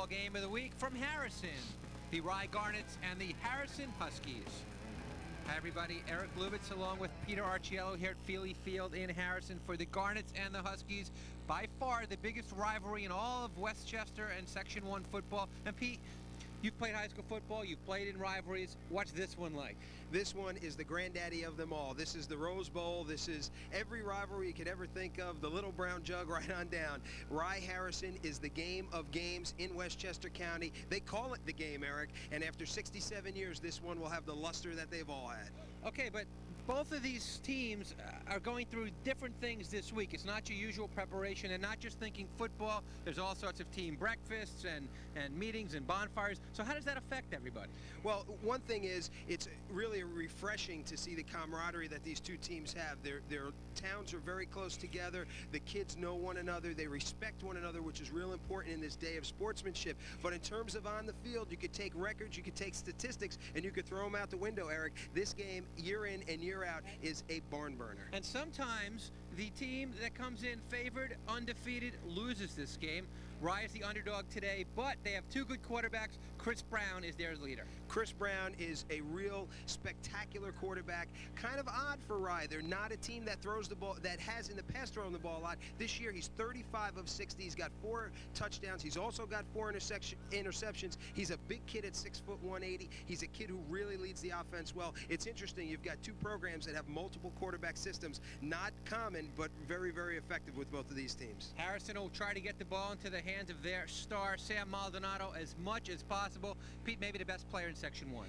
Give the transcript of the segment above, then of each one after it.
football game of the week from Harrison, the Rye Garnets and the Harrison Huskies. Hi everybody, Eric Lubitz along with Peter Archiello here at Feely Field in Harrison for the Garnets and the Huskies. By far the biggest rivalry in all of Westchester and Section 1 football. And Pete, you've played high school football, you've played in rivalries. What's this one like? This one is the granddaddy of them all. This is the Rose Bowl. This is every rivalry you could ever think of, the Little Brown Jug right on down. Rye-Harrison is the game of games in Westchester County. They call it the game, Eric, and after 67 years, this one will have the luster that they've all had. Okay, but both of these teams are going through different things this week. It's not your usual preparation, and not just thinking football. There's all sorts of team breakfasts and meetings and bonfires. So how does that affect everybody? Well, one thing is, it's really refreshing to see the camaraderie that these two teams have. Their towns are very close together. The kids know one another. They respect one another, which is real important in this day of sportsmanship. But in terms of on the field, you could take records, you could take statistics, and you could throw them out the window, Eric. This game, year in and year out, is a barn burner. And sometimes the team that comes in favored, undefeated, loses this game. Rye is the underdog today, but they have two good quarterbacks. Chris Brown is their leader. Chris Brown is a real spectacular quarterback. Kind of odd for Rye. They're not a team that throws the ball, that has in the past thrown the ball a lot. This year he's 35 of 60. He's got 4 touchdowns. He's also got 4 interceptions. He's a big kid at 6 foot 180. He's a kid who really leads the offense well. It's interesting. You've got two programs that have multiple quarterback systems. Not common, but very, very effective with both of these teams. Harrison will try to get the ball into the hands of their star, Sam Maldonado, as much as possible. Pete, maybe the best player in Section 1.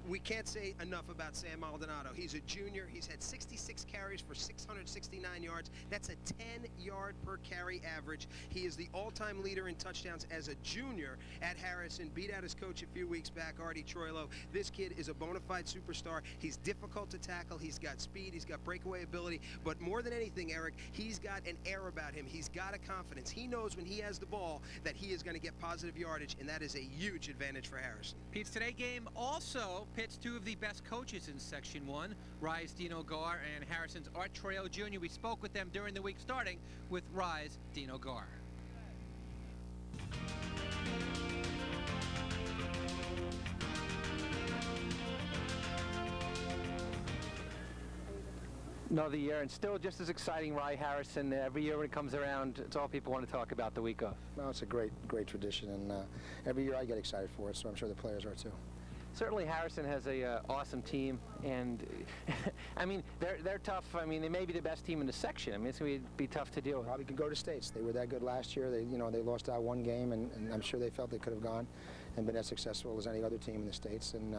We can't say enough about Sam Maldonado. He's a junior. He's had 66 carries for 669 yards. That's a 10-yard per carry average. He is the all-time leader in touchdowns as a junior at Harrison. Beat out his coach a few weeks back, Artie Troilo. This kid is a bona fide superstar. He's difficult to tackle. He's got speed. He's got breakaway ability. But more than anything, Eric, he's got an air about him. He's got a confidence. He knows when he has the ball that he is going to get positive yardage, and that is a huge advantage for Harrison. Pete's Today game also pits two of the best coaches in Section 1, Rye's Dino Gar and Harrison's Art Troilo Jr. We spoke with them during the week, starting with Rye's Dino Gar. Another year, and still just as exciting. Rye Harrison, every year when it comes around, it's all people want to talk about the week of. No, it's a great tradition, and every year I get excited for it, so I'm sure the players are too. Certainly Harrison has a awesome team, and I mean, they're tough. I mean, they may be the best team in the section. I mean, it's going to be tough to deal with. Probably could go to states. They were that good last year. They lost out one game, and I'm sure they felt they could have gone and been as successful as any other team in the states. And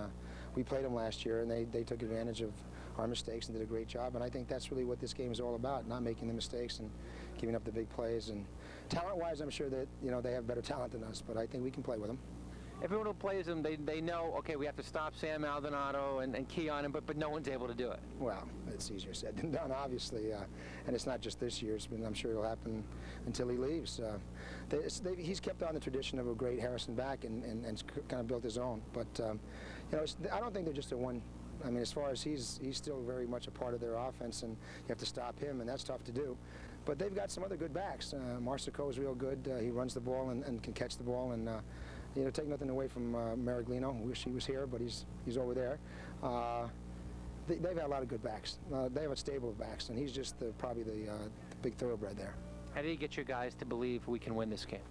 we played them last year, and they took advantage of our mistakes and did a great job. And I think that's really what this game is all about, not making the mistakes and giving up the big plays. And talent-wise, I'm sure that they have better talent than us, but I think we can play with them. Everyone who plays them, they know, okay, we have to stop Sam Maldonado and key on him, but no one's able to do it. Well, it's easier said than done, obviously, and it's not just this year. I'm sure it'll happen until he leaves. He's kept on the tradition of a great Harrison back and kind of built his own. But I don't think they're just a one. I mean, as far as he's still very much a part of their offense, and you have to stop him, and that's tough to do. But they've got some other good backs. Marsico is real good. He runs the ball and can catch the ball, and take nothing away from Maraglino. Wish he was here, but he's over there. They've had a lot of good backs. They have a stable of backs, and he's just probably the big thoroughbred there. How do you get your guys to believe we can win this game?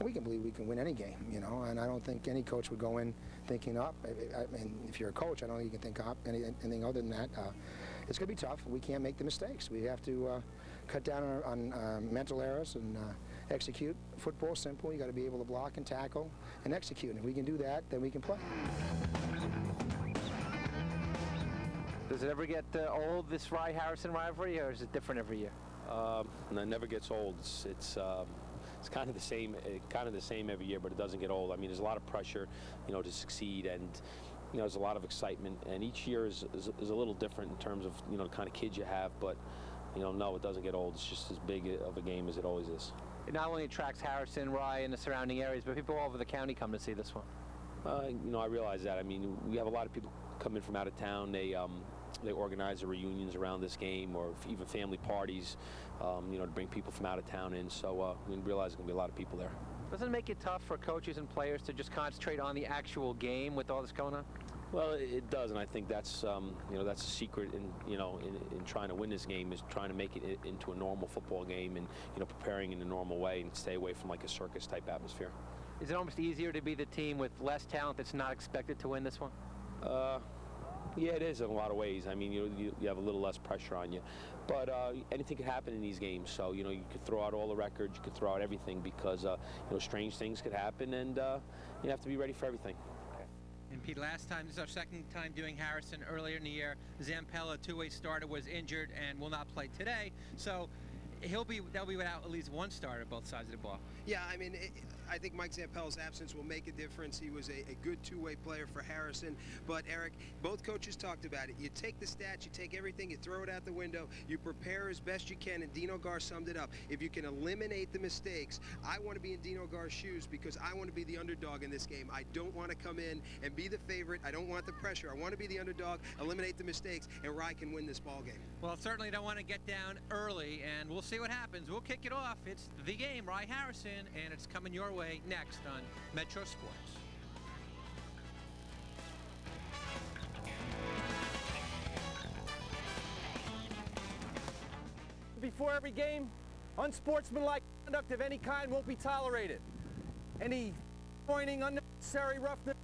We can believe we can win any game, and I don't think any coach would go in thinking up. I mean, if you're a coach, I don't think you can think up anything other than that. It's going to be tough. We can't make the mistakes. We have to cut down on mental errors and execute. Football simple. You got to be able to block and tackle and execute. And if we can do that, then we can play. Does it ever get old, this Rye-Harrison rivalry, or is it different every year? It never gets old. It's kind of the same every year, but it doesn't get old. I mean, there's a lot of pressure, to succeed, and there's a lot of excitement, and each year is a little different in terms of the kind of kids you have, but no, it doesn't get old. It's just as big of a game as it always is. It not only attracts Harrison, Rye, and the surrounding areas, but people all over the county come to see this one. I realize that. I mean, we have a lot of people come in from out of town. They organize the reunions around this game, or even family parties, to bring people from out of town in. So we realize there's going to be a lot of people there. Doesn't it make it tough for coaches and players to just concentrate on the actual game with all this going on? Well, it does, and I think that's that's a secret in trying to win this game, is trying to make it into a normal football game, and preparing in a normal way and stay away from like a circus type atmosphere. Is it almost easier to be the team with less talent that's not expected to win this one? Yeah, it is in a lot of ways. I mean, you have a little less pressure on you, but anything could happen in these games. So you could throw out all the records, you could throw out everything, because strange things could happen, and you have to be ready for everything. And Pete, last time, this is our second time doing Harrison. Earlier in the year, Zampella, two-way starter, was injured and will not play today. So they'll be without at least one starter both sides of the ball. Yeah, I mean, I think Mike Zampella's absence will make a difference. He was a good two-way player for Harrison. But, Eric, both coaches talked about it. You take the stats, you take everything, you throw it out the window, you prepare as best you can, and Dino Gar summed it up. If you can eliminate the mistakes, I want to be in Dino Gar's shoes because I want to be the underdog in this game. I don't want to come in and be the favorite. I don't want the pressure. I want to be the underdog, eliminate the mistakes, and Rye can win this ball game. Well, certainly don't want to get down early, and we'll see what happens. We'll kick it off. It's the game, Rye Harrison, and it's coming your way next on Metro Sports. Before every game, unsportsmanlike conduct of any kind won't be tolerated. Any pointing, unnecessary roughness,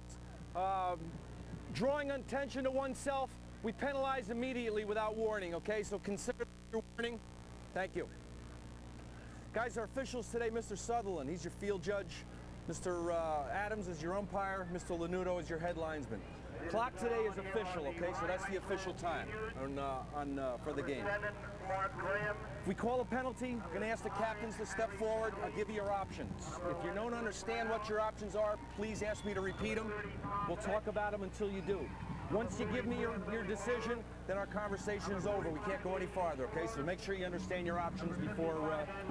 drawing attention to oneself, we penalize immediately without warning, okay? So consider your warning. Thank you. Guys, our officials today, Mr. Sutherland, he's your field judge. Mr. Adams is your umpire. Mr. Lanuto is your head linesman. Clock today is official, okay? So that's the official time for the game. If we call a penalty, I'm going to ask the captains to step forward. I'll give you your options. If you don't understand what your options are, please ask me to repeat them. We'll talk about them until you do. Once you give me your decision, then our conversation is over. We can't go any farther, okay? So make sure you understand your options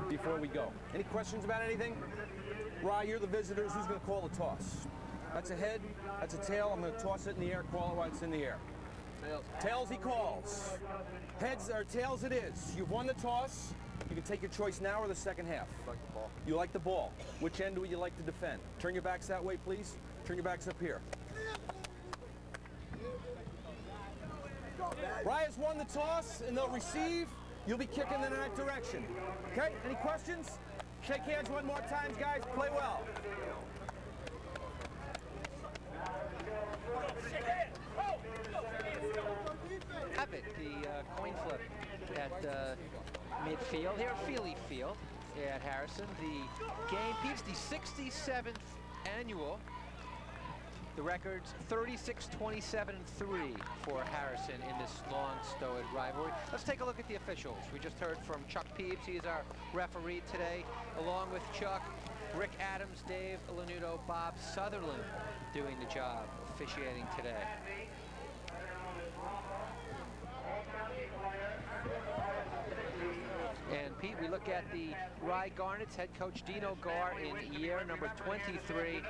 before we go. Any questions about anything? Rye, you're the visitors. Who's going to call the toss? That's a head. That's a tail. I'm going to toss it in the air. Call it while it's in the air. Tails. Tails he calls. Heads or tails it is. You've won the toss. You can take your choice now or the second half. I like the ball. You like the ball. Which end would you like to defend? Turn your backs that way, please. Turn your backs up here. Rye has won the toss, and they'll receive. You'll be kicking in that direction. Okay? Any questions? Shake hands one more time, guys. Play well. Have it, the coin flip at midfield here at Feely Field at Harrison. The game, Pete's the 67th annual. The record's 36-27-3 for Harrison in this long, stowed rivalry. Let's take a look at the officials. We just heard from Chuck Peeves. He's our referee today. Along with Chuck, Rick Adams, Dave Lanuto, Bob Sutherland doing the job officiating today. And Pete, we look at the Rye Garnets, head coach Dino Gar in year number 23.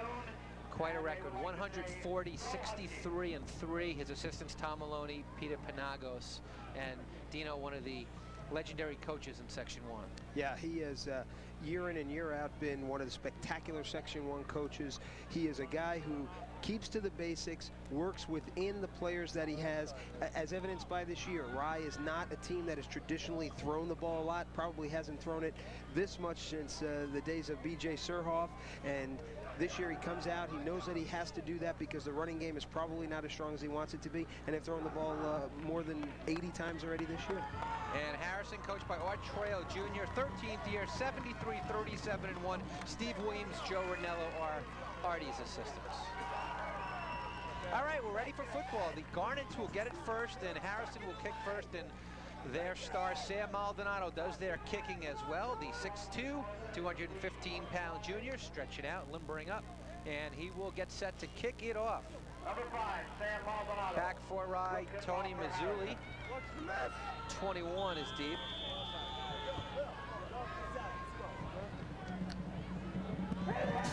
Quite a record, 140, 63-3. His assistants, Tom Maloney, Peter Panagos, and Dino, one of the legendary coaches in Section 1. Yeah, he has year in and year out been one of the spectacular Section 1 coaches. He is a guy who keeps to the basics, works within the players that he has, as evidenced by this year. Rye is not a team that has traditionally thrown the ball a lot, probably hasn't thrown it this much since the days of B.J. Surhoff, and this year he comes out, he knows that he has to do that because the running game is probably not as strong as he wants it to be, and they've thrown the ball more than 80 times already this year. And Harrison, coached by Art Trail Jr., 13th year, 73-37-1. Steve Williams, Joe Ranello are Artie's assistants. All right, we're ready for football. The Garnets will get it first, and Harrison will kick first, and their star Sam Maldonado does their kicking as well. The 6'2", 215-pound junior, stretching out, limbering up, and he will get set to kick it off. Number 5, Sam Maldonado. Back for Rye, Tony Mazzulli. 21 is deep.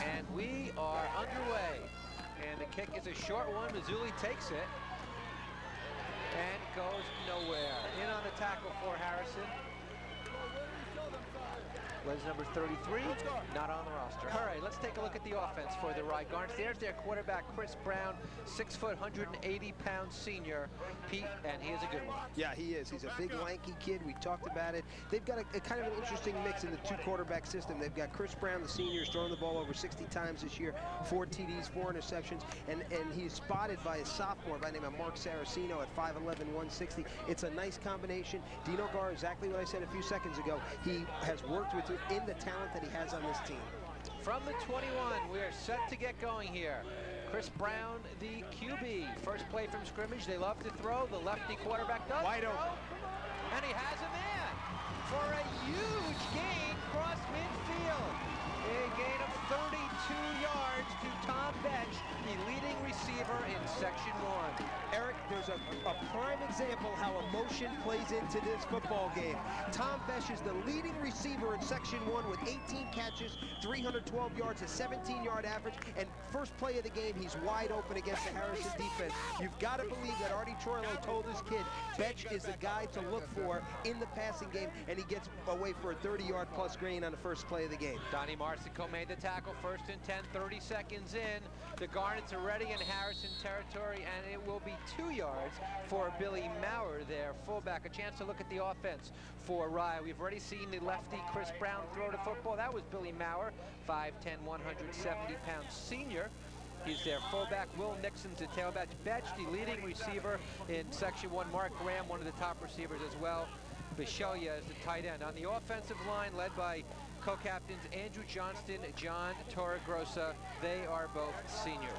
And we are underway. And the kick is a short one. Mazzulli takes it. And goes nowhere. In on the tackle for Harrison Was number 33, not on the roster. All right, let's take a look at the offense for the Rye Garnets. There's their quarterback, Chris Brown, 6 foot, 180-pound senior, Pete, and he is a good one. Yeah, he is. He's a big, lanky kid. We talked about it. They've got a kind of an interesting mix in the two-quarterback system. They've got Chris Brown, the senior, is throwing the ball over 60 times this year, 4 TDs, 4 interceptions, and he's spotted by a sophomore by the name of Mark Saraceno at 5'11", 160. It's a nice combination. Dino Gar, exactly what I said a few seconds ago. He has worked with him in the talent that he has on this team. From the 21, we are set to get going here. Chris Brown, the QB. First play from scrimmage. They love to throw. The lefty quarterback does Wide throw. open. And he has a man for a huge gain across midfield. A gain of 32 yards to Tom Betch, the leading receiver in Section 1. Eric, there's a prime example how emotion plays into this football game. Tom Betch is the leading receiver in Section 1 with 18 catches, 312 yards, a 17-yard average, and first play of the game, he's wide open against the Harrison defense. You've got to believe that Artie Troilo told his kid, Betch is the guy to look for in the passing game, and he gets away for a 30-yard plus gain on the first play of the game. Donnie Marcico made the tackle, 1st and 10, 30 seconds in. The Garnets are ready in Harrison territory, and it will be 2 yards for Billy Maurer, their fullback. A chance to look at the offense for Rye. We've already seen the lefty Chris Brown throw the football. That was Billy Maurer, 5'10", 170-pound senior. He's their fullback. Will Nixon's the tailback. Betch, the leading receiver in Section 1. Mark Graham, one of the top receivers as well. Bishelia is the tight end. On the offensive line, led by co-captains Andrew Johnston, John Torregrossa. They are both seniors.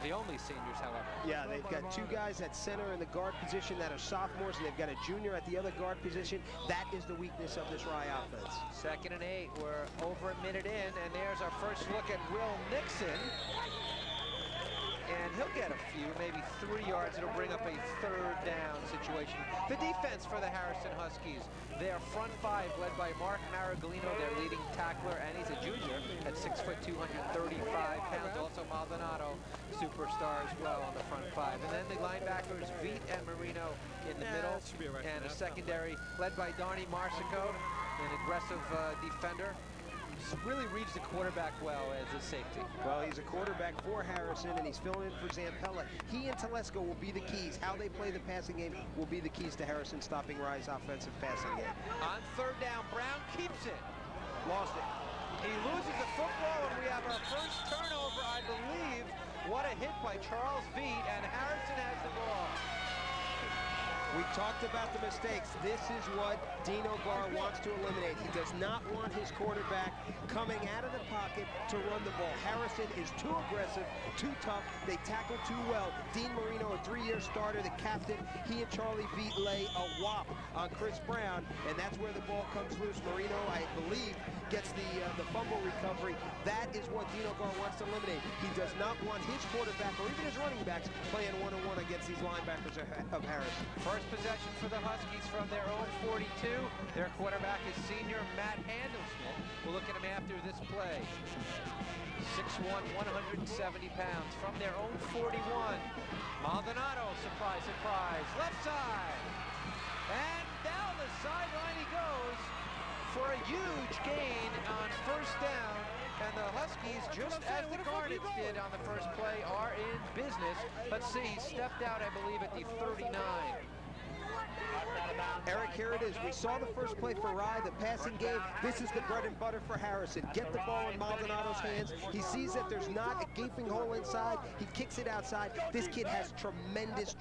The only seniors, however. Yeah, they've got 2 guys at center in the guard position that are sophomores, and they've got a junior at the other guard position. That is the weakness of this Rye offense. 2nd and 8. We're over a minute in, and there's our first look at Will Nixon. And he'll get a few, maybe 3 yards. It'll bring up a 3rd down situation. The defense for the Harrison Huskies. They are front 5, led by Mark Maraglino, their leading tackler, and he's a junior at 6 foot, 235 pounds. Also Maldonado, superstar as well on the front 5. And then the linebackers, Veet and Marino in the middle, and a secondary led by Donnie Marcico, an aggressive defender. Really reads the quarterback well as a safety. Well, he's a quarterback for Harrison, and he's filling in for Zampella. He and Telesco will be the keys. How they play the passing game will be the keys to Harrison stopping Rye's offensive passing game. On 3rd down, Brown keeps it. Lost it. He loses the football, and we have our first turnover, I believe. What a hit by Charles Veet, and Harrison has the ball. We talked about the mistakes. This is what Dino Gar wants to eliminate. He does not want his quarterback coming out of the pocket to run the ball. Harrison is too aggressive, too tough. They tackle too well. Dean Marino, a 3-year starter, the captain, he and Charlie Veet lay a whop on Chris Brown, and that's where the ball comes loose. Marino, I believe, gets the fumble recovery. That is what Dino Gar wants to eliminate. He does not want his quarterback or even his running backs playing one-on-one against these linebackers of Harrison. First possession for the Huskies from their own 42. Their quarterback is senior Matt Handelsmith. We'll look at him after this play. 6'1", 170 pounds from their own 41. Maldonado, surprise, surprise, left side. And down the sideline he goes for a huge gain on 1st down. And the Huskies, just as the Garnets did on the first play, are in business. Let's see, he stepped out, I believe, at the 39. Eric, here it is. We saw the first play for Rye, the passing game. This is the bread and butter for Harrison. Get the ball in Maldonado's hands. He sees that there's not a gaping hole inside. He kicks it outside. This kid has tremendous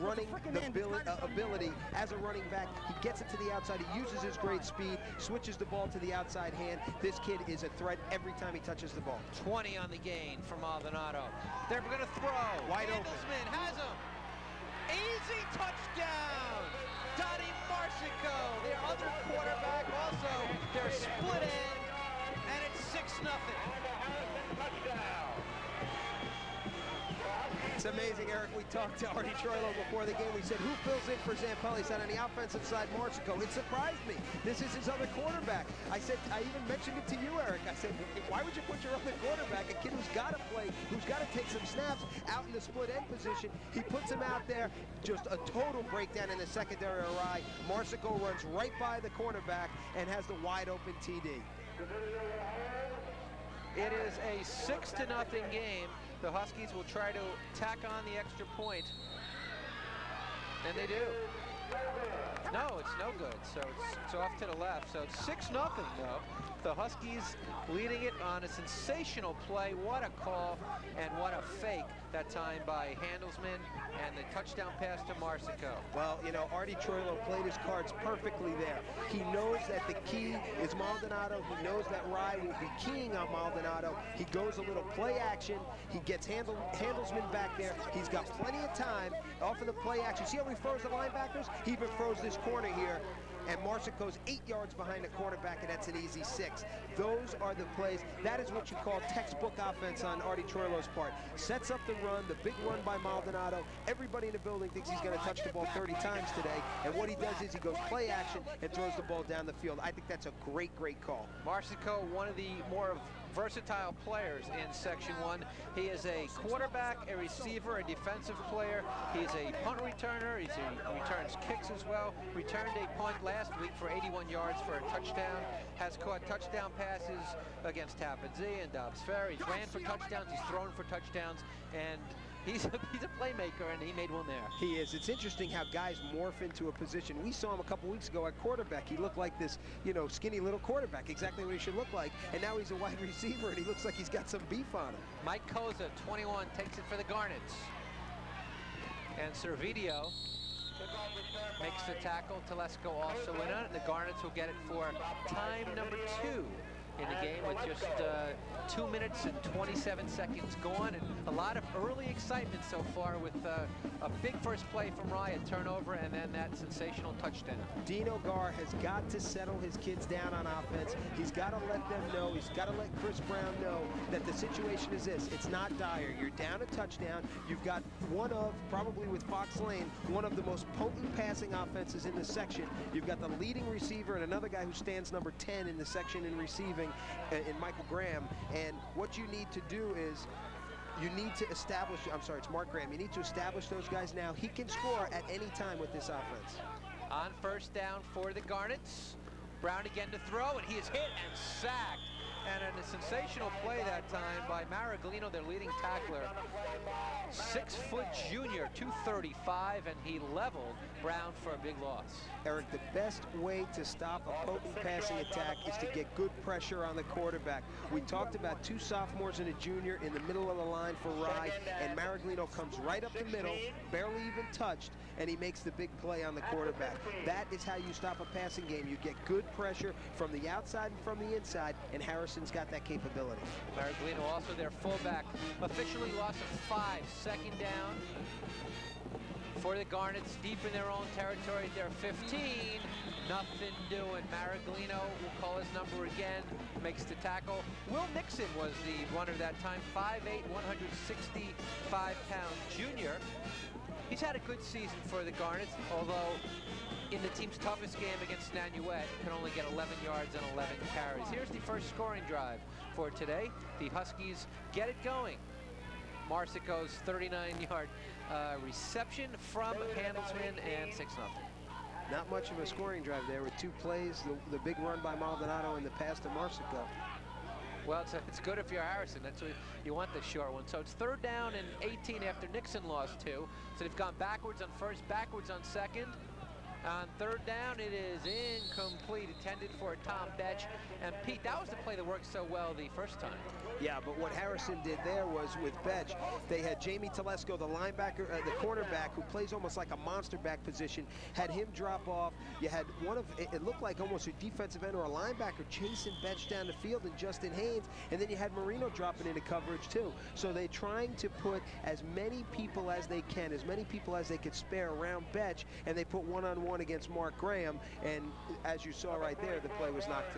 running ability as a running back. He gets it to the outside. He uses his great speed, switches the ball to the outside hand. This kid is a threat every time he touches the ball. 20 on the gain for Maldonado. They're going to throw. Wide open. Handelsman has him. Easy touchdown! Donnie Marcico, their other quarterback, also their split end, and it's 6-0. It's amazing, Eric. We talked to Artie Troilo before the game. We said, who fills in for Zampelli? He said, on the offensive side, Marsico. It surprised me. This is his other quarterback. I said, I even mentioned it to you, Eric. I said, why would you put your other quarterback, a kid who's got to play, who's got to take some snaps, out in the split end position? He puts him out there. Just a total breakdown in the secondary of Rye. Marsico runs right by the cornerback and has the wide open TD. It is a 6-0 game. The Huskies will try to tack on the extra point. And they do. No, it's no good. So it's off to the left. So it's 6-0 though. The Huskies leading it on a sensational play. What a call and what a fake that time by Handelsman, and the touchdown pass to Marsico. Well, you know, Artie Troilo played his cards perfectly there. He knows that the key is Maldonado. He knows that Rye will be keying on Maldonado. He goes a little play action. He gets Handelsman back there. He's got plenty of time off of the play action. See how he froze the linebackers? He even froze this corner here. And Marsico's 8 yards behind the quarterback, and that's an easy 6. Those are the plays. That is what you call textbook offense on Artie Troilo's part. Sets up the run, the big run by Maldonado. Everybody in the building thinks he's going to touch the ball 30 times today. And what he does is he goes play action and throws the ball down the field. I think that's a great, great call. Marsico, one of the more versatile players in Section 1. He is a quarterback, a receiver, a defensive player. He's a punt returner. He returns kicks as well. Returned a punt last week for 81 yards for a touchdown. Has caught touchdown passes against Tappan Zee and Dobbs Ferry. He's ran for touchdowns. He's thrown for touchdowns. And he's a playmaker, and he made one there. He is. It's interesting how guys morph into a position. We saw him a couple weeks ago at quarterback. He looked like this, you know, skinny little quarterback, exactly what he should look like. And now he's a wide receiver, and he looks like he's got some beef on him. Mike Koza, 21, takes it for the Garnets. And Servideo makes the tackle. Telesco also in on it. The Garnets will get it for time number 2 in the game, with just 2 minutes and 27 seconds gone, and a lot of early excitement so far, with a big first play from Rye, a turnover, and then that sensational touchdown. Dino Gar has got to settle his kids down on offense. He's got to let them know, he's got to let Chris Brown know that the situation is this. It's not dire. You're down a touchdown. You've got one of, probably with Fox Lane, one of the most potent passing offenses in the section. You've got the leading receiver and another guy who stands number 10 in the section in receiving, in Michael Graham. And what you need to do is you need to establish, I'm sorry, it's Mark Graham. You need to establish those guys now. He can score at any time with this offense. On first down for the Garnets. Brown again to throw, and he is hit and sacked. And a sensational play that time by Maraglino, their leading tackler. 6-foot junior, 235, and he leveled Brown for a big loss. Eric, the best way to stop a potent passing attack is to get good pressure on the quarterback. We talked about 2 sophomores and a junior in the middle of the line for Rye, and Maraglino comes right up the middle, barely even touched, and he makes the big play on the quarterback. That is how you stop a passing game. You get good pressure from the outside and from the inside, and Harrison's got that capability. Maraglino, also their fullback, officially lost of 5. Second down for the Garnets, deep in their own territory at their 15. Nothing doing. Maraglino will call his number again, makes the tackle. Will Nixon was the runner that time, 5'8", 165-pound junior. He's had a good season for the Garnets, although in the team's toughest game against Nanuet, can only get 11 yards and 11 carries. Here's the first scoring drive for today. The Huskies get it going. Marsico's 39-yard reception from Handelsman, and 6-0. Not much of a scoring drive there with 2 plays, the big run by Maldonado and the pass to Marsico. Well, it's good if you're Harrison. That's what you want, the short one. So it's 3rd down and 18 after Nixon lost 2. So they've gone backwards on first, backwards on second. On 3rd down, it is incomplete, intended for Tom Betch. And Pete, that was the play that worked so well the first time. Yeah, but what Harrison did there was with Betch, they had Jamie Telesco, the linebacker, the cornerback, who plays almost like a monster back position, had him drop off. You had one of, it looked like almost a defensive end or a linebacker chasing Betch down the field, and Justin Haynes, and then you had Marino dropping into coverage too. So they're trying to put as many people as they can, as many people as they could spare around Betch, and they put one-on-one against Mark Graham, and as you saw right there, the play was knocked,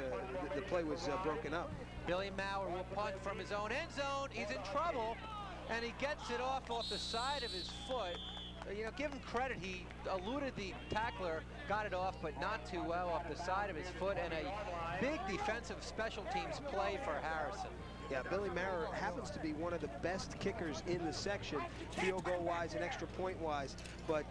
the play was broken up. Billy Maurer will punt from his own end zone. He's in trouble. And he gets it off the side of his foot. You know, give him credit, he eluded the tackler, got it off, but not too well off the side of his foot, and a big defensive special teams play for Harrison. Yeah, Billy Maurer happens to be one of the best kickers in the section, field goal wise and extra point wise. But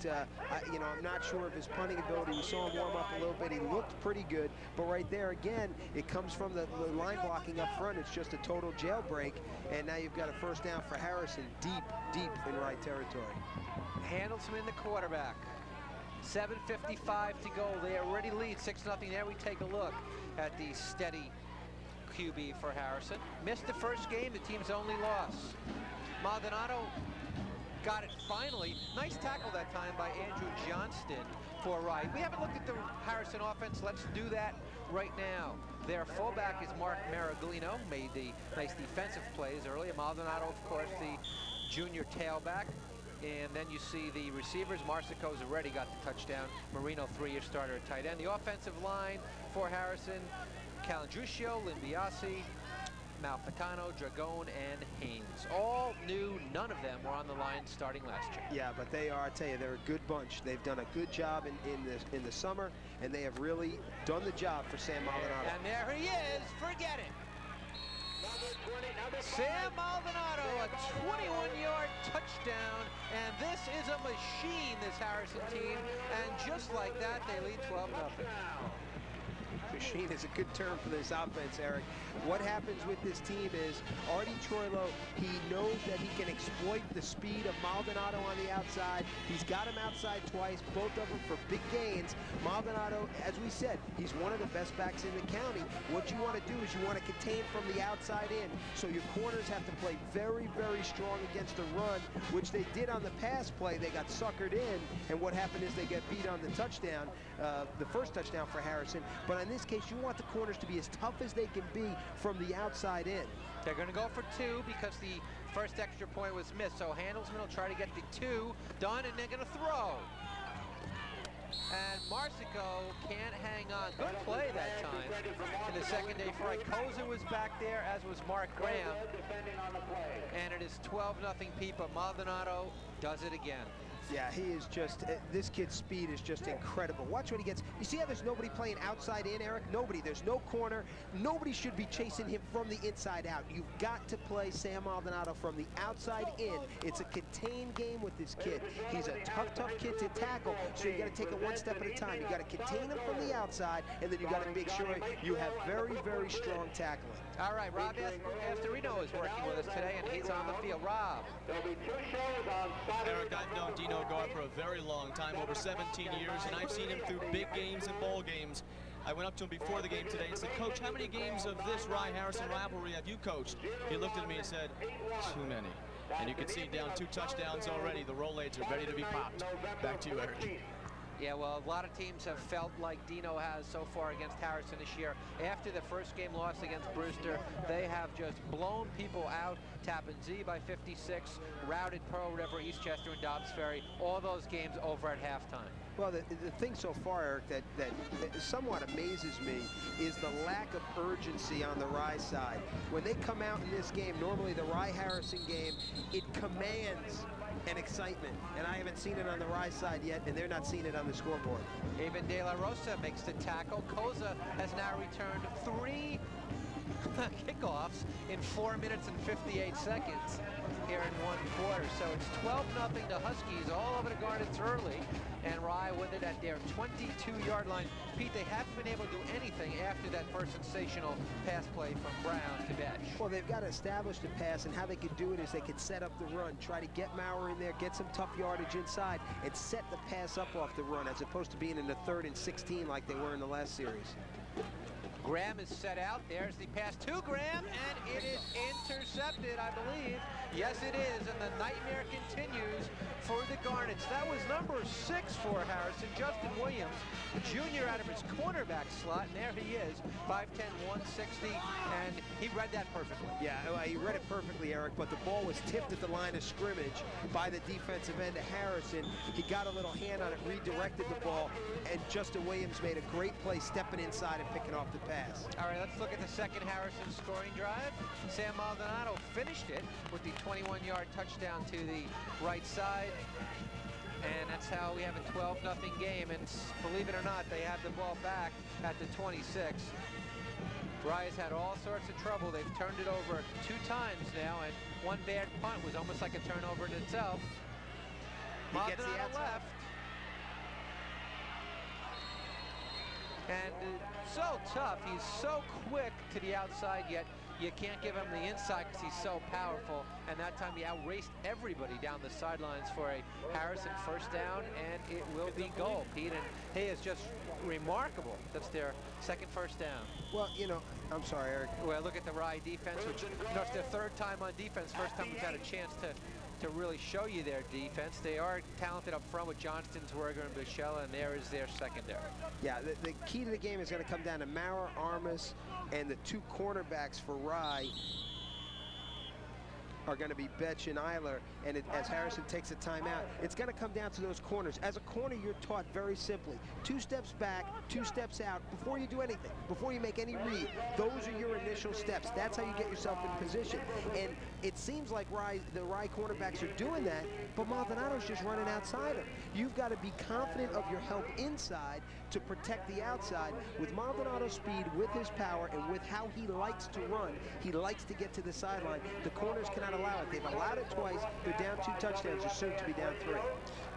you know, I'm not sure of his punting ability. We saw him warm up a little bit. He looked pretty good, but right there again, it comes from the line blocking up front. It's just a total jailbreak, and now you've got a first down for Harrison, deep in right territory. Handelsman, the quarterback. 7:55 to go. They already lead 6-0. There we take a look at the steady QB for Harrison. Missed the first game, the team's only loss. Maldonado got it finally. Nice tackle that time by Andrew Johnston for Rye. We haven't looked at the Harrison offense. Let's do that right now. Their fullback is Mark Maraglino, made the nice defensive plays earlier. Maldonado, of course, the junior tailback. And then you see the receivers. Marsico's already got the touchdown. Marino, 3-year starter at tight end. The offensive line for Harrison: Calandruccio, Limbiasi, Malficano, Dragone, and Haynes. All new, none of them were on the line starting last year. Yeah, but they are, I tell you, they're a good bunch. They've done a good job in the summer, and they have really done the job for Sam Maldonado. And there he is, forget it. Sam Maldonado, a 21-yard touchdown, and this is a machine, this Harrison team, and just like that, they lead 12-0. Machine is a good term for this offense, Eric. What happens with this team is Artie Troilo, he knows that he can exploit the speed of Maldonado on the outside. He's got him outside twice, both of them for big gains. Maldonado, as we said, he's one of the best backs in the county. What you want to do is you want to contain from the outside in, so your corners have to play very, very strong against the run, which they did on the pass play. They got suckered in, and what happened is they get beat on the touchdown, the first touchdown for Harrison. But in this case, you want the corners to be as tough as they can be from the outside in. They're going to go for 2 because the first extra point was missed. So Handelsman will try to get the 2 done, and they're going to throw. And Marsico can't hang on. Good play that time in the second day for Koza was back there, as was Mark Graham. And it is 12-0 Pipa. Maldonado does it again. Yeah, he is just, this kid's speed is just incredible. Watch what he gets. You see how there's nobody playing outside in, Eric? Nobody. There's no corner. Nobody should be chasing him from the inside out. You've got to play Sam Maldonado from the outside in. It's a contained game with this kid. He's a tough kid to tackle, so you got to take it one step at a time. You got to contain him from the outside, and then you got to make sure you have very, very strong tackling. All right, Rob Astorino is working with us today, and he's on the field. Rob. Eric, I've known Dino Gar for a very long time, over 17 years, and I've seen him through big games and bowl games. I went up to him before the game today and said, Coach, how many games of this Rye-Harrison rivalry have you coached? He looked at me and said, too many. And you can see down 2 touchdowns already. The Rolades are ready to be popped. Back to you, Eric. Yeah, well, a lot of teams have felt like Dino has so far against Harrison this year. After the first game loss against Brewster, they have just blown people out. Tappan Zee by 56, routed Pearl River, Eastchester, and Dobbs Ferry. All those games over at halftime. Well, the thing so far, Eric, that somewhat amazes me is the lack of urgency on the Rye side. When they come out in this game, normally the Rye-Harrison game, it commands an excitement, and I haven't seen it on the Rye side yet, and they're not seeing it on the scoreboard. Even De La Rosa makes the tackle. Koza has now returned 3 kickoffs in 4 minutes and 58 seconds here in 1 quarter. So it's 12-0 to Huskies all over the Garnets early, and Rye with it at their 22-yard line. Pete, they haven't been able to do anything after that first sensational pass play from Brown to Betch. Well, they've got to establish the pass, and how they could do it is they could set up the run, try to get Maurer in there, get some tough yardage inside, and set the pass up off the run, as opposed to being in the 3rd and 16 like they were in the last series. Graham is set out. There's the pass to Graham, and it is intercepted, I believe. Yes, it is, and the nightmare continues for the Garnets. That was number 6 for Harrison, Justin Williams, junior out of his cornerback slot, and there he is, 5'10", 160, and he read that perfectly. Yeah, he read it perfectly, Eric, but the ball was tipped at the line of scrimmage by the defensive end of Harrison. He got a little hand on it, redirected the ball, and Justin Williams made a great play stepping inside and picking off the pass. pass. All right, let's look at the second Harrison scoring drive. Sam Maldonado finished it with the 21-yard touchdown to the right side. And that's how we have a 12-0 game. And believe it or not, they have the ball back at the 26. Rye has had all sorts of trouble. They've turned it over 2 times now, and one bad punt was almost like a turnover in itself. He gets the Maldonado outside. left. And so tough. He's so quick to the outside, yet you can't give him the inside because he's so powerful. And that time he outraced everybody down the sidelines for a Harrison first down, and it will be goal, Pete. And he is just remarkable. That's their second first down. Well, you know, I'm sorry, Eric. Well, look at the Rye defense, which, you know, it's their 3rd time on defense. First time we've had a chance to really show you their defense. They are talented up front with Johnston, Zwerger, and Bichella, and there is their secondary. Yeah, the key to the game is going to come down to Maurer, Armas, and the 2 cornerbacks for Rye are going to be Betch and Eiler. And as Harrison takes a timeout, it's going to come down to those corners. As a corner, you're taught very simply, 2 steps back, 2 steps out before you do anything, before you make any read. Those are your initial steps. That's how you get yourself in position. And it seems like the Rye cornerbacks are doing that, but Maldonado's just running outside them. You've got to be confident of your help inside to protect the outside. With Maldonado's speed, with his power, and with how he likes to run, he likes to get to the sideline. The corners cannot allow it. They've allowed it twice. They're down 2 touchdowns. They're soon to be down 3.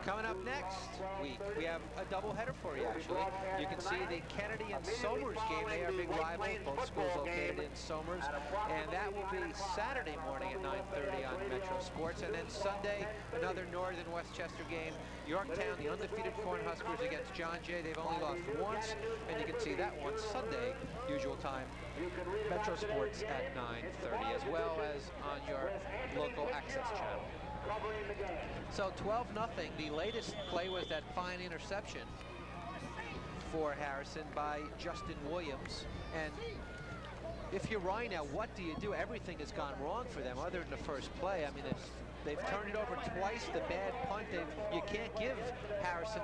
Coming up next week, we have a doubleheader for you, actually. You can see the Kennedy and Somers game. They are big rivals, both schools located in Somers. And that will be Saturday morning at 9:30 on Metro Sports. And then Sunday, another Northern Westchester game. Yorktown, the undefeated Cornhuskers against John Jay. They've only lost once, and you can see that one Sunday, usual time, Metro Sports at 9:30, as well as on your local access channel. So 12-0. The latest play was that fine interception for Harrison by Justin Williams. And if you're Rye now, what do you do? Everything has gone wrong for them other than the first play. I mean, they've turned it over twice. The bad punt, you can't give Harrison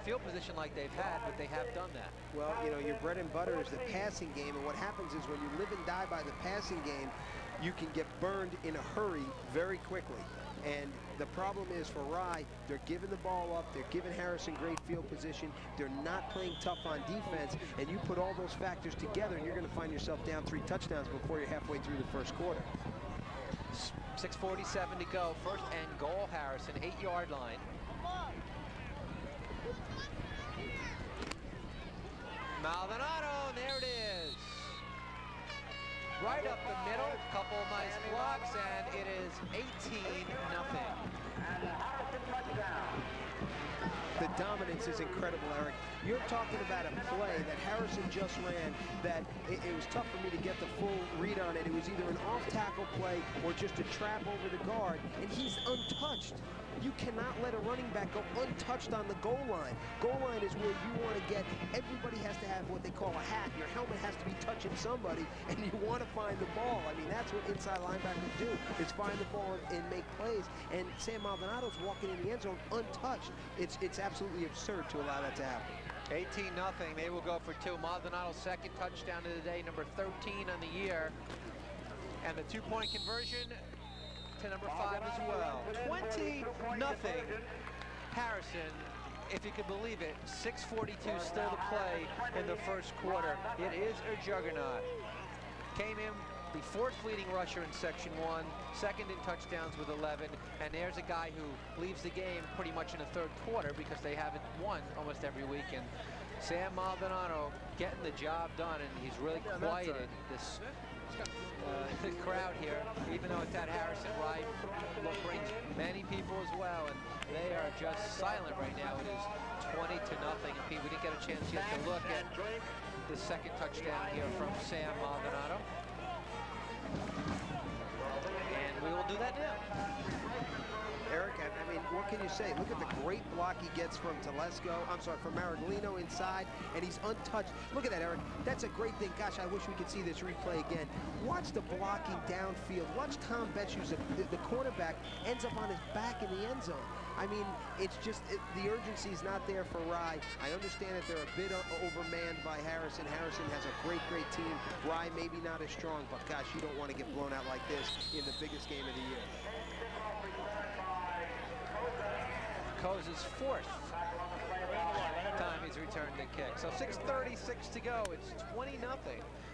field position like they've had, but they have done that. Well, you know, your bread and butter is the passing game, and what happens is when you live and die by the passing game, you can get burned in a hurry very quickly. And the problem is for Rye, they're giving the ball up, they're giving Harrison great field position, they're not playing tough on defense, and you put all those factors together, and you're going to find yourself down 3 touchdowns before you're halfway through the first quarter. 6:47 to go. First and goal, Harrison, 8-yard line. Maldonado, there it is. Right up the middle, couple of nice blocks, and it is 18-0. The dominance is incredible, Eric. You're talking about a play that Harrison just ran that it was tough for me to get the full read on it. It was either an off-tackle play or just a trap over the guard, and he's untouched. You cannot let a running back go untouched on the goal line. Goal line is where you want to get, everybody has to have what they call a hat. Your helmet has to be touching somebody, and you want to find the ball. I mean, that's what inside linebackers do, is find the ball and make plays. And Sam Maldonado's walking in the end zone untouched. It's absolutely absurd to allow that to happen. 18-0. They will go for 2. Maldonado's second touchdown of the day, number 13 on the year. And the 2-point conversion to number 5 as well. 20-0. Harrison, if you can believe it, 6:42 still to play in the first quarter. It is a juggernaut. Came in the 4th leading rusher in Section 1, second in touchdowns with 11, and there's a guy who leaves the game pretty much in the 3rd quarter because they haven't won almost every week. And Sam Maldonado getting the job done, and he's really quieted this crowd here, even though it's at Harrison. Rye brings many people as well, and they are just silent right now. It is 20-0. And Pete, we didn't get a chance yet to look at the second touchdown here from Sam Maldonado. And we will do that now. Eric, I mean, what can you say? Look at the great block he gets from from Maraglino inside, and he's untouched. Look at that, Eric. That's a great thing. Gosh, I wish we could see this replay again. Watch the blocking downfield. Watch Tom Betch, who's the cornerback, ends up on his back in the end zone. I mean, it's just the urgency is not there for Rye. I understand that they're a bit overmanned by Harrison. Harrison has a great team. Rye maybe not as strong, but gosh, you don't want to get blown out like this in the biggest game of the year. Coze's fourth time he's returned the kick. So 6:36 to go. It's 20-0.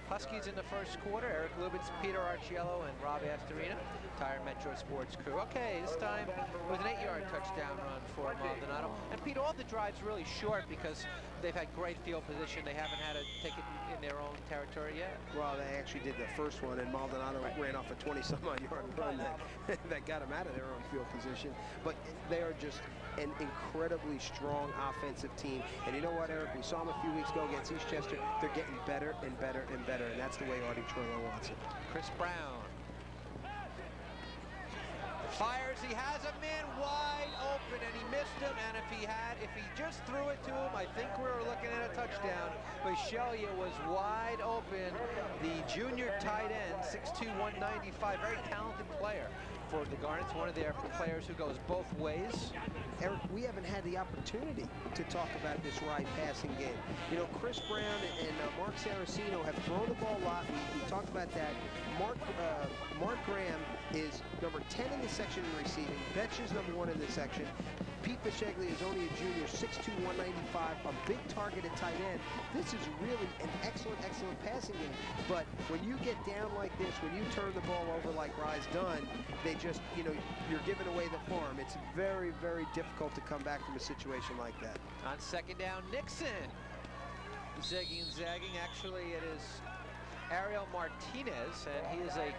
Huskies in the first quarter. Eric Lubitz, Peter Arciello, and Rob Astorina, Tire Metro Sports crew. Okay, this time with an 8-yard touchdown run for Maldonado. And Pete, all the drives really short because they've had great field position. They haven't had to take it in their own territory yet. Well, they actually did the first one, and Maldonado ran off a 20-some-odd-yard run that got him out of their own field position. But they are just an incredibly strong offensive team. And you know what, Eric? We saw them a few weeks ago against Eastchester. They're getting better and better and better, and that's the way Artie Troilo wants it. Chris Brown fires. He has a man wide open, and he missed him. And if he just threw it to him, I think we were looking at a touchdown. But Shelia was wide open. The junior tight end, 6'2", 195, very talented player for the Garnets, one of their players who goes both ways. Eric, we haven't had the opportunity to talk about this Rye passing game. You know, Chris Brown and Mark Saraceno have thrown the ball a lot. We talked about that. Mark Graham is number 10 in the section in receiving. Betch is number 1 in the section. Pete Bisheglia is only a junior, 6'2", 195, a big target at tight end. This is really an excellent passing game. But when you get down like this, when you turn the ball over like Rye's done, they just, you know, you're giving away the farm. It's very difficult to come back from a situation like that. On second down, Nixon. Zigging and zagging. Actually, it is Ariel Martinez, and he is a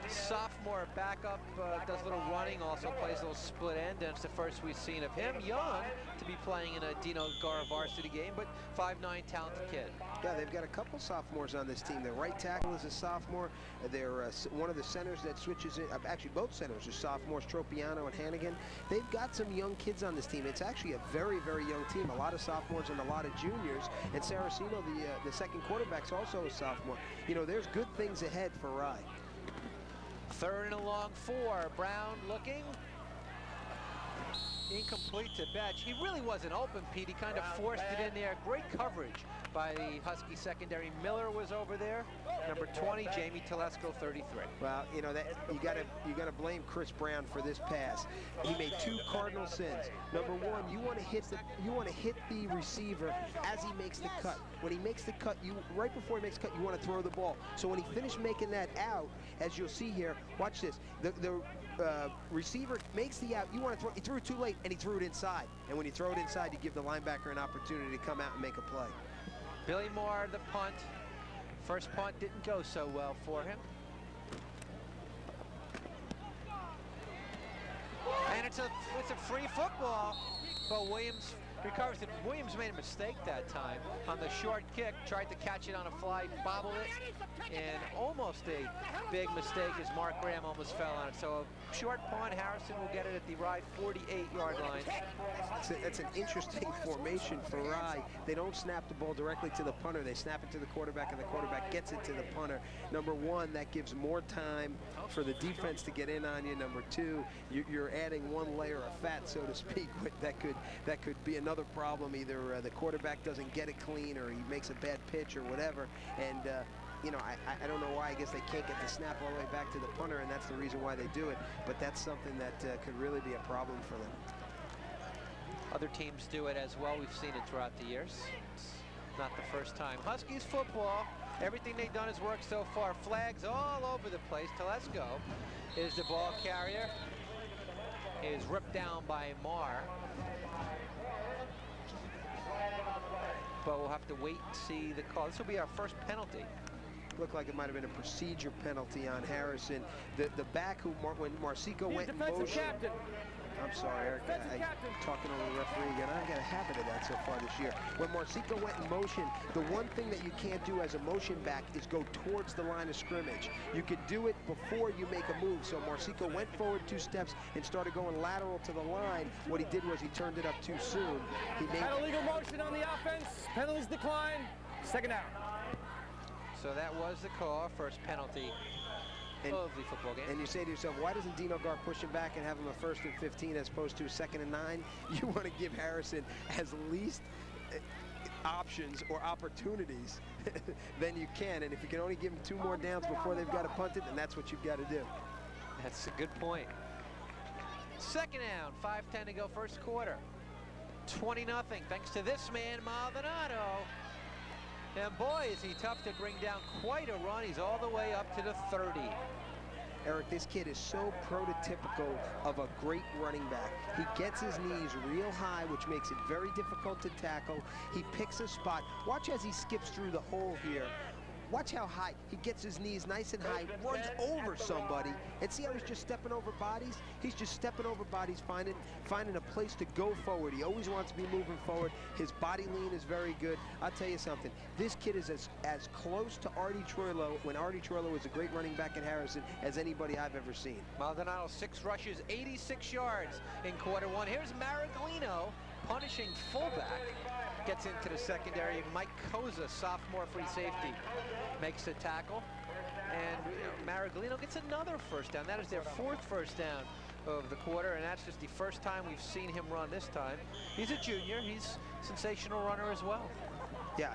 sophomore backup, does a little running, also plays a little split end, and it's the first we've seen of him. Young to be playing in a Dino Gar varsity game, but 5'9", talented kid. Yeah, they've got a couple sophomores on this team. Their right tackle is a sophomore. They're one of the centers that switches in, actually both centers are sophomores, Tropiano and Hannigan. They've got some young kids on this team. It's actually a very young team, a lot of sophomores and a lot of juniors. And Saraceno, the second quarterback's also a sophomore. You know, there's good things ahead for Rye. Third and a long 4. Brown looking. Incomplete to Betch. He really wasn't open, Pete. He kind of forced it in there. Great coverage by the Husky secondary. Miller was over there. Number 20, Jamie Telesco, 33. Well, you know that you gotta blame Chris Brown for this pass. He made 2 cardinal sins. Number 1, you want to hit the receiver as he makes the cut. When he makes the cut, right before he makes the cut, you want to throw the ball. So when he finished making that out, as you'll see here, watch this. The receiver makes the out. You want to throw. He threw it too late, and he threw it inside. And when you throw it inside, you give the linebacker an opportunity to come out and make a play. Billy Moore, the punt. First punt didn't go so well for him. And it's a free football, but Williams recovers it. Williams made a mistake that time on the short kick, tried to catch it on a fly, bobbled it, and almost a big mistake as Mark Graham almost fell on it. So a short punt, Harrison will get it at the Rye 48-yard line. That's an interesting formation for Rye. They don't snap the ball directly to the punter. They snap it to the quarterback, and the quarterback gets it to the punter. Number 1, that gives more time for the defense to get in on you. Number 2, you're adding one layer of fat, so to speak. That could be another problem. Either the quarterback doesn't get it clean, or he makes a bad pitch, or whatever. And you know, I don't know why. I guess they can't get the snap all the way back to the punter, and that's the reason why they do it. But that's something that could really be a problem for them. Other teams do it as well. We've seen it throughout the years. It's not the first time. Huskies football, everything they've done has worked so far. Flags all over the place. Telesco is the ball carrier. Is ripped down by Marr. But we'll have to wait and see the call. This will be our first penalty. Looked like it might have been a procedure penalty on Harrison. The back who, when Marsico went in motion. Captain. I'm sorry, Eric. I'm talking over the referee again. I've got a habit of that so far this year. When Marsico went in motion, the one thing that you can't do as a motion back is go towards the line of scrimmage. You could do it before you make a move. So Marsico went forward 2 steps and started going lateral to the line. What he did was he turned it up too soon. He made Had a legal motion on the offense. Penalties decline. Second down. So that was the call. First penalty of the football game. And you say to yourself, why doesn't Dino Gar push him back and have him a 1st and 15 as opposed to a 2nd and 9? You want to give Harrison as least options or opportunities than you can. And if you can only give them 2 more downs before they've got to punt it, then that's what you've got to do. That's a good point. 2nd down, 5:10 to go, 1st quarter. 20-0, thanks to this man, Maldonado. And boy, is he tough to bring down. Quite a run. He's all the way up to the 30. Eric, this kid is so prototypical of a great running back. He gets his knees real high, which makes it very difficult to tackle. He picks a spot. Watch as he skips through the hole here. Watch how high he gets his knees nice and high, runs over somebody, and see how he's just stepping over bodies? He's just stepping over bodies, finding a place to go forward. He always wants to be moving forward. His body lean is very good. I'll tell you something. This kid is as close to Artie Troilo, when Artie Troilo was a great running back at Harrison, as anybody I've ever seen. Maldonado, 6 rushes, 86 yards in quarter 1. Here's Maraglino punishing fullback. Gets into the secondary. Mike Koza, sophomore free safety, makes a tackle. And Maraglino gets another 1st down. That is their 4th 1st down of the quarter, and that's just the 1st time we've seen him run this time. He's a junior. He's a sensational runner as well. Yeah,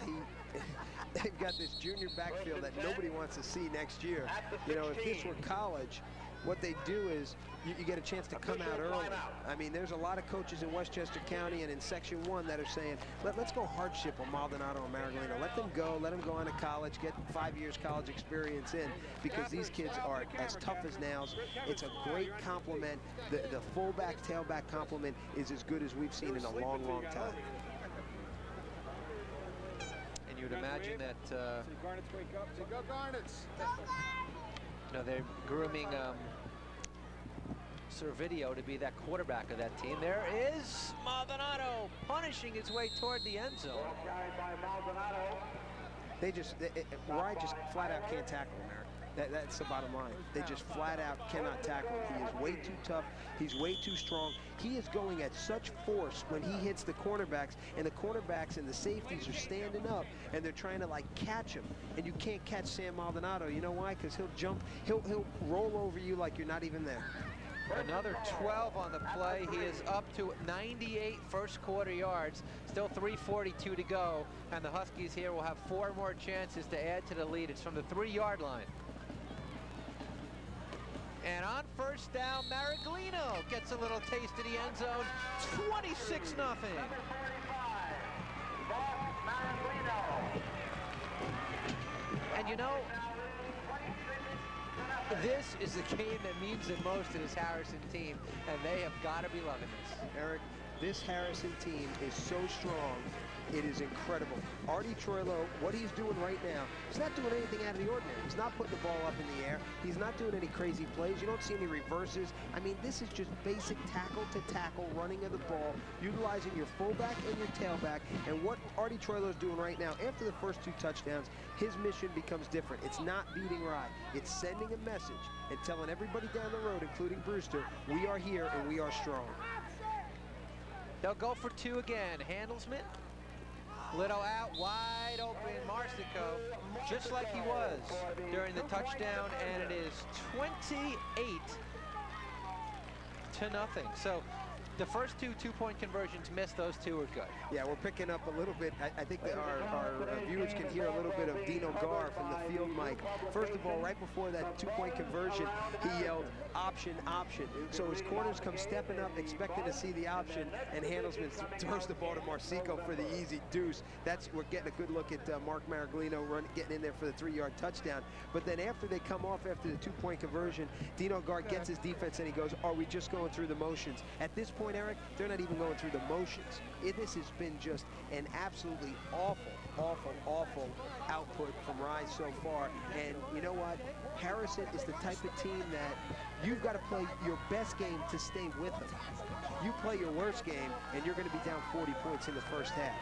they've got this junior backfield that nobody wants to see next year. You know, if this were college, what they do is you get a chance to come out early. I mean, there's a lot of coaches in Westchester County and in Section 1 that are saying, let's go hardship on Maldonado and Maraglino. Let them go on to college, get 5 years college experience in, because these kids are as tough as nails. It's a great compliment. The fullback, tailback compliment is as good as we've seen in a long, long time. And you'd imagine that, Garnets wake up. Say, go Garnets. you know, they're grooming Servideo to be that quarterback of that team. There is Maldonado punishing his way toward the end zone. Rye just flat out can't tackle him, Eric. That's the bottom line. They just flat out cannot tackle him. He is way too tough. He's way too strong. He is going at such force when he hits the cornerbacks, and the cornerbacks and the safeties are standing up, and they're trying to like catch him. And you can't catch Sam Maldonado. You know why? Because he'll jump, he'll roll over you like you're not even there. Another 12 on the play. He is up to 98 1st quarter yards. Still 3:42 to go. And the Huskies here will have 4 more chances to add to the lead. It's from the 3-yard line. And on 1st down, Maraglino gets a little taste of the end zone. 26-0. And you know, this is the game that means the most to this Harrison team, and they have got to be loving this. Eric, this Harrison team is so strong. It is incredible. Artie Troilo, what he's doing right now, he's not doing anything out of the ordinary. He's not putting the ball up in the air. He's not doing any crazy plays. You don't see any reverses. I mean, this is just basic tackle-to-tackle running of the ball, utilizing your fullback and your tailback. And what Artie Troilo is doing right now, after the first 2 touchdowns, his mission becomes different. It's not beating Rye. It's sending a message and telling everybody down the road, including Brewster, we are here and we are strong. They'll go for 2 again. Handelsman. Little out, wide open, Marsico, just like he was during the touchdown, and it is 28-0. So the first 2 2-point conversions missed. Those 2 are good. Yeah, we're picking up a little bit. I think that our viewers can hear a little bit of Dino Gar from the field mic. First of all, right before that 2-point conversion, he yelled, option, option. So his corners come stepping up, expecting to see the option, and Handelsman throws the ball to Marsico for the easy deuce. We're getting a good look at Mark Maraglino getting in there for the 3-yard touchdown. But then after they come off after the 2-point conversion, Dino Gar gets his defense and he goes, are we just going through the motions? At this point, Eric, they're not even going through the motions. This has been just an absolutely awful output from Rye so far. And you know what? Harrison is the type of team that you've got to play your best game to stay with them. You play your worst game, and you're going to be down 40 points in the first half.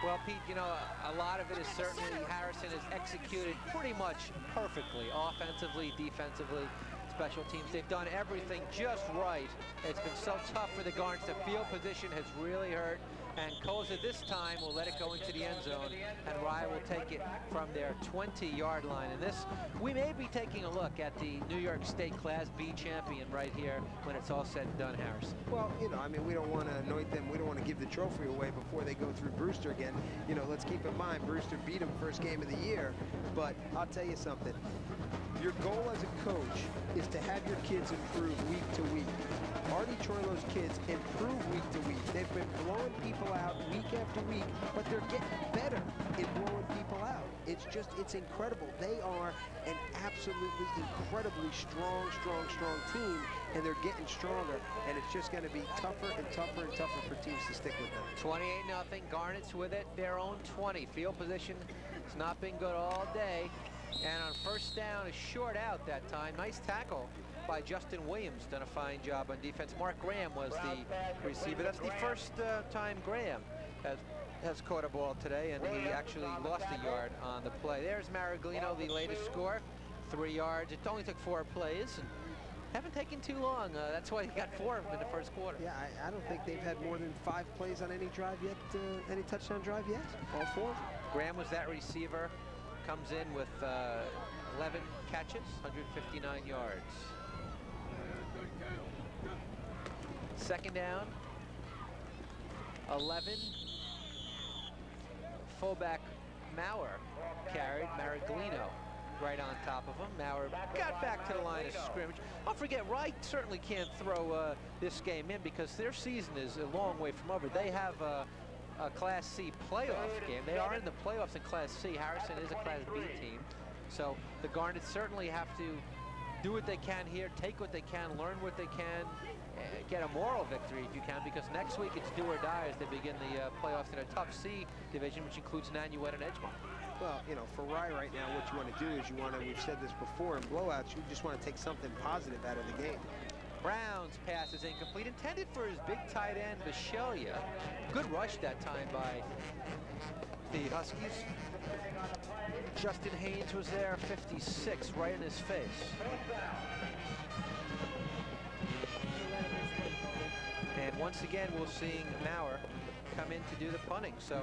Well, Pete, you know, a lot of it is certainly Harrison has executed pretty much perfectly, offensively, defensively, special teams. They've done everything just right. It's been so tough for the Garnets. The field position has really hurt, And Koza this time will let it go into the end zone, and Rye will take it from their 20-yard line. And this, we may be taking a look at the New York State Class B champion right here when it's all said and done, Harrison. Well, you know, I mean, we don't want to anoint them. We don't want to give the trophy away before they go through Brewster again. You know, let's keep in mind, Brewster beat them first game of the year. But I'll tell you something. Your goal as a coach is to have your kids improve week to week. Artie Troilo's kids improve week to week. They've been blowing people out week after week, but they're getting better in blowing people out. It's just, it's incredible. They are an absolutely incredibly strong team, and they're getting stronger, and it's just going to be tougher and tougher and tougher for teams to stick with them. 28-0, Garnet's with it, their own 20. Field position has not been good all day. And on first down, a short out that time. Nice tackle by Justin Williams. Done a fine job on defense. Mark Graham was the receiver. That's the first time Graham has caught a ball today, and he actually lost a yard on the play. There's Maraglino, the latest score. 3 yards. It only took 4 plays. And haven't taken too long. That's why he got 4 of them in the first quarter. Yeah, I don't think they've had more than 5 plays on any drive yet, any touchdown drive yet. All 4. Graham was that receiver. Comes in with 11 catches, 159 yards. Second down, 11. Fullback Maurer carried Maraglino right on top of him. Maurer got back to the line of scrimmage. Don't forget, Wright certainly can't throw this game in because their season is a long way from over. They have a Class C playoff game. They are in the playoffs in Class C. Harrison is a Class B team. So the Garnets certainly have to do what they can here, take what they can, learn what they can, get a moral victory if you can, because next week it's do or die as they begin the playoffs in a tough C division, which includes Nanuet and Edgemont. Well, you know, for Rye right now, what you want to do is you want to, we've said this before, in blowouts, you just want to take something positive out of the game. Brown's pass is incomplete, intended for his big tight end, Bishelia. Good rush that time by the Huskies. Justin Haynes was there, 56, right in his face. And once again, we're seeing Maurer come in to do the punting. So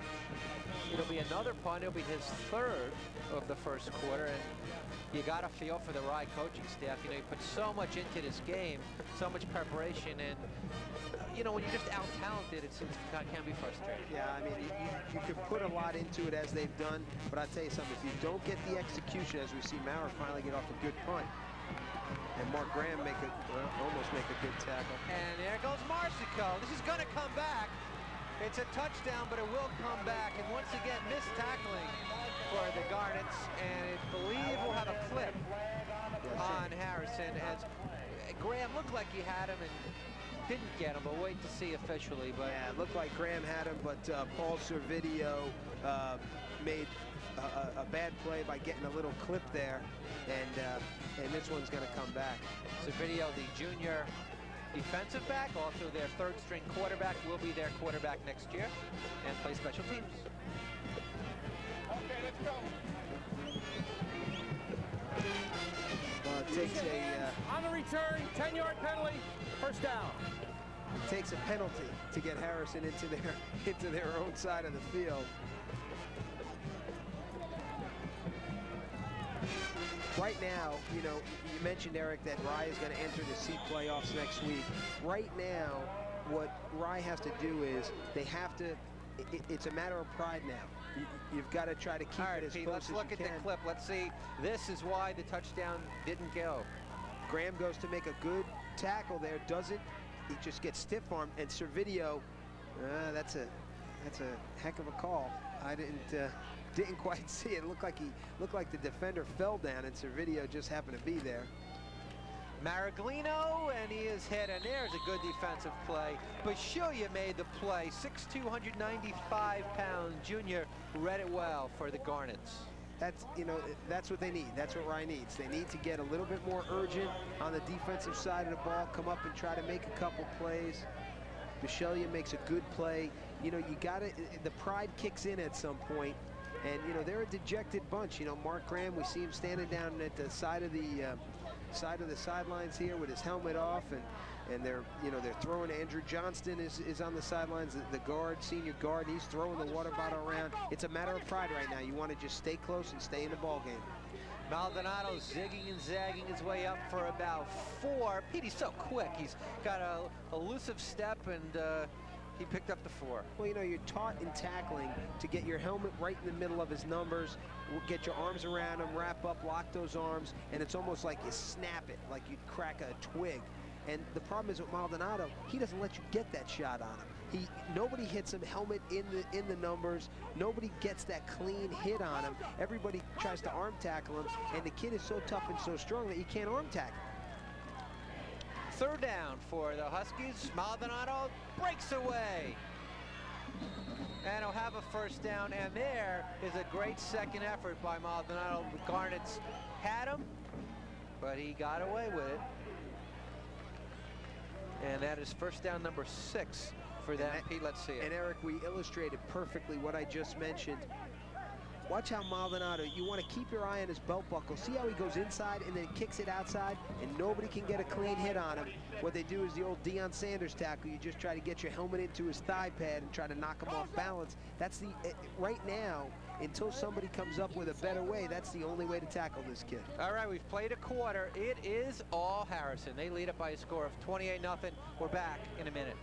it'll be another punt. It'll be his 3rd of the first quarter. And you got to feel for the Rye coaching staff. You know, you put so much into this game, so much preparation, and you know, when you're just out-talented, it can be frustrating. Yeah, I mean, you could put a lot into it as they've done, but I'll tell you something, if you don't get the execution, as we see Maurer finally get off a good punt, and Mark Graham almost make a good tackle. And there goes Marsico. This is going to come back. It's a touchdown, but it will come back. And once again, missed tackling for the Garnets, and I believe we'll have a clip on Harrison as Graham looked like he had him and didn't get him, but wait to see officially. But yeah, it looked like Graham had him, but Paul Servideo made a bad play by getting a little clip there, and this one's going to come back. Servideo, the junior defensive back, also their 3rd-string quarterback, will be their quarterback next year and play special teams. Okay, let's go. Well, it takes On the return, 10-yard penalty, first down. it takes a penalty to get Harrison into their own side of the field. Right now, you know, you mentioned, Eric, that Rye is going to enter the C playoffs next week. Right now, what Rye has to do is they have to, it's a matter of pride now. You've got to try to keep it as close as you can. Let's look at the clip. Let's see. This is why the touchdown didn't go. Graham goes to make a good tackle there, doesn't. He just gets stiff-armed, and Servideo, that's a heck of a call. I didn't quite see it. It looked like the defender fell down, and Servideo just happened to be there. Maraglino, and he is hit, and there's a good defensive play. Bishelia made the play. 6'2", 195-pound junior read it well for the Garnets. That's, you know, that's what they need. That's what Rye needs. They need to get a little bit more urgent on the defensive side of the ball, come up and try to make a couple plays. Bishelia makes a good play. You know, you got to, the pride kicks in at some point, and, you know, they're a dejected bunch. You know, Mark Graham, we see him standing down at the side of the sidelines here with his helmet off, and and they're throwing. Andrew Johnston is on the sidelines, the guard, senior guard. He's throwing the water bottle around. It's a matter of pride right now. You want to just stay close and stay in the ball game. Maldonado zigging and zagging his way up for about 4. Pete, he's so quick. He's got a elusive step, and he picked up the 4. Well, you're taught in tackling to get your helmet right in the middle of his numbers, get your arms around him, wrap up, lock those arms, and it's almost like you snap it, like you'd crack a twig. And the problem is with Maldonado, he doesn't let you get that shot on him. Nobody hits him helmet in the numbers. Nobody gets that clean hit on him. Everybody tries to arm tackle him, and the kid is so tough and so strong that you can't arm tackle. 3rd down for the Huskies. Maldonado breaks away. And he'll have a 1st down, and there is a great second effort by Maldonado. Garnet's had him, but he got away with it. And that is 1st down number 6 for them. Pete, let's see it. And Eric, we illustrated perfectly what I just mentioned. Watch how Maldonado, you want to keep your eye on his belt buckle. See how he goes inside and then kicks it outside, and nobody can get a clean hit on him. What they do is the old Deion Sanders tackle. You just try to get your helmet into his thigh pad and try to knock him off balance. That's right now, until somebody comes up with a better way, that's the only way to tackle this kid. All right, we've played a quarter. It is all Harrison. They lead it by a score of 28-0. We're back in a minute.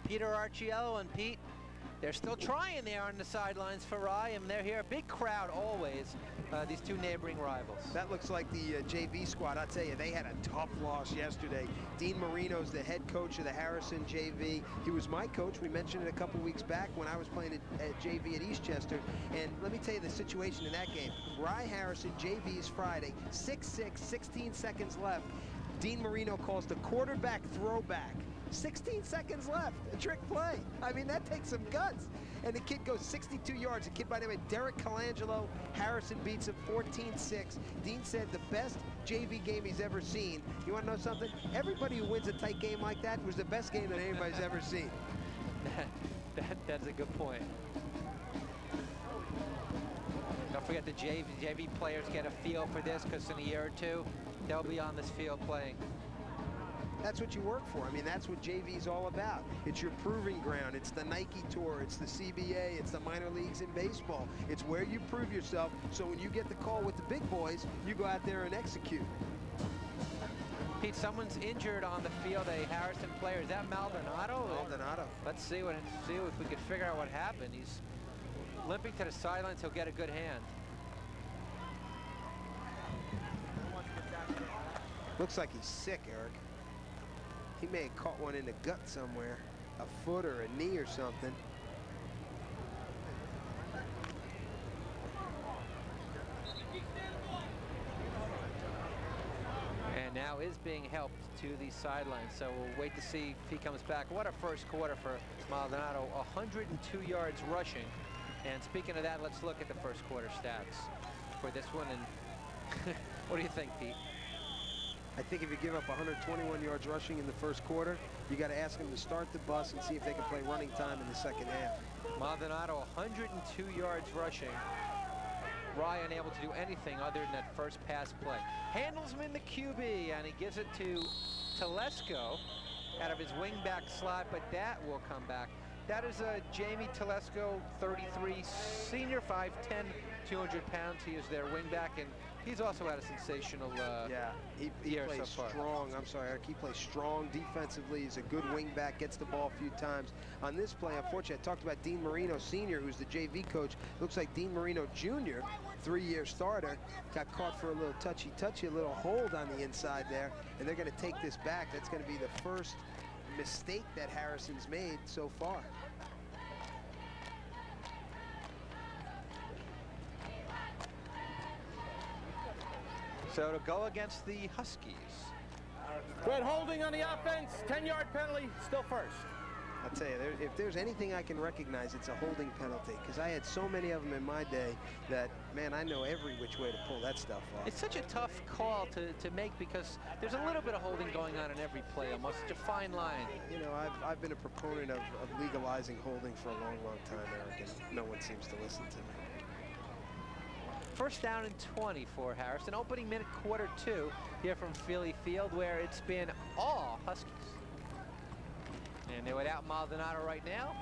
Peter Archiello and Pete, they're still trying there on the sidelines for Rye, and they're here. A big crowd always, these two neighboring rivals. That looks like the JV squad. I'll tell you, they had a tough loss yesterday. Dean Marino's the head coach of the Harrison JV. He was my coach. We mentioned it a couple weeks back when I was playing at JV at Eastchester. And let me tell you the situation in that game. Rye Harrison, JV is Friday, 6-6, 16 seconds left. Dean Marino calls the quarterback throwback. 16 seconds left, a trick play. I mean, that takes some guts. And the kid goes 62 yards. A kid by the name of Derek Colangelo. Harrison beats him 14-6. Dean said the best JV game he's ever seen. You want to know something? Everybody who wins a tight game like that was the best game that anybody's ever seen. That's a good point. Don't forget the JV players get a feel for this, because in a year or two, they'll be on this field playing. That's what you work for. I mean, that's what JV is all about. It's your proving ground. It's the Nike Tour. It's the CBA. It's the minor leagues in baseball. It's where you prove yourself, so when you get the call with the big boys, you go out there and execute. Pete, someone's injured on the field, a Harrison player. Is that Maldonado? Maldonado. Let's see if we can figure out what happened. He's limping to the sidelines. He'll get a good hand. Looks like he's sick, Eric. He may have caught one in the gut somewhere, a foot or a knee or something. And now is being helped to the sidelines, so we'll wait to see if he comes back. What a first quarter for Maldonado, 102 yards rushing. And speaking of that, let's look at the first quarter stats for this one. And what do you think, Pete? I think if you give up 121 yards rushing in the first quarter, you got to ask them to start the bus and see if they can play running time in the second half. Maldonado, 102 yards rushing. Rye unable to do anything other than that first pass play. Handles him in the QB, and he gives it to Telesco out of his wingback slot, but that will come back. That is Jamie Telesco, 33, senior, 5'10", 200 pounds. He is their wingback, and he's also had a sensational he year plays so far. Strong. I'm sorry, Eric. He plays strong defensively. He's a good wingback, gets the ball a few times. On this play, unfortunately, I talked about Dean Marino Sr., who's the JV coach. Looks like Dean Marino Jr., 3-year starter, got caught for a little touchy-touchy, a little hold on the inside there, and they're going to take this back. That's going to be the first mistake that Harrison's made so far. So to go against the Huskies. Good holding on the offense, 10-yard penalty, still first. I'll tell you, if there's anything I can recognize, it's a holding penalty, because I had so many of them in my day that, man, I know every which way to pull that stuff off. It's such a tough call to make because there's a little bit of holding going on in every play, almost such a fine line. You know, I've been a proponent of legalizing holding for a long, long time, Eric, and no one seems to listen to me. First down and 20 for Harrison. Opening minute, quarter 2 here from Philly Field, where it's been all Huskies. And they're without Maldonado right now.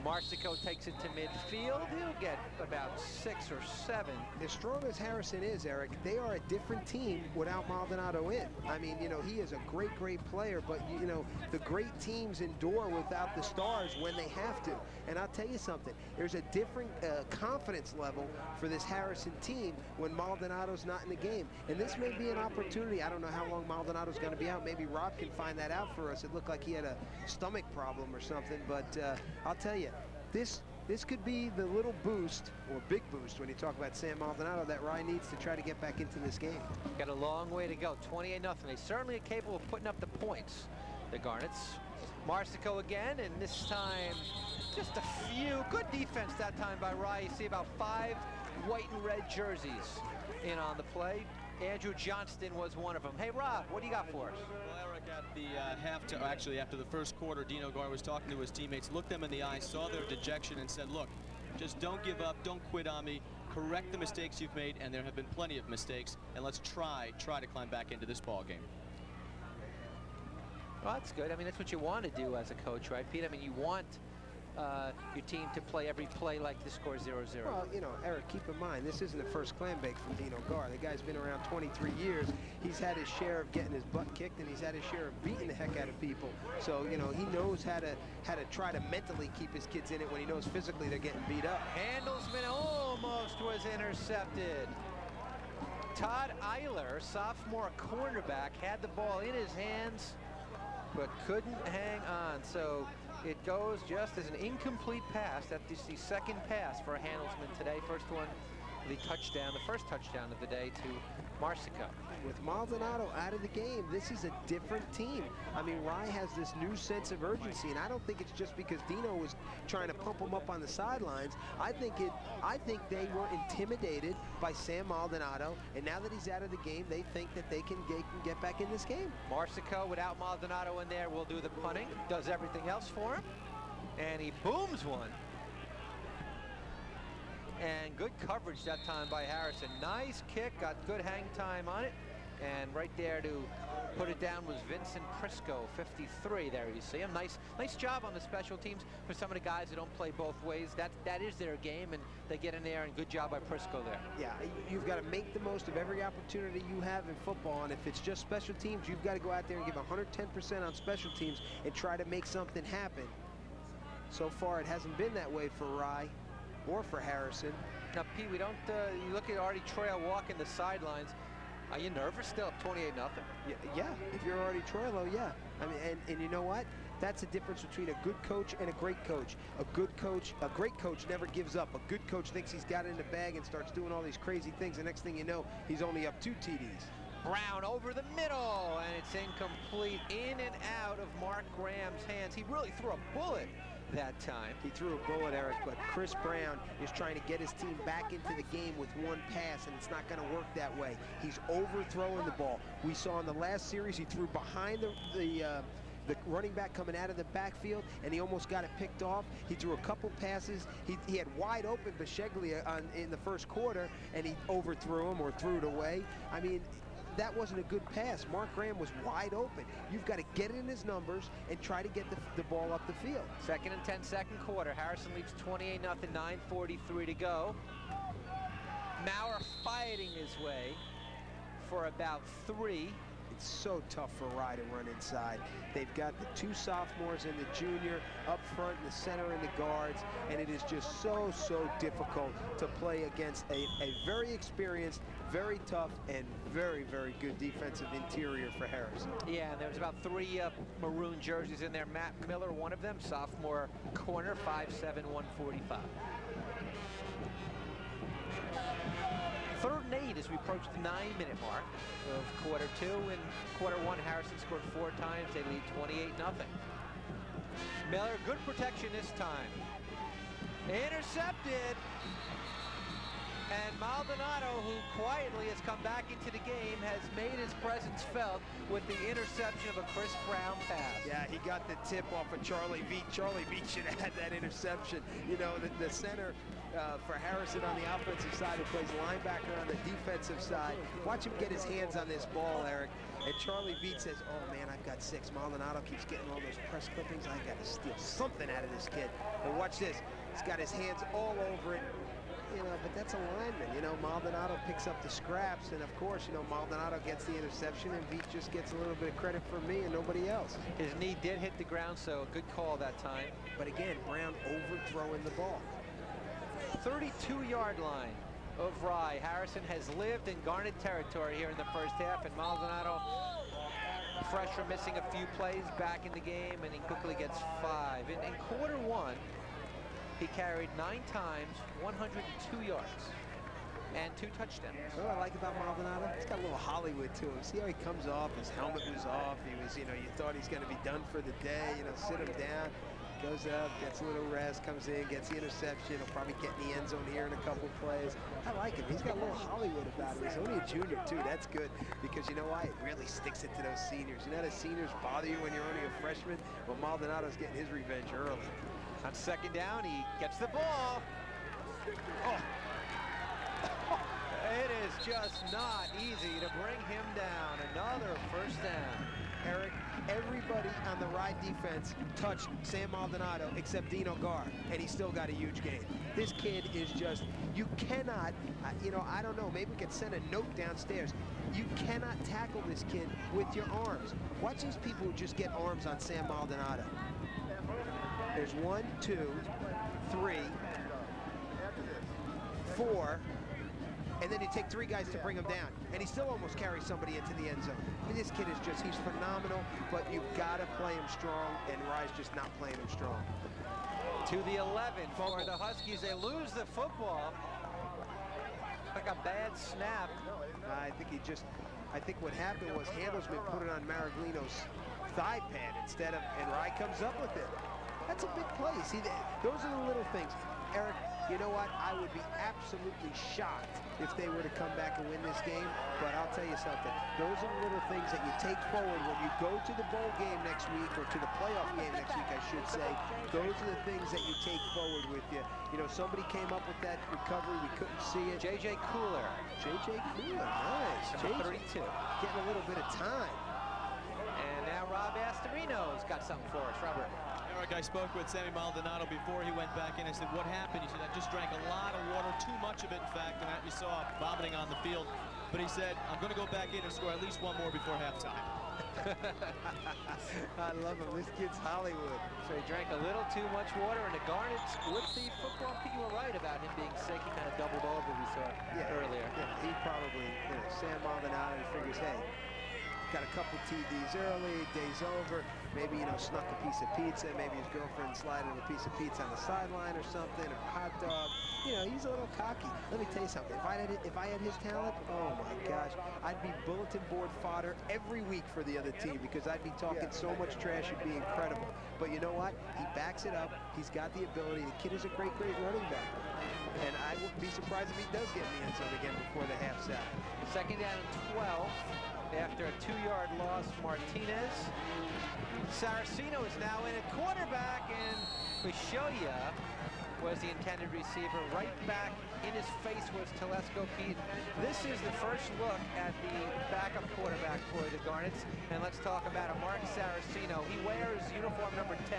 Marsico takes it to midfield. He'll get about 6 or 7. As strong as Harrison is, Eric, they are a different team without Maldonado in. I mean, you know, he is a great, great player, but, you know, the great teams endure without the stars when they have to. And I'll tell you something, there's a different confidence level for this Harrison team when Maldonado's not in the game. And this may be an opportunity. I don't know how long Maldonado's going to be out. Maybe Rob can find that out for us. It looked like he had a stomach problem or something, but I'll tell you, this could be the little boost, or big boost, when you talk about Sam Maldonado, that Rye needs to try to get back into this game. Got a long way to go, 28-0. They certainly are capable of putting up the points, the Garnets. Marsico again, and this time just a few. Good defense that time by Rye. You see about 5 white and red jerseys in on the play. Andrew Johnston was one of them. Hey, Rob, what do you got for us? Well, Eric, at the actually after the first quarter, Dino Gar was talking to his teammates, looked them in the eye, saw their dejection, and said, look, just don't give up, don't quit on me, correct the mistakes you've made, and there have been plenty of mistakes, and let's try to climb back into this ball game. Well, that's good. I mean, that's what you want to do as a coach, right, Pete? I mean, you want your team to play every play like the score 0-0. Well, you know, Eric, keep in mind, this isn't the first clam bake from Dino Gar. The guy's been around 23 years. He's had his share of getting his butt kicked, and he's had his share of beating the heck out of people. So, you know, he knows how to try to mentally keep his kids in it when he knows physically they're getting beat up. Handelsman almost was intercepted. Todd Eiler, sophomore cornerback, had the ball in his hands, but couldn't hang on. So it goes just as an incomplete pass. That's the second pass for Handelsman today. First one, the touchdown, the first touchdown of the day to Marsico. With Maldonado out of the game, this is a different team. I mean, Rye has this new sense of urgency, and I don't think it's just because Dino was trying to pump him up on the sidelines. I think they were intimidated by Sam Maldonado, and now that he's out of the game, they think that they can get back in this game. Marsico, without Maldonado in there, will do the punting, does everything else for him, and he booms one. And good coverage that time by Harrison. Nice kick, got good hang time on it. And right there to put it down was Vincent Prisco, 53. There you see him. Nice job on the special teams for some of the guys who don't play both ways. That is their game, and they get in there, and good job by Prisco there. Yeah, you've got to make the most of every opportunity you have in football, and if it's just special teams, you've got to go out there and give 110% on special teams and try to make something happen. So far, it hasn't been that way for Rye or for Harrison. Now, Pete, we don't, you look at Artie Troilo walking the sidelines. Are you nervous still up 28-0? Yeah, if you're Artie Troilo, yeah. I mean, and you know what? That's the difference between a good coach and a great coach. A great coach never gives up. A good coach thinks he's got it in the bag and starts doing all these crazy things. The next thing you know, he's only up 2 TDs. Brown over the middle, and it's incomplete. In and out of Mark Graham's hands. He really threw a bullet that time. He threw a bullet, Eric, but Chris Brown is trying to get his team back into the game with one pass, and it's not going to work that way. He's overthrowing the ball. We saw in the last series he threw behind the running back coming out of the backfield, and he almost got it picked off. He threw a couple passes. He had wide open Basheglia in the first quarter, and he overthrew him or threw it away. I mean, that wasn't a good pass. Mark Graham was wide open. You've got to get in his numbers and try to get the ball up the field. 2nd and 10, second quarter. Harrison leads 28-0, 9:43 to go. Maurer fighting his way for about 3. It's so tough for Rye to run inside. They've got the 2 sophomores and the junior up front in the center and the guards, and it is just so difficult to play against a very experienced, very tough, and very good defensive interior for Harrison. Yeah, and there's about 3 maroon jerseys in there. Matt Miller, one of them, sophomore corner, 5'7", 145. 3rd and 8 as we approach the 9-minute mark of quarter 2. In quarter 1, Harrison scored 4 times. They lead 28-0. Miller, good protection this time. Intercepted. And Maldonado, who quietly has come back into the game, has made his presence felt with the interception of a Chris Brown pass. Yeah, he got the tip off of Charlie Veet. Charlie Veet should have had that interception. You know, the center for Harrison on the offensive side, who plays linebacker on the defensive side. Watch him get his hands on this ball, Eric. And Charlie Veet says, oh man, I've got 6. Maldonado keeps getting all those press clippings. I got to steal something out of this kid. But watch this. He's got his hands all over it. You know, but that's a lineman. You know, Maldonado picks up the scraps, and of course, you know, Maldonado gets the interception, and Veet just gets a little bit of credit from me and nobody else. His knee did hit the ground, so good call that time. But again, Brown overthrowing the ball. 32-yard line of Rye. Harrison has lived in Garnet territory here in the first half, and Maldonado, fresh from missing a few plays, back in the game, and he quickly gets 5. In quarter one, he carried 9 times, 102 yards, and 2 touchdowns. You know what I like about Maldonado? He's got a little Hollywood to him. See how he comes off? His helmet was off. He was, you know, you thought he's going to be done for the day. You know, sit him down, goes up, gets a little rest, comes in, gets the interception. He'll probably get in the end zone here in a couple plays. I like him. He's got a little Hollywood about him. He's only a junior, too. That's good, because you know why? It really sticks it to those seniors. You know how the seniors bother you when you're only a freshman? Well, Maldonado's getting his revenge early. On second down, he gets the ball. Oh. It is just not easy to bring him down. Another first down. Eric, everybody on the Rye defense touched Sam Maldonado except Dino Gar, and he still got a huge gain. This kid is just, you cannot, you know, I don't know, maybe we could send a note downstairs. You cannot tackle this kid with your arms. Watch these people who just get arms on Sam Maldonado. There's 1, 2, 3, 4, and then you take 3 guys to bring him down, and he still almost carries somebody into the end zone. I mean, this kid is just, he's phenomenal, but you've got to play him strong, and Rye's just not playing him strong. To the 11 for the Huskies. They lose the football. Like a bad snap. I think what happened was Handelsman put it on Maraglino's thigh pad instead of, and Rye comes up with it. That's a big play. See, those are the little things. Eric, you know what? I would be absolutely shocked if they were to come back and win this game. But I'll tell you something. Those are the little things that you take forward when you go to the bowl game next week, or to the playoff game next week, I should say. Those are the things that you take forward with you. You know, somebody came up with that recovery. We couldn't see it. J.J. Cooler. J.J. Cooler, nice. Number 32. Getting a little bit of time. And now Rob Astorino's got something for us. Robert. Eric, I spoke with Sammy Maldonado before he went back in. I said, what happened? He said, I just drank a lot of water, too much of it, in fact, and that you saw vomiting on the field. But he said, I'm going to go back in and score at least 1 more before halftime. I love him. This kid's Hollywood. So he drank a little too much water, and the Garnets, with the football, people were right about him being sick. He kind of doubled over, we saw earlier. Yeah, he probably, you know, Sam Maldonado, he figures, hey, got a couple TDs early, day's over, maybe, you know, snuck a piece of pizza, maybe his girlfriend slided a piece of pizza on the sideline or something, or a hot dog. You know, he's a little cocky. Let me tell you something. If I had his talent, oh my gosh, I'd be bulletin board fodder every week for the other team, because I'd be talking so much trash, it'd be incredible. But you know what? He backs it up. He's got the ability. The kid is a great, great running back. And I wouldn't be surprised if he does get in the end zone again before the half's out. Second down and 12. After a 2-yard loss, Martinez. Saraceno is now in at quarterback, and Bishoya was the intended receiver. Right back in his face was Telesco Pete. This is the first look at the backup quarterback for the Garnets, and let's talk about Mark Saraceno. He wears uniform number 10.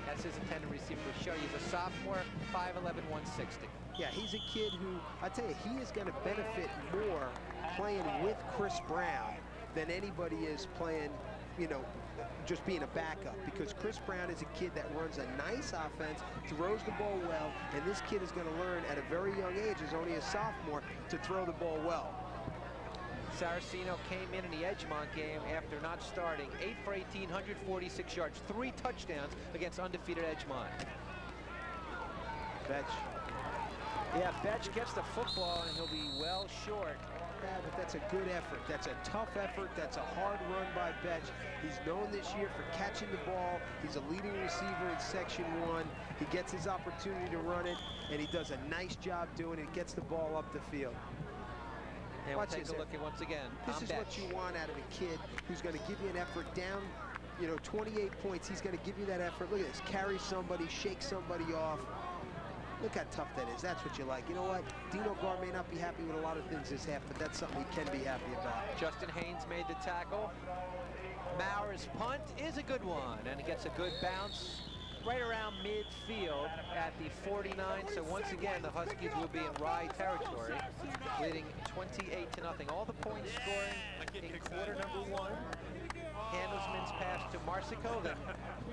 That's his intended receiver. Bishoya. He's a sophomore, 5'11", 160. Yeah, he's a kid who, I tell you, he is going to benefit more playing with Chris Brown than anybody is playing, you know, just being a backup, because Chris Brown is a kid that runs a nice offense, throws the ball well, and this kid is going to learn at a very young age, as only a sophomore, to throw the ball well. Saraceno came in the Edgemont game after not starting. 8 for 18, 146 yards, 3 touchdowns against undefeated Edgemont. Fetch. Yeah, Fetch gets the football, and he'll be well short bad, but that's a good effort. That's a tough effort. That's a hard run by Betch. He's known this year for catching the ball. He's a leading receiver in Section 1. He gets his opportunity to run it, and he does a nice job doing it. Gets the ball up the field. And Watch we'll take this a look at once again. This is what you want out of a kid who's going to give you an effort down, 28 points. He's going to give you that effort. Look at this. Carry somebody, shake somebody off. Look how tough that is. That's what you like. You know what? Dino Gar may not be happy with a lot of things this half, but that's something he can be happy about. Justin Haynes made the tackle. Maurer's punt is a good one, and he gets a good bounce right around midfield at the 49. So once again, the Huskies will be in Rye territory, leading 28-0. All the points scoring in quarter number 1. Handelsman's pass to Marsico, then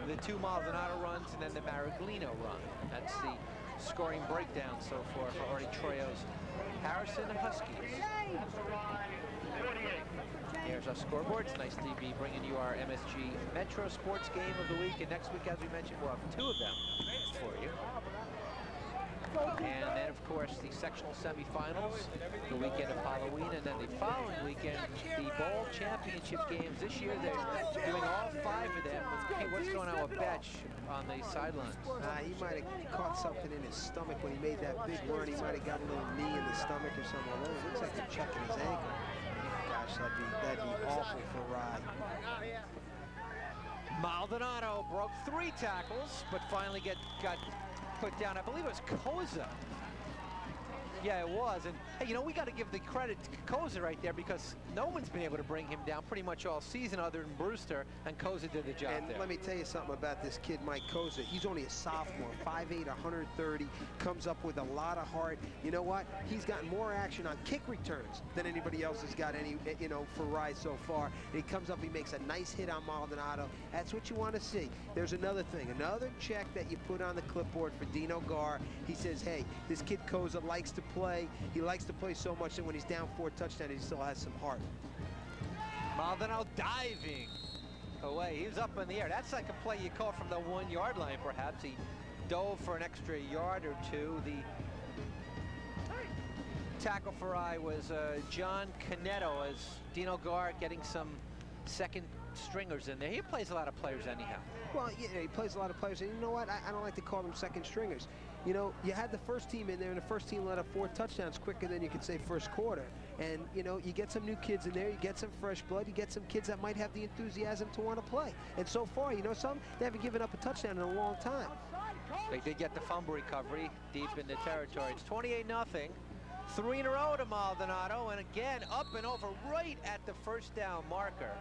the 2 Maldonado runs, and then the Maraglino run. That's the scoring breakdown so far for Artie Troyo's Harrison Huskies. Here's our scoreboard. It's nice to be bringing you our MSG Metro Sports Game of the Week. And next week, as we mentioned, we'll have 2 of them for you. And then, of course, the sectional semifinals, the weekend of Halloween, and then the following weekend, the Bowl Championship games. This year, they're doing all 5 of them. Hey, what's going on with Betch on the sidelines? He might have caught something in his stomach when he made that big run. He might have got a little knee in the stomach or something. It looks like they're checking his ankle. Gosh, that'd be awful for Rye. Maldonado broke 3 tackles, but finally got put down. I believe it was Koza. Yeah, it was. And hey, we got to give the credit to Koza right there, because no one's been able to bring him down pretty much all season other than Brewster, and Koza did the job and there. Let me tell you something about this kid, Mike Koza. He's only a sophomore, 5'8", 130, comes up with a lot of heart. You know what? He's gotten more action on kick returns than anybody else has got for Rye so far. And he comes up, he makes a nice hit on Maldonado. That's what you want to see. There's another thing, another check that you put on the clipboard for Dino Gar. He says, hey, this kid Koza likes to play. He likes to play so much that when he's down 4 touchdowns, he still has some heart. Maldonado diving away. He was up in the air. That's like a play you call from the 1-yard line, perhaps. He dove for an extra yard or 2. The tackle for Rye was John Canetto, as Dino Gar getting some second stringers in there. He plays a lot of players anyhow. Well, he plays a lot of players, and you know what? I don't like to call them second stringers. You had the first team in there, and the first team let up 4 touchdowns quicker than you could say first quarter. And, you get some new kids in there, you get some fresh blood, you get some kids that might have the enthusiasm to want to play. And so far, some, they haven't given up a touchdown in a long time. They did get the fumble recovery deep in the territory. It's 28-0. 3 in a row to Maldonado, and again, up and over right at the first down marker.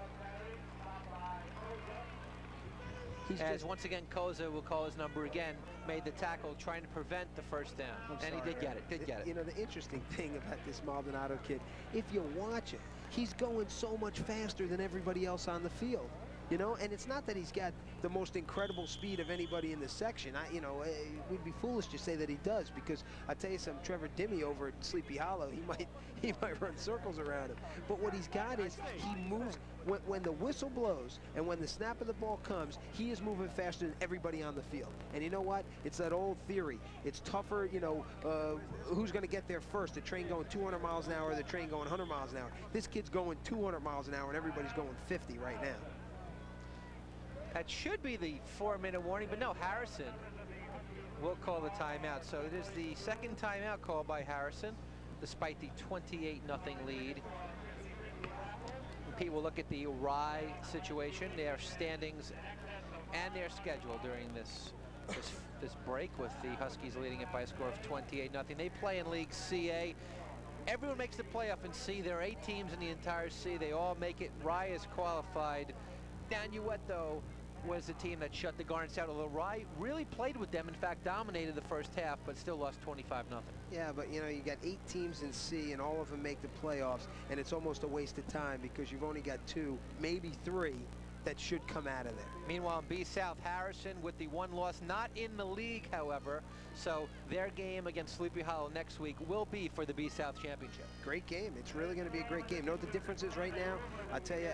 As once again, Koza will call his number again, made the tackle trying to prevent the first down. And he did get it, The interesting thing about this Maldonado kid, if you watch it, he's going so much faster than everybody else on the field. And it's not that he's got the most incredible speed of anybody in the section. We'd be foolish to say that he does, because I tell you something, Trevor Dimmy over at Sleepy Hollow, he might run circles around him. But what he's got is he moves when the whistle blows and when the snap of the ball comes, he is moving faster than everybody on the field. And you know what? It's that old theory. It's tougher, who's going to get there first, the train going 200 miles an hour or the train going 100 miles an hour. This kid's going 200 miles an hour and everybody's going 50 right now. That should be the 4-minute warning, but no, Harrison will call the timeout. So it is the second timeout called by Harrison, despite the 28-0 lead. Pete will look at the Rye situation, their standings and their schedule during this break, with the Huskies leading it by a score of 28-0. They play in League CA. Everyone makes the playoff in C. There are 8 teams in the entire C. They all make it. Rye is qualified. Nanuet was the team that shut the Garnets out, although Rye really played with them, in fact dominated the first half, but still lost 25-0. Yeah, but you got 8 teams in C, and all of them make the playoffs, and it's almost a waste of time because you've only got 2, maybe 3 that should come out of there. Meanwhile, in B-South, Harrison with the 1 loss, not in the league, however, so their game against Sleepy Hollow next week will be for the B-South Championship. Great game. It's really going to be a great game. Know what the difference is right now? I'll tell you,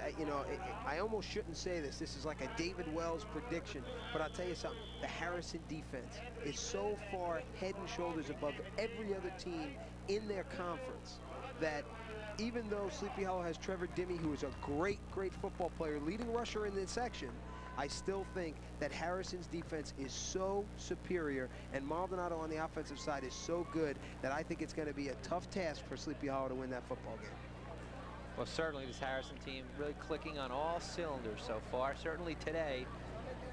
I almost shouldn't say this. This is like a David Wells prediction, but I'll tell you something. The Harrison defense is so far head and shoulders above every other team in their conference that even though Sleepy Hollow has Trevor Dimmy, who is a great football player, leading rusher in this section, I still think that Harrison's defense is so superior and Maldonado on the offensive side is so good that I think it's going to be a tough task for Sleepy Hollow to win that football game. Well, certainly this Harrison team really clicking on all cylinders so far. Certainly today,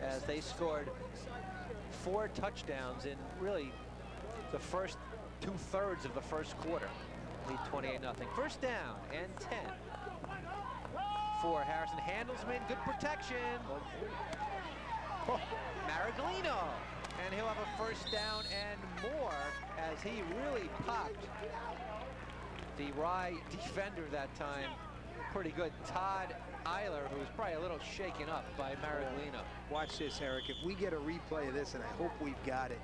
as they scored 4 touchdowns in really the first 2/3 of the first quarter. Lead 28-0. First down and 10 for Harrison. Handelsman, good protection. Maraglino, and he'll have a first down and more as he really popped the Rye defender that time. Pretty good. Todd Eiler, who was probably a little shaken up by Maraglino. Watch this, Eric. If we get a replay of this, and I hope we've got it,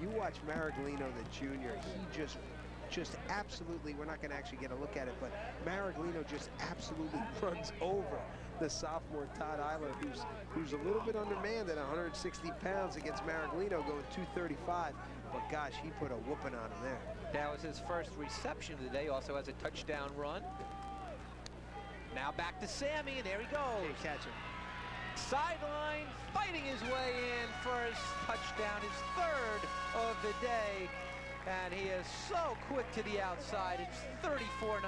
you watch Maraglino, the junior. He just absolutely, we're not going to actually get a look at it, but Maraglino just absolutely runs over the sophomore Todd Eiler, who's a little bit undermanned at 160 pounds against Maraglino going 235. But gosh, he put a whooping on him there. That was his first reception of the day. Also has a touchdown run. Now back to Sammy, and there he goes. Can't catch him. Sideline, fighting his way in for his touchdown, his 3rd of the day. And he is so quick to the outside. It's 34-0.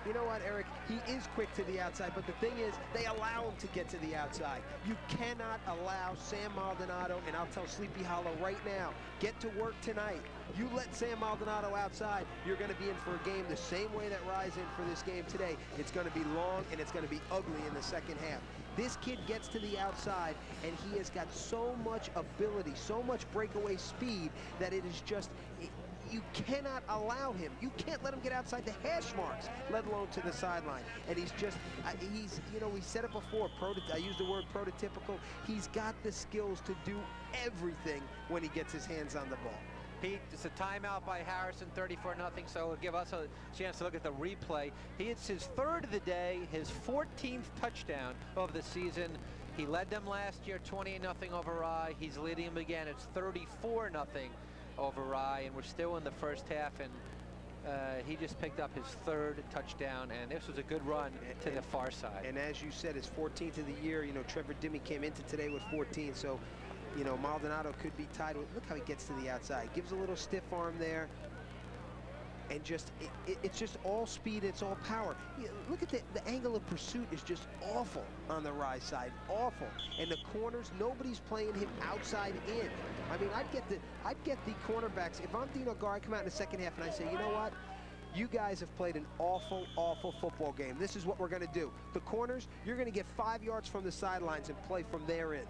You know what, Eric? He is quick to the outside, but the thing is, they allow him to get to the outside. You cannot allow Sam Maldonado, and I'll tell Sleepy Hollow right now, get to work tonight. You let Sam Maldonado outside, you're going to be in for a game the same way that Rye's in for this game today. It's going to be long, and it's going to be ugly in the second half. This kid gets to the outside, and he has got so much ability, so much breakaway speed, that it is just... You cannot allow him. You can't let him get outside the hash marks, let alone to the sideline. And he's just, you know, we said it before, I used the word prototypical. He's got the skills to do everything when he gets his hands on the ball. Pete, it's a timeout by Harrison, 34-0, so it'll give us a chance to look at the replay. It's his 3rd of the day, his 14th touchdown of the season. He led them last year, 28-0 over Rye. He's leading them again. It's 34-0. Over Rye, and we're still in the first half, and he just picked up his 3rd touchdown, and this was a good run to the far side. And as you said, his 14th of the year. You know, Trevor Dimmy came into today with 14, so, you know, Maldonado could be tied with, look how he gets to the outside. Gives a little stiff arm there, and just, it's just all speed, it's all power. Look at the angle of pursuit is just awful on the Rye side, awful. And the corners, nobody's playing him outside in. I mean, I'd get the cornerbacks. If I'm Dino Gar, I come out in the second half and I say, you know what? You guys have played an awful football game. This is what we're going to do. The corners, you're going to get 5 yards from the sidelines and play from there in.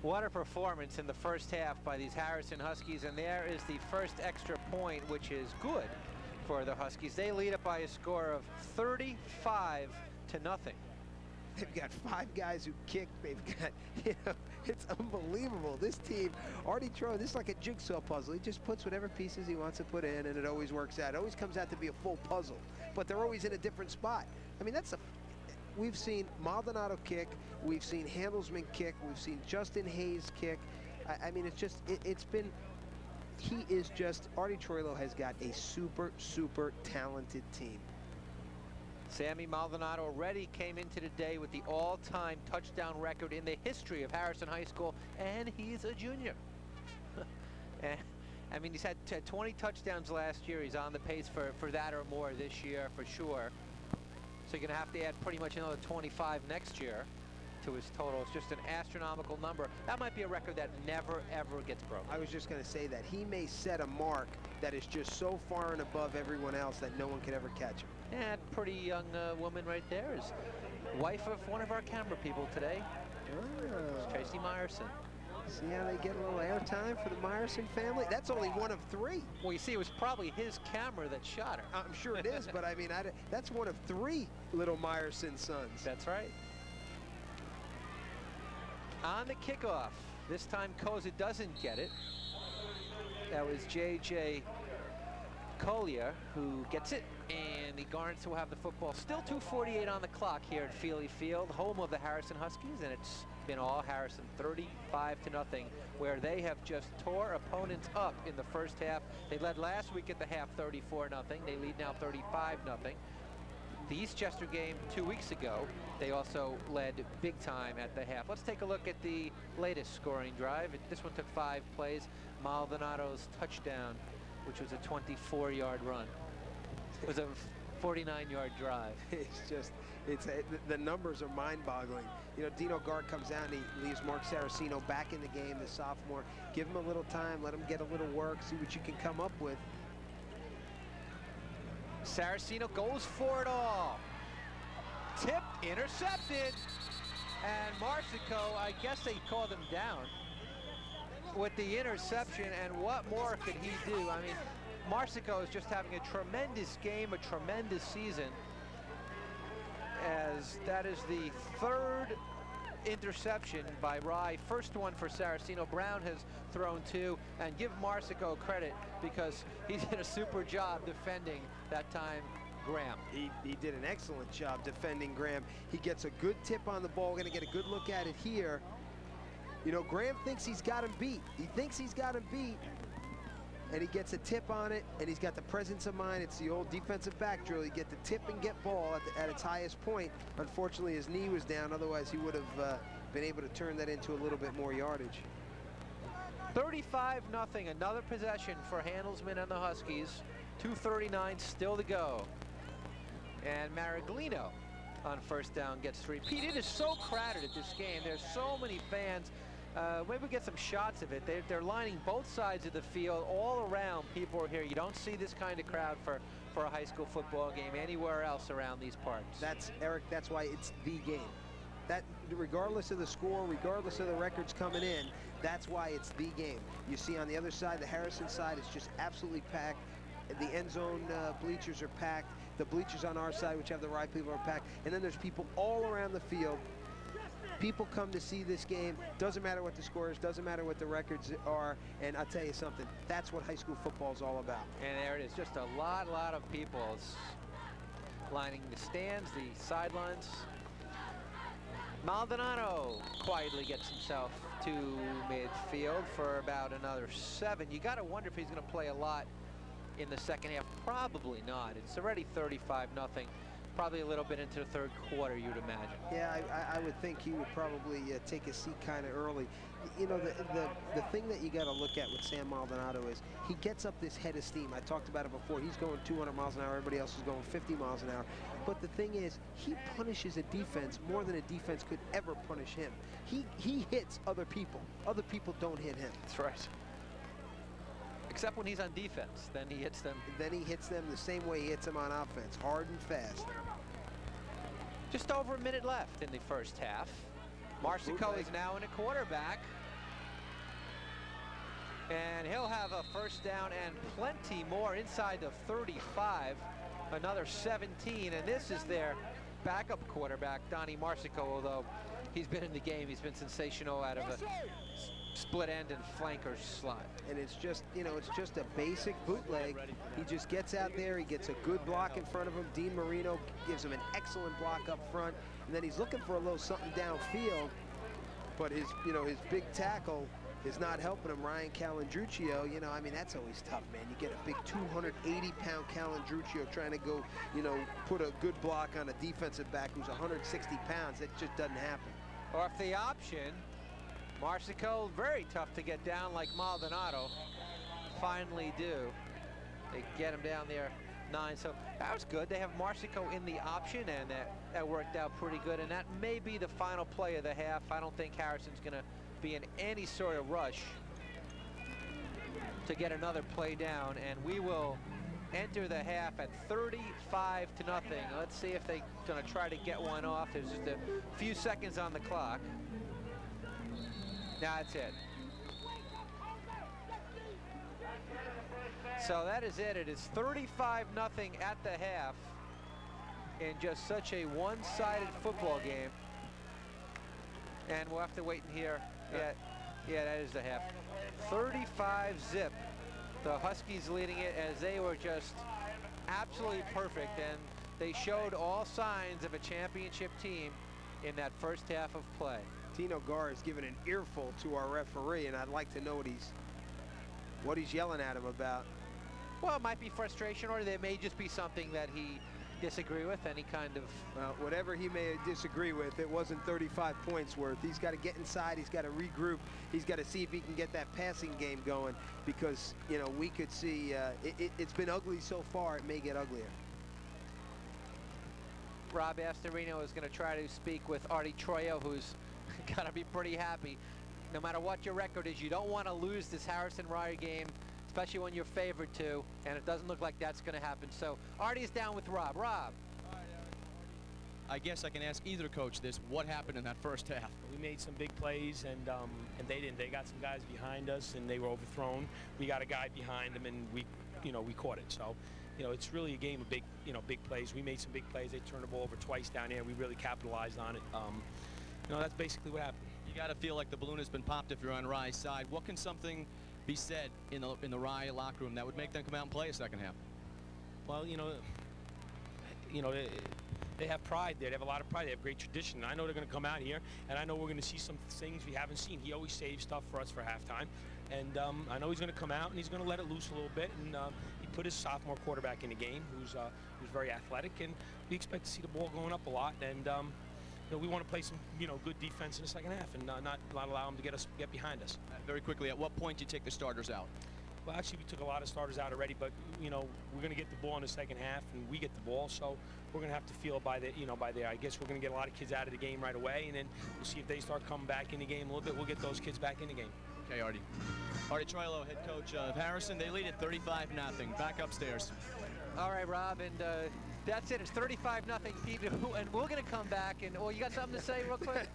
What a performance in the first half by these Harrison Huskies, and there is the first extra point, which is good for the Huskies. They lead it by a score of 35-0. They've got 5 guys who kick. They've got, you know, it's unbelievable. This team, Artie Troy, this is like a jigsaw puzzle. He just puts whatever pieces he wants to put in, and it always works out. It always comes out to be a full puzzle, but they're always in a different spot. I mean, we've seen Maldonado kick, we've seen Handelsman kick, we've seen Justin Hayes kick. I mean, it's just, he is just, Artie Troilo has got a super talented team. Sammy Maldonado already came into the day with the all-time touchdown record in the history of Harrison High School, and he's a junior. And, I mean, he's had 20 touchdowns last year. He's on the pace for that or more this year for sure. So you're going to have to add pretty much another 25 next year to his total. It's just an astronomical number. That might be a record that never, ever gets broken. I was just going to say that. He may set a mark that is just so far and above everyone else that no one could ever catch him. And pretty young woman right there is wife of one of our camera people today. It's Tracy Meyerson. See how they get a little airtime for the Meyerson family? That's only one of 3. Well, you see, it was probably his camera that shot her. I'm sure it is, but I mean, that's one of 3 little Meyerson sons. That's right. On the kickoff, this time Koza doesn't get it. That was J.J. Collier who gets it And the Garnets will have the football. Still 2:48 on the clock here at Feely Field, home of the Harrison Huskies, and it's been all Harrison 35-0, where they have just tore opponents up in the first half. They led last week at the half 34-0. They lead now 35-0. The Eastchester game 2 weeks ago, they also led big time at the half. Let's take a look at the latest scoring drive. This one took 5 plays. Maldonado's touchdown, which was a 24-yard run. It was a 49-yard drive. The numbers are mind-boggling. You know, Dino Gart comes out and he leaves Mark Saraceno back in the game, the sophomore. Give him a little time, let him get a little work, see what you can come up with. Saraceno goes for it all. Tipped, intercepted. And Marsico, I guess they called him down with the interception, and what more could he do? I mean, Marsico is just having a tremendous game, a tremendous season, as that is the 3rd interception by Rye. First one for Saraceno. Brown has thrown 2, and give Marsico credit because he did a super job defending that time Graham. He did an excellent job defending Graham. He gets a good tip on the ball. We're going to get a good look at it here. You know, Graham thinks he's got him beat. He thinks he's got him beat, and he gets a tip on it, and he's got the presence of mind. It's the old defensive back drill. You get the tip and get ball at its highest point. Unfortunately, his knee was down. Otherwise, he would have been able to turn that into a little bit more yardage. 35-0, another possession for Handelsman and the Huskies. 2:39 still to go. And Maraglino on first down gets 3. Pete, it is so crowded at this game. There's so many fans. Maybe we get some shots of it. They're lining both sides of the field. All around, people are here. You don't see this kind of crowd for a high school football game anywhere else around these parts. That's, Eric, that's why it's the game. That, regardless of the score, regardless of the records coming in, that's why it's the game. You see on the other side, the Harrison side is just absolutely packed. The end zone bleachers are packed. The bleachers on our side, which have the Rye people, are packed. And then there's people all around the field. People come to see this game. Doesn't matter what the score is, doesn't matter what the records are. And I'll tell you something, that's what high school football is all about. And there it is, just a lot of people lining the stands, the sidelines. Maldonado quietly gets himself to midfield for about another 7. You got to wonder if he's going to play a lot in the second half. Probably not. It's already 35-0. Probably a little bit into the 3rd quarter, you'd imagine. Yeah, I would think he would probably take a seat kind of early. You know, the thing that you got to look at with Sam Maldonado is he gets up this head of steam. I talked about it before. He's going 200 miles an hour. Everybody else is going 50 miles an hour. But the thing is, he punishes a defense more than a defense could ever punish him. He hits other people. Other people don't hit him. That's right. Except when he's on defense, then he hits them. Then he hits them the same way he hits them on offense, hard and fast. Just over a minute left in the first half. Marsico is now in a quarterback. And he'll have a first down and plenty more inside the 35. Another 17, and this is their backup quarterback, Donnie Marsico, although he's been in the game. He's been sensational out of a split end and flanker slot. And it's just, you know, it's just a basic bootleg. He just gets out there, he gets a good block in front of him. Dean Marino gives him an excellent block up front, and then he's looking for a little something downfield, but his, you know, his big tackle is not helping him. Ryan Calandruccio, you know, I mean, that's always tough, man. You get a big 280-pound Calandruccio trying to go, you know, put a good block on a defensive back who's 160 pounds. It just doesn't happen. Or if the option, Marsico, very tough to get down like Maldonado. Finally do. They get him down there 9. So that was good. They have Marsico in the option, and that worked out pretty good. And that may be the final play of the half. I don't think Harrison's going to be in any sort of rush to get another play down. And we will enter the half at 35-0. Let's see if they're going to try to get one off. There's just a few seconds on the clock. That's it. So that is it. It is 35-0 at the half in just such a one-sided football game. And we'll have to wait and hear. Yeah, that is the half. 35-0. The Huskies leading it as they were just absolutely perfect, and they showed all signs of a championship team in that first half of play. Tino Gar has given an earful to our referee, and I'd like to know what he's yelling at him about. Well, it might be frustration, or there may just be something that he disagree with, any kind of... Well, whatever he may disagree with, it wasn't 35 points worth. He's got to get inside, he's got to regroup, he's got to see if he can get that passing game going, because, you know, we could see it's been ugly so far, it may get uglier. Rob Astorino is going to try to speak with Artie Troyo, who's got to be pretty happy. No matter what your record is, you don't want to lose this Harrison Rye game, especially when you're favored to, and it doesn't look like that's going to happen. So Artie's down with Rob. Rob. I guess I can ask either coach this. What happened in that first half? We made some big plays, and they didn't. They got some guys behind us, and they were overthrown. We got a guy behind them, and we caught it. So, it's really a game of big plays. We made some big plays. They turned the ball over twice down there. We really capitalized on it. That's basically what happened. You got to feel like the balloon has been popped if you're on Rye's side. What can something be said in the Rye locker room that would make them come out and play a second half? Well, they have pride there. They have a lot of pride. They have great tradition. I know they're going to come out here, and I know we're going to see some things we haven't seen. He always saves stuff for us for halftime, and I know he's going to come out and he's going to let it loose a little bit. And he put his sophomore quarterback in the game, who's very athletic, and we expect to see the ball going up a lot. And we want to play some good defense in the second half and not allow them to get behind us. Very quickly, at what point do you take the starters out? Well, actually, we took a lot of starters out already, but we're going to get the ball in the second half, and we get the ball, so we're going to have to feel by there. I guess we're going to get a lot of kids out of the game right away, and then we'll see if they start coming back in the game a little bit. We'll get those kids back in the game. Okay, Artie. Artie Troilo, head coach of Harrison. They lead at 35-0. Back upstairs. All right, Rob, and that's it. It's 35-0, Pete, and we're going to come back. And you got something to say real quick?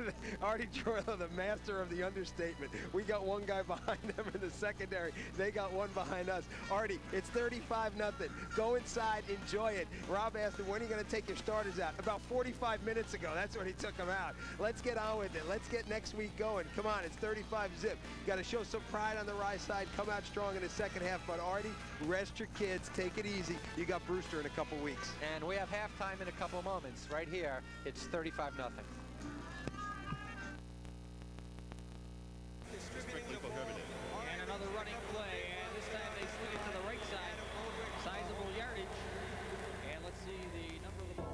Artie Troilo, the master of the understatement. We got one guy behind them in the secondary. They got one behind us. Artie, it's 35-0. Go inside, enjoy it. Rob asked him, when are you going to take your starters out? About 45 minutes ago. That's when he took them out. Let's get on with it. Let's get next week going. Come on, it's 35-0. Got to show some pride on the Rye side. Come out strong in the second half. But Artie, rest your kids. Take it easy. You got Brewster in a couple weeks. And we have halftime in a couple moments. Right here, it's 35-0. Strictly prohibited. And another running play, and this time they swing it to the right side. Sizable yardage. And let's see the number of the ball.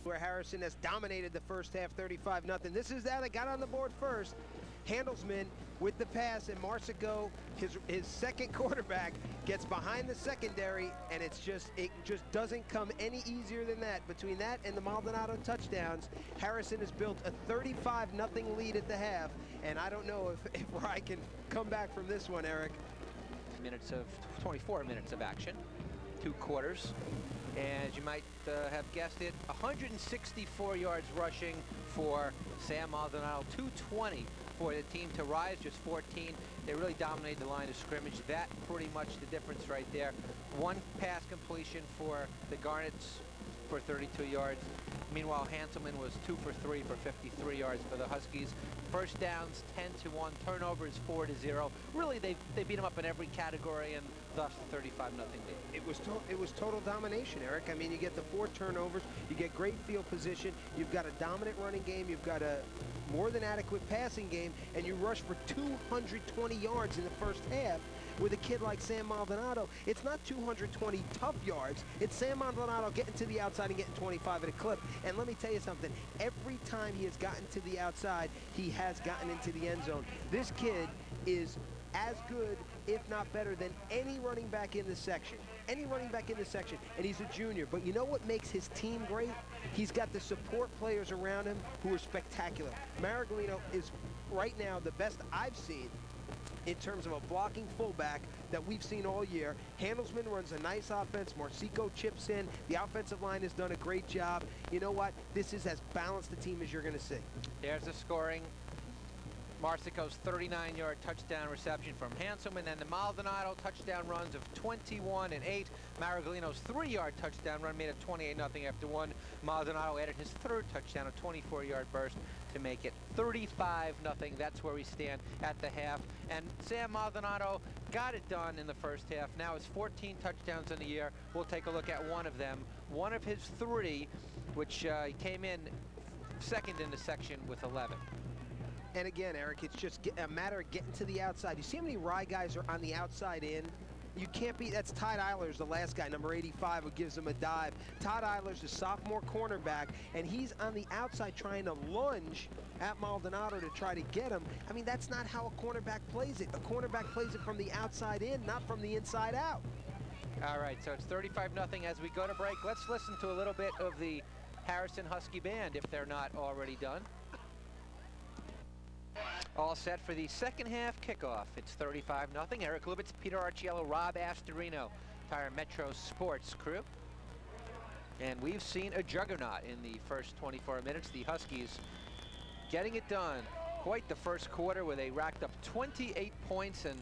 Where Harrison has dominated the first half, 35-0. This is that got on the board first. Handelsman with the pass, and Marsico, his second quarterback, gets behind the secondary, and it just doesn't come any easier than that. Between that and the Maldonado touchdowns, Harrison has built a 35-0 lead at the half, and I don't know if Rye can come back from this one, Eric. 24 minutes of action, 2 quarters. And as you might have guessed it, 164 yards rushing for Sam Maldonado, 220 for the team to Rye's just 14. They really dominated the line of scrimmage. That pretty much the difference right there. 1 pass completion for the Garnets for 32 yards. Meanwhile, Hanselman was 2 for 3 for 53 yards for the Huskies. First downs 10-1, turnovers 4-0. Really, they beat them up in every category, and thus the 35-0 lead. It was total domination, Eric. I mean, you get the 4 turnovers, you get great field position, you've got a dominant running game, you've got a more than adequate passing game, and you rush for 220 yards in the first half. With a kid like Sam Maldonado, it's not 220 tough yards. It's Sam Maldonado getting to the outside and getting 25 at a clip. And let me tell you something. Every time he has gotten to the outside, he has gotten into the end zone. This kid is as good, if not better, than any running back in the section. Any running back in the section, and he's a junior. But you know what makes his team great? He's got the support players around him who are spectacular. Maraglino is right now the best I've seen in terms of a blocking fullback that we've seen all year. Handelsman runs a nice offense. Marsico chips in. The offensive line has done a great job. You know what? This is as balanced a team as you're going to see. There's the scoring. Marsico's 39-yard touchdown reception from Hanselman, and the Maldonado touchdown runs of 21 and 8. Maraglino's 3-yard touchdown run made it 28-0 after one. Maldonado added his third touchdown, a 24-yard burst, to make it 35-0. That's where we stand at the half. And Sam Maldonado got it done in the first half. Now it's 14 touchdowns in the year. We'll take a look at one of them. One of his 3, which he came in second in the section with 11. And again, Eric, it's just a matter of getting to the outside. You see how many Rye guys are on the outside in? You can't be, that's Todd Eilers, the last guy, number 85, who gives him a dive. Todd Eilers, the sophomore cornerback, and he's on the outside trying to lunge at Maldonado to try to get him. I mean, that's not how a cornerback plays it. A cornerback plays it from the outside in, not from the inside out. All right, so it's 35-0 as we go to break. Let's listen to a little bit of the Harrison Husky Band, if they're not already done. All set for the second half kickoff. It's 35-0. Eric Lubitz, Peter Arciello, Rob Astorino, Tire Metro Sports crew. And we've seen a juggernaut in the first 24 minutes. The Huskies getting it done. Quite the first quarter where they racked up 28 points, and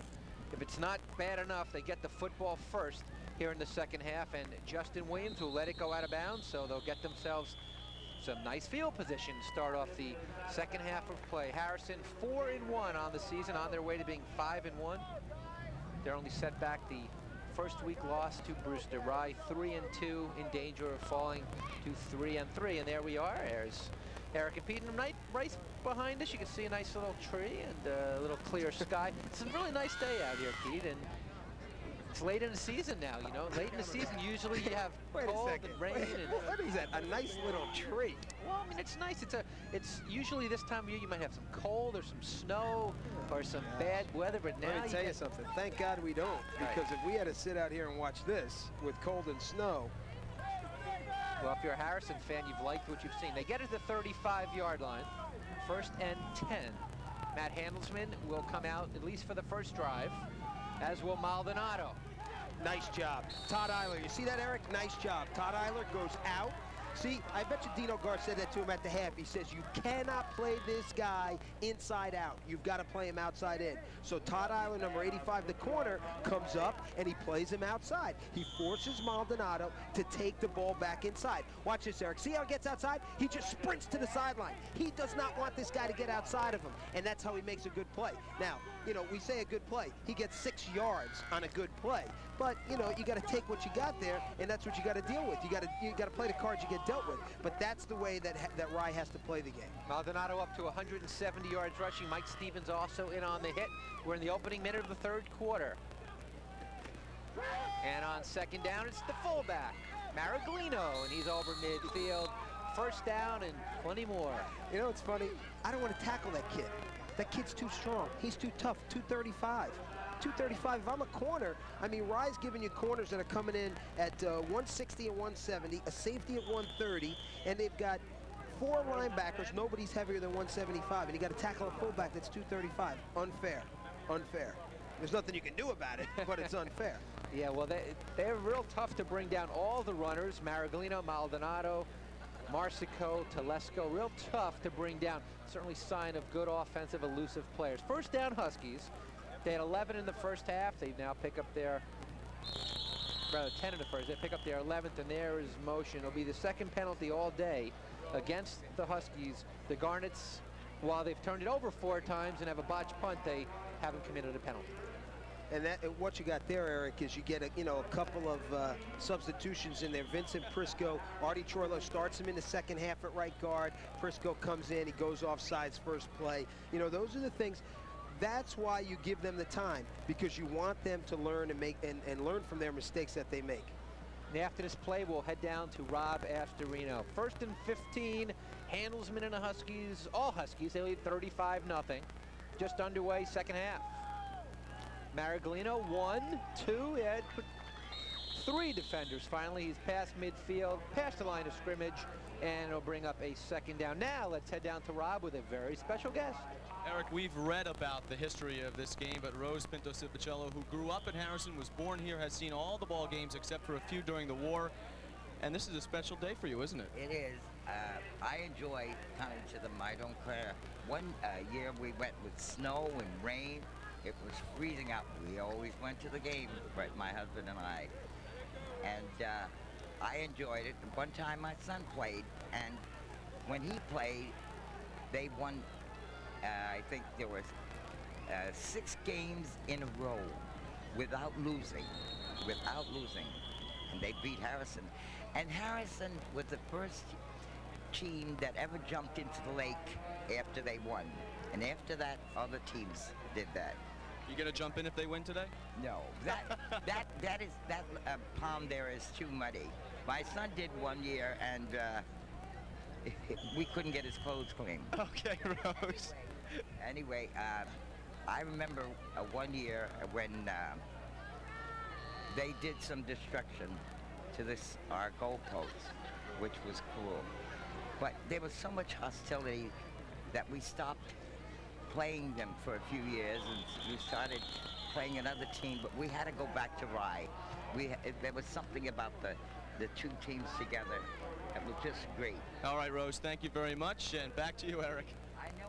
if it's not bad enough, they get the football first here in the second half, and Justin Williams will let it go out of bounds, so they'll get themselves some nice field position to start off the second half of play. Harrison 4-1 on the season, on their way to being 5-1. They're only set back the first week loss to Brewster. Rye 3-2, in danger of falling to 3-3. And there we are. There's Eric and Pete, and right behind us you can see a nice little tree and a little clear sky. It's a really nice day out here, Pete, and it's late in the season now, you know. Late in the season, usually you have cold and rain. What is that? A nice little tree. Well, I mean, it's nice. It's usually this time of year you might have some cold or some snow or some bad weather, but now Let me tell you something. Thank God we don't, because if we had to sit out here and watch this with cold and snow. Well, if you're a Harrison fan, you've liked what you've seen. They get it to the 35-yard line, 1st and 10. Matt Handelsman will come out at least for the first drive, as will Maldonado. Nice job. Todd Eiler, you see that, Eric? Nice job. Todd Eiler goes out. See, I bet you Dino Gar said that to him at the half. He says, you cannot play this guy inside out. You've got to play him outside in. So Todd Eiler, number 85, the corner, comes up and he plays him outside. He forces Maldonado to take the ball back inside. Watch this, Eric. See how he gets outside? He just sprints to the sideline. He does not want this guy to get outside of him, and that's how he makes a good play. Now, you know, we say a good play. He gets 6 yards on a good play. But, you know, you got to take what you got there, and that's what you got to deal with. You got to play the cards you get dealt with. But that's the way that Rye has to play the game. Maldonado up to 170 yards rushing. Mike Stevens also in on the hit. We're in the opening minute of the third quarter. And on second down, it's the fullback, Maraglino, and he's over midfield. First down and plenty more. You know, it's funny. I don't want to tackle that kid. That kid's too strong. He's too tough. 235. 235. If I'm a corner, I mean, Rye's giving you corners that are coming in at 160 and 170, a safety at 130, and they've got 4 linebackers. Nobody's heavier than 175, and you got to tackle a fullback that's 235. Unfair. Unfair. There's nothing you can do about it, but it's unfair. Yeah, well, they're real tough to bring down all the runners. Maraglino, Maldonado, Marsico, Telesco, real tough to bring down. Certainly sign of good offensive, elusive players. First down, Huskies. They had 11 in the first half. They now pick up their, rather 10 in the first. They pick up their 11th, and there is motion. It'll be the second penalty all day against the Huskies. The Garnets, while they've turned it over 4 times and have a botched punt, they haven't committed a penalty. And what you got there, Eric, is you get a couple of substitutions in there. Vincent Prisco, Artie Troilo starts him in the second half at right guard. Prisco comes in, he goes off sides first play. You know, those are the things. That's why you give them the time, because you want them to learn and make and learn from their mistakes that they make. And after this play, we'll head down to Rob Astorino. 1st and 15, Handelsman and the Huskies, all Huskies, they lead 35-0. Just underway, second half. Maraglino, 1, 2, Ed put 3 defenders. Finally, he's past midfield, past the line of scrimmage, and it'll bring up a second down. Now, let's head down to Rob with a very special guest. Eric, we've read about the history of this game, but Rose Pinto Cipicello, who grew up in Harrison, was born here, has seen all the ball games except for a few during the war. And this is a special day for you, isn't it? It is. I enjoy coming to them. I don't care. One year we went with snow and rain. It was freezing out. We always went to the game, right, my husband and I. And I enjoyed it. One time my son played, and when he played, they won, I think there was 6 games in a row without losing. And they beat Harrison. And Harrison was the first team that ever jumped into the lake after they won. And after that, other teams did that. You gonna jump in if they win today? No, that pond there is too muddy. My son did one year, and we couldn't get his clothes clean. Okay, Rose. Anyway, I remember one year when they did some destruction to our goalpost, which was cool. But there was so much hostility that we stopped playing them for a few years, and we started playing another team, but we had to go back to Rye. There was something about the 2 teams together that was just great. All right, Rose, thank you very much, and back to you, Eric.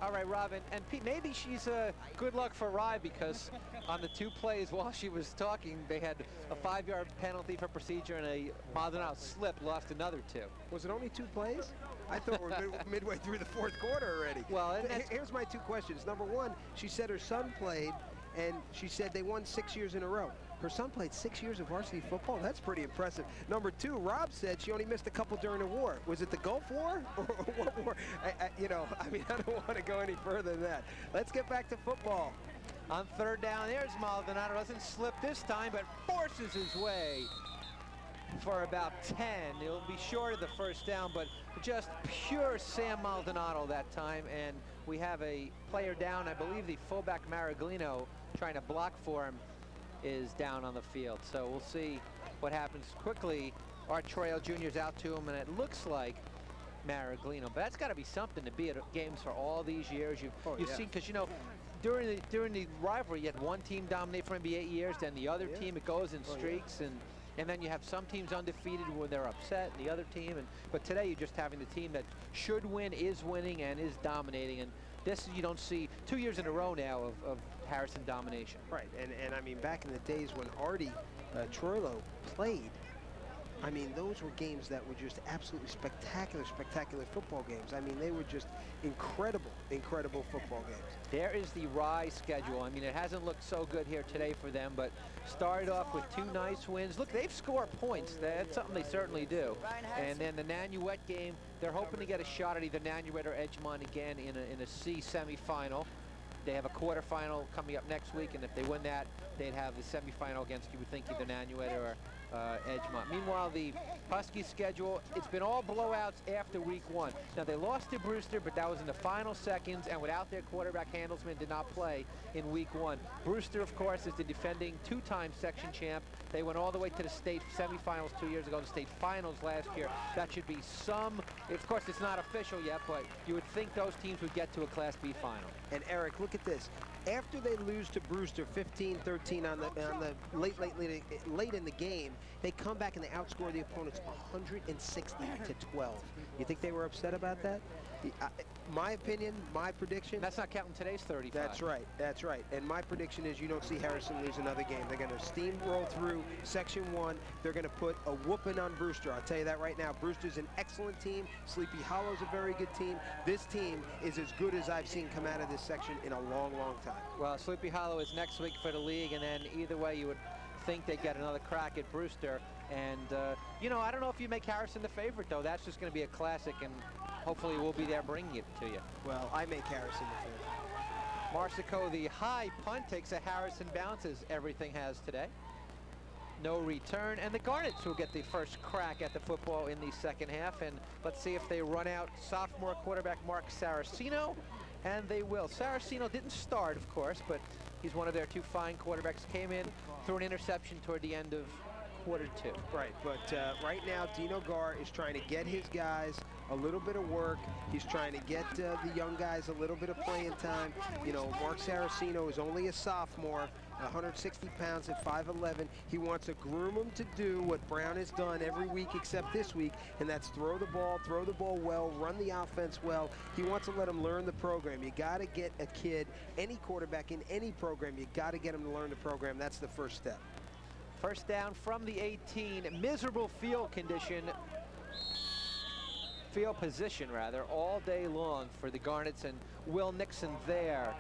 All right, Robin, and Pete, maybe she's good luck for Rye, because on the 2 plays while she was talking, they had a 5-yard penalty for procedure and a Maldonado slip, lost another 2. Was it only 2 plays? I thought we were midway through the 4th quarter already. Well, here's my 2 questions. Number 1, she said her son played, and she said they won 6 years in a row. Her son played 6 years of varsity football. That's pretty impressive. Number 2, Rob said she only missed a couple during the war. Was it the Gulf War or what war? I don't want to go any further than that. Let's get back to football. On 3rd down, there's Maldonado. Doesn't slip this time, but forces his way for about 10. He'll be short of the 1st down, but just pure Sam Maldonado that time. And we have a player down. I believe the fullback Maraglino, trying to block for him, is down on the field. So we'll see what happens quickly. Art Troyell Jr.'s out to him, and it looks like Maraglino. But that's got to be something to be at games for all these years. You've seen, because, you know, during the rivalry, you had one team dominate for maybe 8 years, then the other team, it goes in streaks, and then you have some teams undefeated when they're upset, and the other team. But today, you're just having the team that should win, is winning, and is dominating. And this, you don't see 2 years in a row now of Harrison domination. Right, and I mean, back in the days when Artie Troilo played, I mean, those were games that were just absolutely spectacular football games. I mean, they were just incredible football games. There is the Rye schedule. I mean, it hasn't looked so good here today for them, but started off with 2 nice wins. Look, they've scored points. That's something they certainly do. And then the Nanuet game, they're hoping to get a shot at either Nanuet or Edgemont again in a C semifinal. They have a quarterfinal coming up next week, and if they win that, they'd have the semifinal against, you would think, either Nanuet or Edgemont. Meanwhile, the Huskies schedule, it's been all blowouts after week 1. Now, they lost to Brewster, but that was in the final seconds, and without their quarterback, Handelsman did not play in week 1. Brewster, of course, is the defending 2-time section champ. They went all the way to the state semifinals 2 years ago, the state finals last year. That should be some, of course, it's not official yet, but you would think those teams would get to a Class B final. And Eric, look at this. After they lose to Brewster 15-13 on the late in the game, they come back and they outscore the opponents 160-12. You think they were upset about that? My opinion, my prediction. That's not counting today's 35. That's right. And my prediction is you don't see Harrison lose another game. They're going to steamroll through Section 1. They're going to put a whooping on Brewster. I'll tell you that right now. Brewster's an excellent team. Sleepy Hollow's a very good team. This team is as good as I've seen come out of this section in a long time. Well, Sleepy Hollow is next week for the league, and then either way, you would think they'd get another crack at Brewster. And, you know, I don't know if you make Harrison the favorite, though. That's just going to be a classic, and hopefully we'll be there bringing it to you. Well, I make Harrison the favorite. Marsico, the high punt, takes a Harrison bounce, as everything has today. No return, and the Garnets will get the first crack at the football in the second half. And let's see if they run out sophomore quarterback Mark Saraceno, and they will. Saraceno didn't start, of course, but he's one of their 2 fine quarterbacks. Came in, threw an interception toward the end of quarter 2. Right, but right now Dino Gar is trying to get his guys a little bit of work. He's trying to get the young guys a little bit of playing time. You know, Mark Saraceno is only a sophomore, 160 pounds at 5'11". He wants to groom him to do what Brown has done every week except this week, and that's throw the ball well, run the offense well. He wants to let him learn the program. You got to get a kid, any quarterback in any program, you got to get him to learn the program. That's the first step. First down from the 18. Miserable field position rather, all day long for the Garnets, and Will Nixon there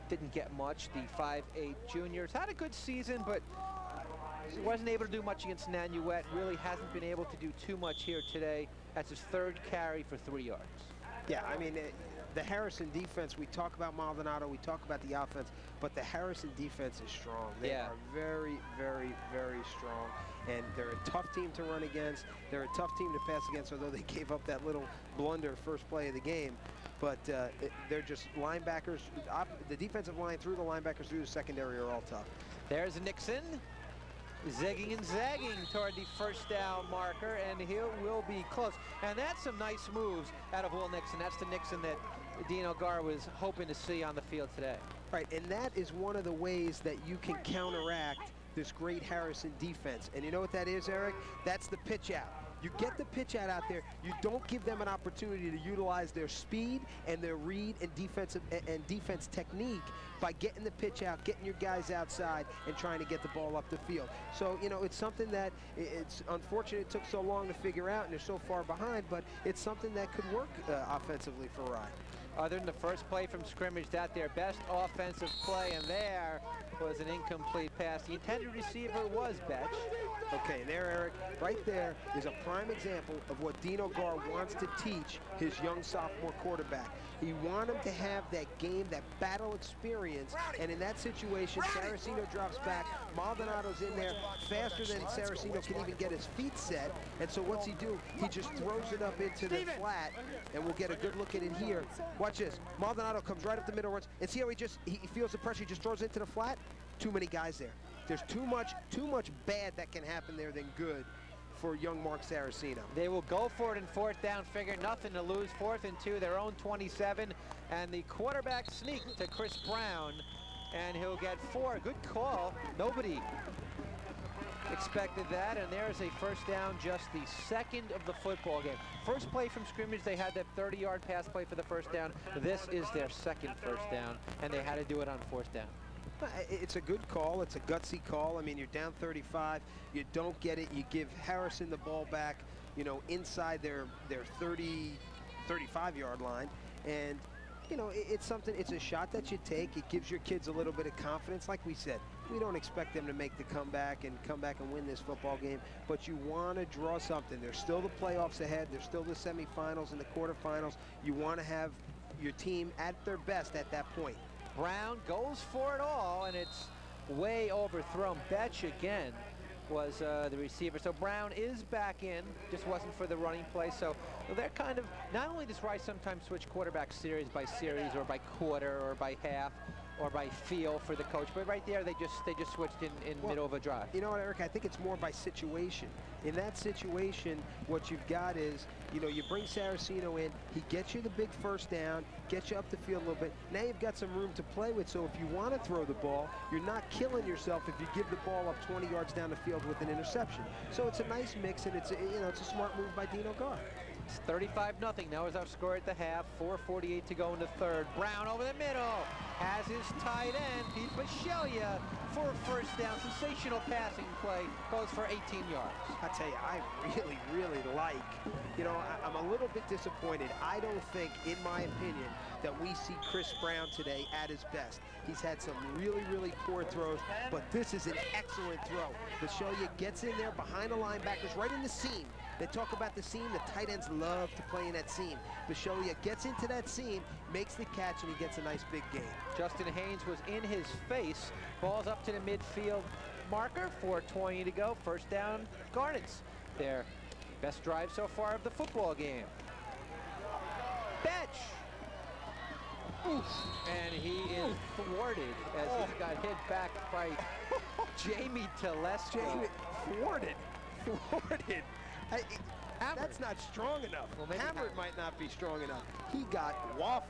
didn't get much. The 5'8" juniors had a good season, but wasn't able to do much against Nanuet. Really hasn't been able to do too much here today. That's his third carry for 3 yards. Yeah, I mean, the Harrison defense, we talk about Maldonado, we talk about the offense, but the Harrison defense is strong. They are very, very, very strong, and they're a tough team to run against. They're a tough team to pass against, although they gave up that little blunder first play of the game. But they're just linebackers. The defensive line through the linebackers through the secondary are all tough. There's Nixon, zigging and zagging toward the first down marker, and he will be close. And that's some nice moves out of Will Nixon. That's the Nixon that Dino Gar was hoping to see on the field today. Right, and that is one of the ways that you can counteract this great Harrison defense. And you know what that is, Eric? That's the pitch out. You get the pitch out there, you don't give them an opportunity to utilize their speed and their read and defense technique by getting the pitch out, getting your guys outside, and trying to get the ball up the field. So, you know, it's something that it's unfortunate it took so long to figure out, and they're so far behind, but it's something that could work offensively for Rye. Other than the first play from scrimmage, that their best offensive play, and there was an incomplete pass. The intended receiver was Betch. Okay, and there, Eric, right there is a prime example of what Dino Gar wants to teach his young sophomore quarterback. He wants him to have that game, that battle experience, and in that situation, Saraceno drops back, Maldonado's in there faster than Saraceno can even get his feet set, and so what's he do? He just throws it up into the flat, and we'll get a good look at it here. Watch this. Maldonado comes right up the middle, runs, and see how he feels the pressure, he just throws it into the flat? Too many guys there. There's too much bad that can happen there than good for young Mark Saraceno. They will go for it in fourth down, figure nothing to lose. 4th and 2, their own 27, and the quarterback sneak to Chris Brown, and he'll get 4. Good call. Nobody expected that, and there's a first down, just the second of the football game. First play from scrimmage, they had that 30-yard pass play for the first down. This is their second first down, and they had to do it on 4th down. It's a good call. It's a gutsy call. I mean, you're down 35. You don't get it. You give Harrison the ball back, you know, inside their 35-yard line. And, you know, it's something, it's a shot that you take. It gives your kids a little bit of confidence. Like we said, we don't expect them to make the comeback and win this football game, but you want to draw something. There's still the playoffs ahead. There's still the semifinals and the quarterfinals. You want to have your team at their best at that point. Brown goes for it all, and it's way overthrown. Betch again was the receiver. So Brown is back in, just wasn't for the running play. So they're kind of, not only does Rice sometimes switch quarterback series by series or by quarter or by half or by feel for the coach, but right there they just switched in middle of a drive. You know what, Eric, I think it's more by situation. In that situation, what you've got is, you know, you bring Saraceno in, he gets you the big first down, gets you up the field a little bit. Now you've got some room to play with, so if you want to throw the ball, you're not killing yourself if you give the ball up 20 yards down the field with an interception. So it's a nice mix, and it's a smart move by Dino Gar. It's 35-0. Now is our score at the half. 4:48 to go in the third. Brown over the middle has his tight end, Pete Bisceglia, for a first down. Sensational passing play. Goes for 18 yards. I tell you, I really, really like, you know, I'm a little bit disappointed. I don't think, in my opinion, that we see Chris Brown today at his best. He's had some really, really poor throws, but this is an excellent throw. Bisceglia gets in there behind the linebackers, right in the seam. They talk about the seam. The tight ends love to play in that seam. Bisceglia gets into that seam, makes the catch, and he gets a nice big gain. Justin Haynes was in his face. Ball's up to the midfield marker. 4:20 to go. First down, Garnets. Their best drive so far of the football game. Betch. Oof. And he is thwarted as he got hit back by Jamie Telesco. Jamie, thwarted. That's not strong enough. Well, maybe Hammered might not be strong enough. He got waffled.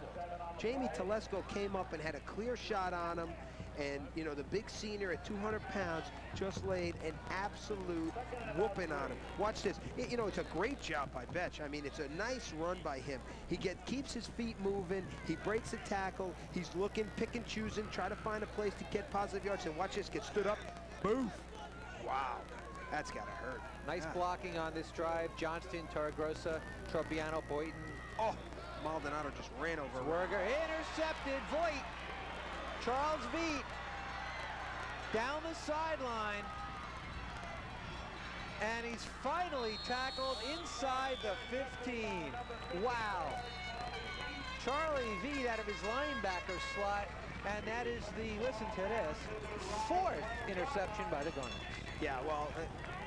Jamie Telesco came up and had a clear shot on him. And, you know, the big senior at 200 pounds just laid an absolute whooping on him. Watch this. You know, it's a great job by Betch. I mean, it's a nice run by him. He keeps his feet moving. He breaks the tackle. He's looking, picking, choosing, try to find a place to get positive yards. And watch this, get stood up. Boof. Wow. That's got to hurt. Nice blocking on this drive. Johnston, Torregrossa, Tropiano, Boynton. Oh, Maldonado just ran over him. Swerger intercepted. Voigt. Charles Veet down the sideline. And he's finally tackled inside the 15. Wow. Charlie Veet out of his linebacker slot. And that is the, listen to this, 4th interception by the Garnets. Yeah, well,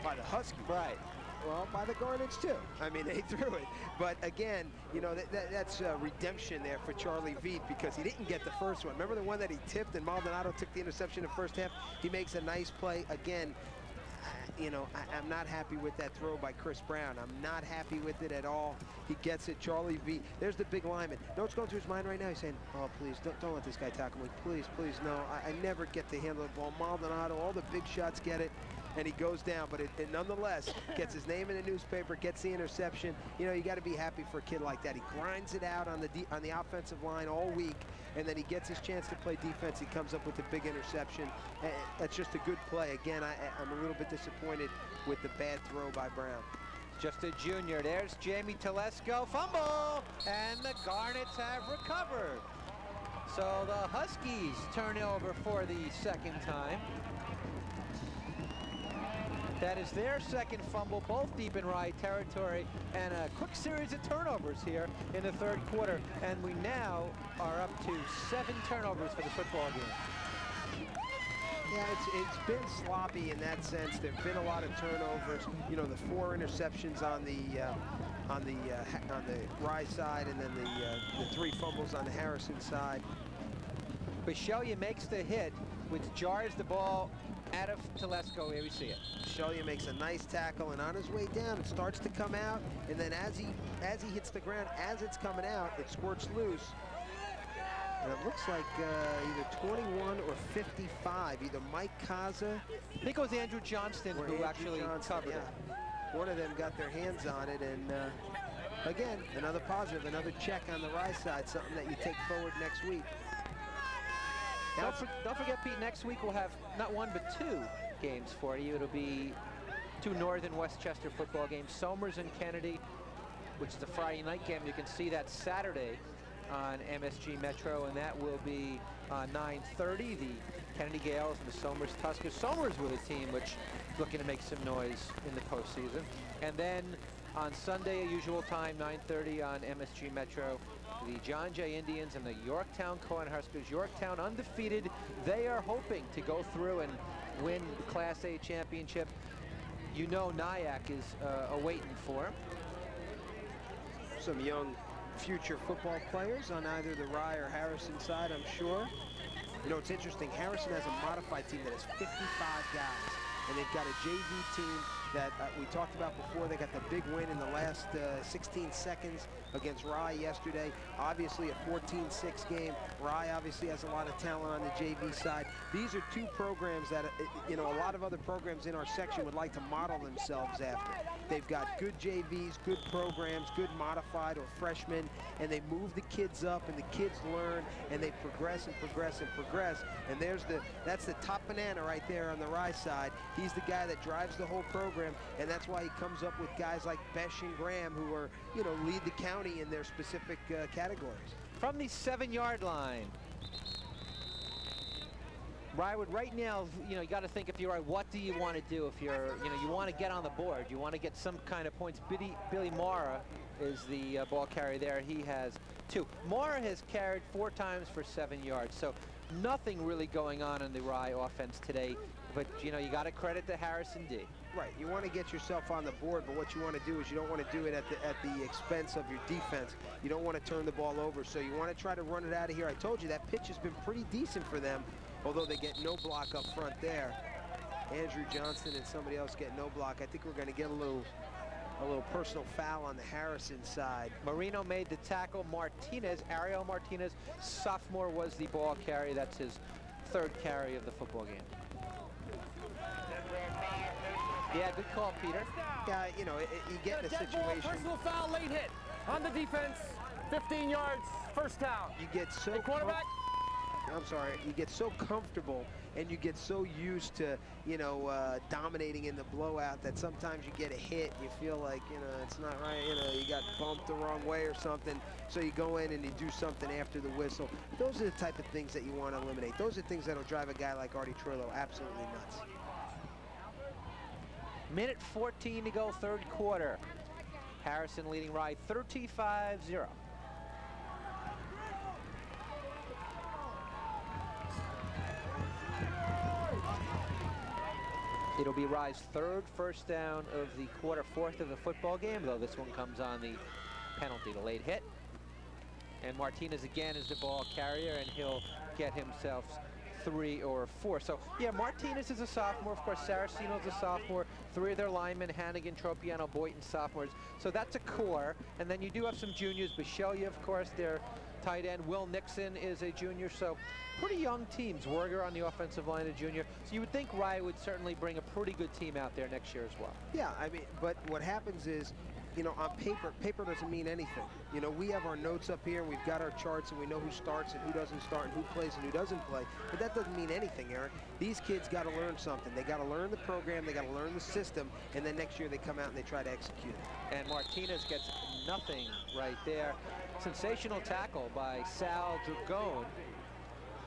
by the Huskies. Right. Well, by the Garnets, too. I mean, they threw it. But, again, you know, that's redemption there for Charlie Veet because he didn't get the first one. Remember the one that he tipped and Maldonado took the interception in the first half? He makes a nice play. Again, you know, I'm not happy with that throw by Chris Brown. I'm not happy with it at all. He gets it. Charlie Veet. There's the big lineman. Know what's going through his mind right now? He's saying, oh, please, don't let this guy tackle me. Please, please, no. I never get to handle the ball. Maldonado, all the big shots get it. And he goes down, but it nonetheless gets his name in the newspaper, gets the interception. You know, you got to be happy for a kid like that. He grinds it out on the offensive line all week, and then he gets his chance to play defense. He comes up with a big interception. That's just a good play. Again, I'm a little bit disappointed with the bad throw by Brown. Just a junior. There's Jamie Telesco. Fumble! And the Garnets have recovered. So the Huskies turn over for the second time. That is their second fumble, both deep in Rye territory, and a quick series of turnovers here in the third quarter. And we now are up to 7 turnovers for the football game. Yeah, it's been sloppy in that sense. There've been a lot of turnovers. You know, the 4 interceptions on the Rye side, and then the 3 fumbles on the Harrison side. Bishelia makes the hit, which jars the ball out of Telesco. Here we see it. Bishelia makes a nice tackle, and on his way down, it starts to come out, and then as he hits the ground, as it's coming out, it squirts loose. And it looks like either 21 or 55, either Mike Kaza. I think it was Andrew Johnston who Andrew actually Johnston, covered it. One of them got their hands on it, and again, another positive, another check on the Rye side, something that you take forward next week. Don't forget, Pete, next week we'll have not 1 but 2 games for you. It'll be 2 Northern Westchester football games, Somers and Kennedy, which is a Friday night game. You can see that Saturday on MSG Metro, and that will be 9:30. The Kennedy Gales and the Somers Tuskers. Somers with a team which is looking to make some noise in the postseason. And then on Sunday, at usual time, 9:30 on MSG Metro, the John Jay Indians and the Yorktown Cornhuskers. Yorktown undefeated. They are hoping to go through and win the Class A championship. You know Nyack is awaiting for him. Some young future football players on either the Rye or Harrison side, I'm sure. You know, it's interesting. Harrison has a modified team that has 55 guys, and they've got a JV team that we talked about before. They got the big win in the last 16 seconds against Rye yesterday. Obviously a 14-6 game. Rye obviously has a lot of talent on the JV side. These are 2 programs that, you know, a lot of other programs in our section would like to model themselves after. They've got good JVs, good programs, good modified or freshmen, and they move the kids up, and the kids learn, and they progress and progress and progress. And that's the top banana right there on the Rye side. He's the guy that drives the whole program, and that's why he comes up with guys like Besh and Graham, who are, you know, lead the county in their specific categories. From the 7-yard line, Rywood, right now, you know, you got to think, if you're right, what do you want to do if you're, you know, you want to get on the board, you want to get some kind of points. Billy Mara is the ball carrier there. He has 2. Mara has carried 4 times for 7 yards, so nothing really going on in the Rye offense today. But, you know, you got to credit to Harrison D. Right, you want to get yourself on the board, but what you want to do is you don't want to do it at the expense of your defense. You don't want to turn the ball over, so you want to try to run it out of here. I told you that pitch has been pretty decent for them, although they get no block up front there. Andrew Johnston and somebody else get no block. I think we're going to get a little a little personal foul on the Harrison side. Marino made the tackle. Martinez, Ariel Martinez, sophomore, was the ball carrier. That's his third carry of the football game. Yeah, good call, Peter. Yeah, you know, you get in a situation. Personal foul, late hit on the defense. 15 yards, first down. You get so Hey, quarterback. I'm sorry. You get so comfortable and you get so used to, you know, dominating in the blowout that sometimes you get a hit. You feel like, you know, it's not right. You know, you got bumped the wrong way or something. So you go in and you do something after the whistle. Those are the type of things that you want to eliminate. Those are things that'll drive a guy like Artie Troilo absolutely nuts. Minute 14 to go, third quarter. Harrison leading Rye 35-0. It'll be Rye's third first down of the quarter, fourth of the football game, though this one comes on the penalty, the late hit. And Martinez again is the ball carrier, and he'll get himself 3 or 4. So, yeah, Martinez is a sophomore. Of course, Saraceno's a sophomore. 3 of their linemen, Hannigan, Tropiano, Boynton, sophomores. So that's a core. And then you do have some juniors. Bishelia, of course, their tight end. Will Nixon is a junior. So pretty young teams. Werger on the offensive line, a junior. So you would think Rye would certainly bring a pretty good team out there next year as well. Yeah, I mean, but what happens is, you know, on paper doesn't mean anything. You know, we have our notes up here, and we've got our charts, and we know who starts and who doesn't start and who plays and who doesn't play. But that doesn't mean anything, Eric. These kids got to learn something. They got to learn the program, they got to learn the system, and then next year they come out and they try to execute it. And Martinez gets nothing right there. Sensational tackle by Sal Dragon.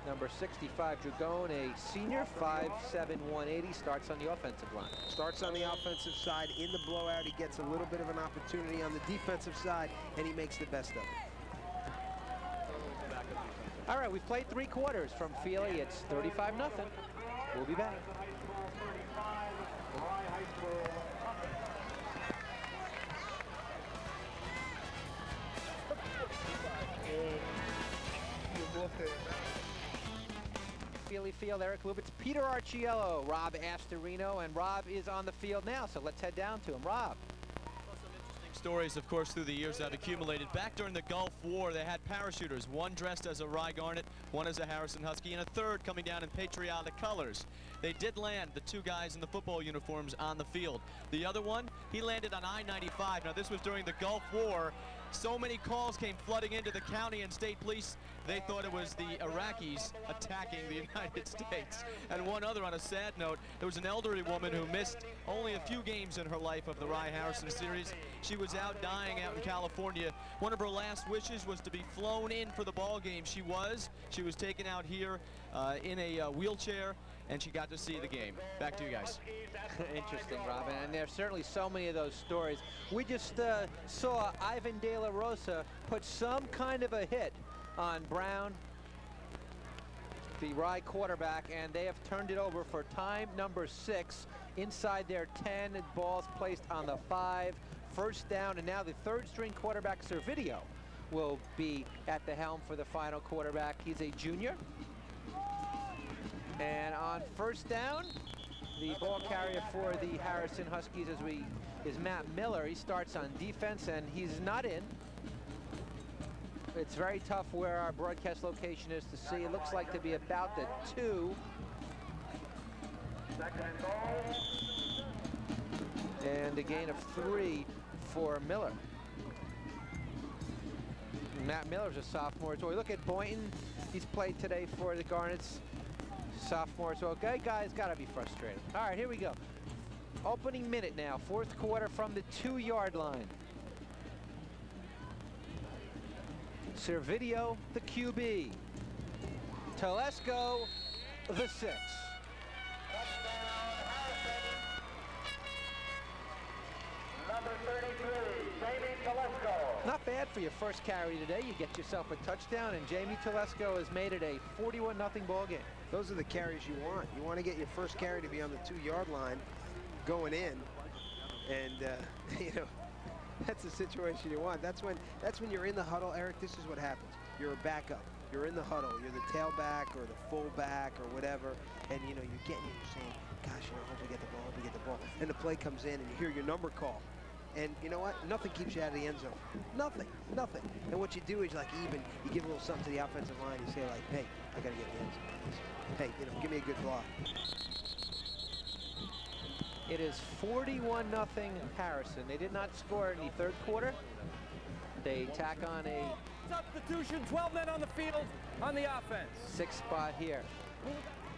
Number 65, Dragon, a senior, 5'7", 180, starts on the offensive line. Starts on the offensive side. In the blowout, he gets a little bit of an opportunity on the defensive side, and he makes the best of it. All right, we've played 3 quarters from Feely. It's 35-0. We'll be back. Feely Field, Eric Lubitz, Peter Archiello, Rob Astorino, and Rob is on the field now, so let's head down to him. Rob. Stories, of course, through the years that accumulated. Back during the Gulf War, they had parachuters, one dressed as a Rye Garnet, one as a Harrison Husky, and a third coming down in patriotic colors. They did land, the 2 guys in the football uniforms, on the field. The other one, he landed on I-95. Now, this was during the Gulf War. So many calls came flooding into the county and state police. They thought it was the Iraqis attacking the United States. And one other, on a sad note, there was an elderly woman who missed only a few games in her life of the Rye Harrison series. She was out dying out in California. One of her last wishes was to be flown in for the ball game. She was taken out here in a wheelchair, and she got to see the game. Back to you guys. Interesting, Robin, and there's certainly so many of those stories. We just saw Ivan De La Rosa put some kind of a hit on Brown, the Rye quarterback, and they have turned it over for time number 6 inside their 10. Balls placed on the 5, first down, and now the 3rd string quarterback, Servideo, will be at the helm for the final quarterback. He's a junior. And on first down, the ball carrier for the Harrison Huskies is Matt Miller. He starts on defense, and he's not in. It's very tough where our broadcast location is to see. It looks like to be about the 2. And a gain of 3 for Miller. Matt Miller's a sophomore. So we look at Boynton. He's played today for the Garnets. Sophomore. So a guy's got to be frustrated. All right, here we go. Opening minute now. 4th quarter from the 2-yard line. Servideo, the QB. Telesco, the 6. Number 33, Jamie Telesco. Not bad for your first carry today. You get yourself a touchdown, and Jamie Telesco has made it a 41-0 ball game. Those are the carries you want. You want to get your first carry to be on the 2-yard line going in, and you know, that's the situation you want. That's when you're in the huddle, Eric. This is what happens. You're a backup. You're in the huddle. You're the tailback or the fullback or whatever, and you know you're saying, "Gosh, you know, hope we get the ball, hope we get the ball." And the play comes in, and you hear your number call, And you know what? Nothing keeps you out of the end zone. Nothing, nothing. And what you do is like even, you give a little something to the offensive line. You say like, hey, I got to get in the end zone. Hey, you know, give me a good block. It is 41-0 Harrison. They did not score in the third quarter. They tack on a Substitution, 12 men on the field on the offense. 6th spot here.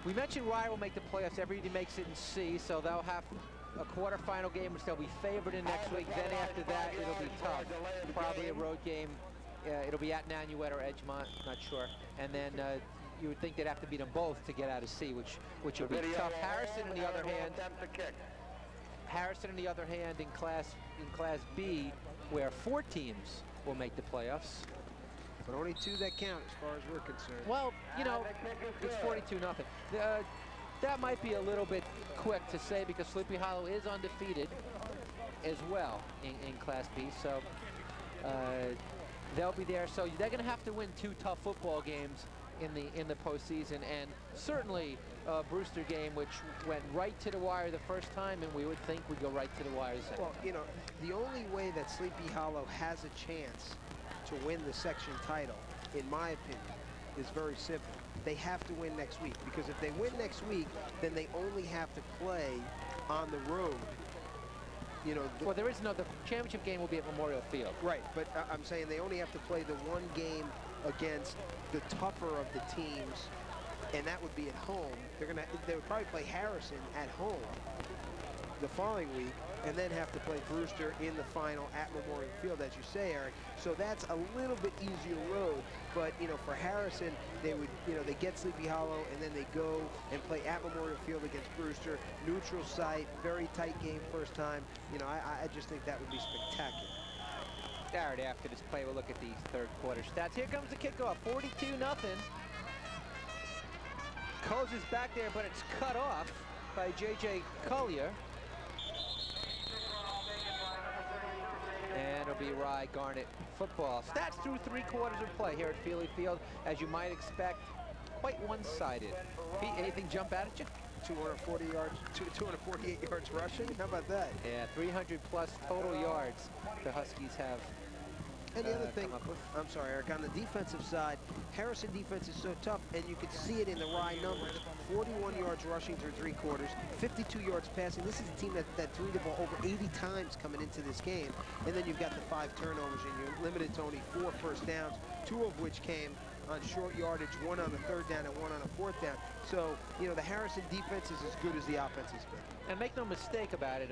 We mentioned Rye will make the playoffs. Everybody makes it in C, so they'll have a quarterfinal game, which they'll be favored in next week. Then after that, it'll be tough. Probably a road game. It'll be at Nanuet or Edgemont, not sure. And then you would think they'd have to beat them both to get out of C, which would be tough. Harrison, on the other hand, in Class B, where 4 teams will make the playoffs. But only 2 that count as far as we're concerned. Well, you know, it's 42-0. That might be a little bit quick to say because Sleepy Hollow is undefeated as well in Class B. So they'll be there. So they're going to have to win 2 tough football games in the postseason, and certainly a Brewster game which went right to the wire the first time, and we would think would go right to the wire the second. Well, you know, the only way that Sleepy Hollow has a chance to win the section title, in my opinion, is very simple. They have to win next week, because if they win next week, then they only have to play on the road. You know, well, there is no, the championship game will be at Memorial Field. Right, but I'm saying they only have to play the 1 game against the tougher of the teams, and that would be at home. They would probably play Harrison at home the following week, and then have to play Brewster in the final at Memorial Field, as you say, Eric. So that's a little bit easier road, but you know, for Harrison, they would, you know, they get Sleepy Hollow, and then they go and play at Memorial Field against Brewster, neutral site, very tight game first time. You know, I just think that would be spectacular. All right, after this play, we'll look at these third quarter stats. Here comes the kickoff, 42-0. Coase is back there, but it's cut off by J.J. Collier. And it'll be Rye Garnet football. Stats through 3 quarters of play here at Feely Field, as you might expect, quite one-sided. Pete, anything jump out at you? 240 yards, 248 yards rushing. How about that? Yeah, 300+ total yards the Huskies have. And the other thing, I'm sorry, Eric, on the defensive side, Harrison defense is so tough, and you can see it in the Rye numbers. 41 yards rushing through 3 quarters, 52 yards passing. This is a team that threw the ball over 80 times coming into this game. And then you've got the 5 turnovers, and you're limited to only 4 first downs, 2 of which came on short yardage, 1 on a 3rd down and 1 on a 4th down. So, you know, the Harrison defense is as good as the offense has been. And make no mistake about it,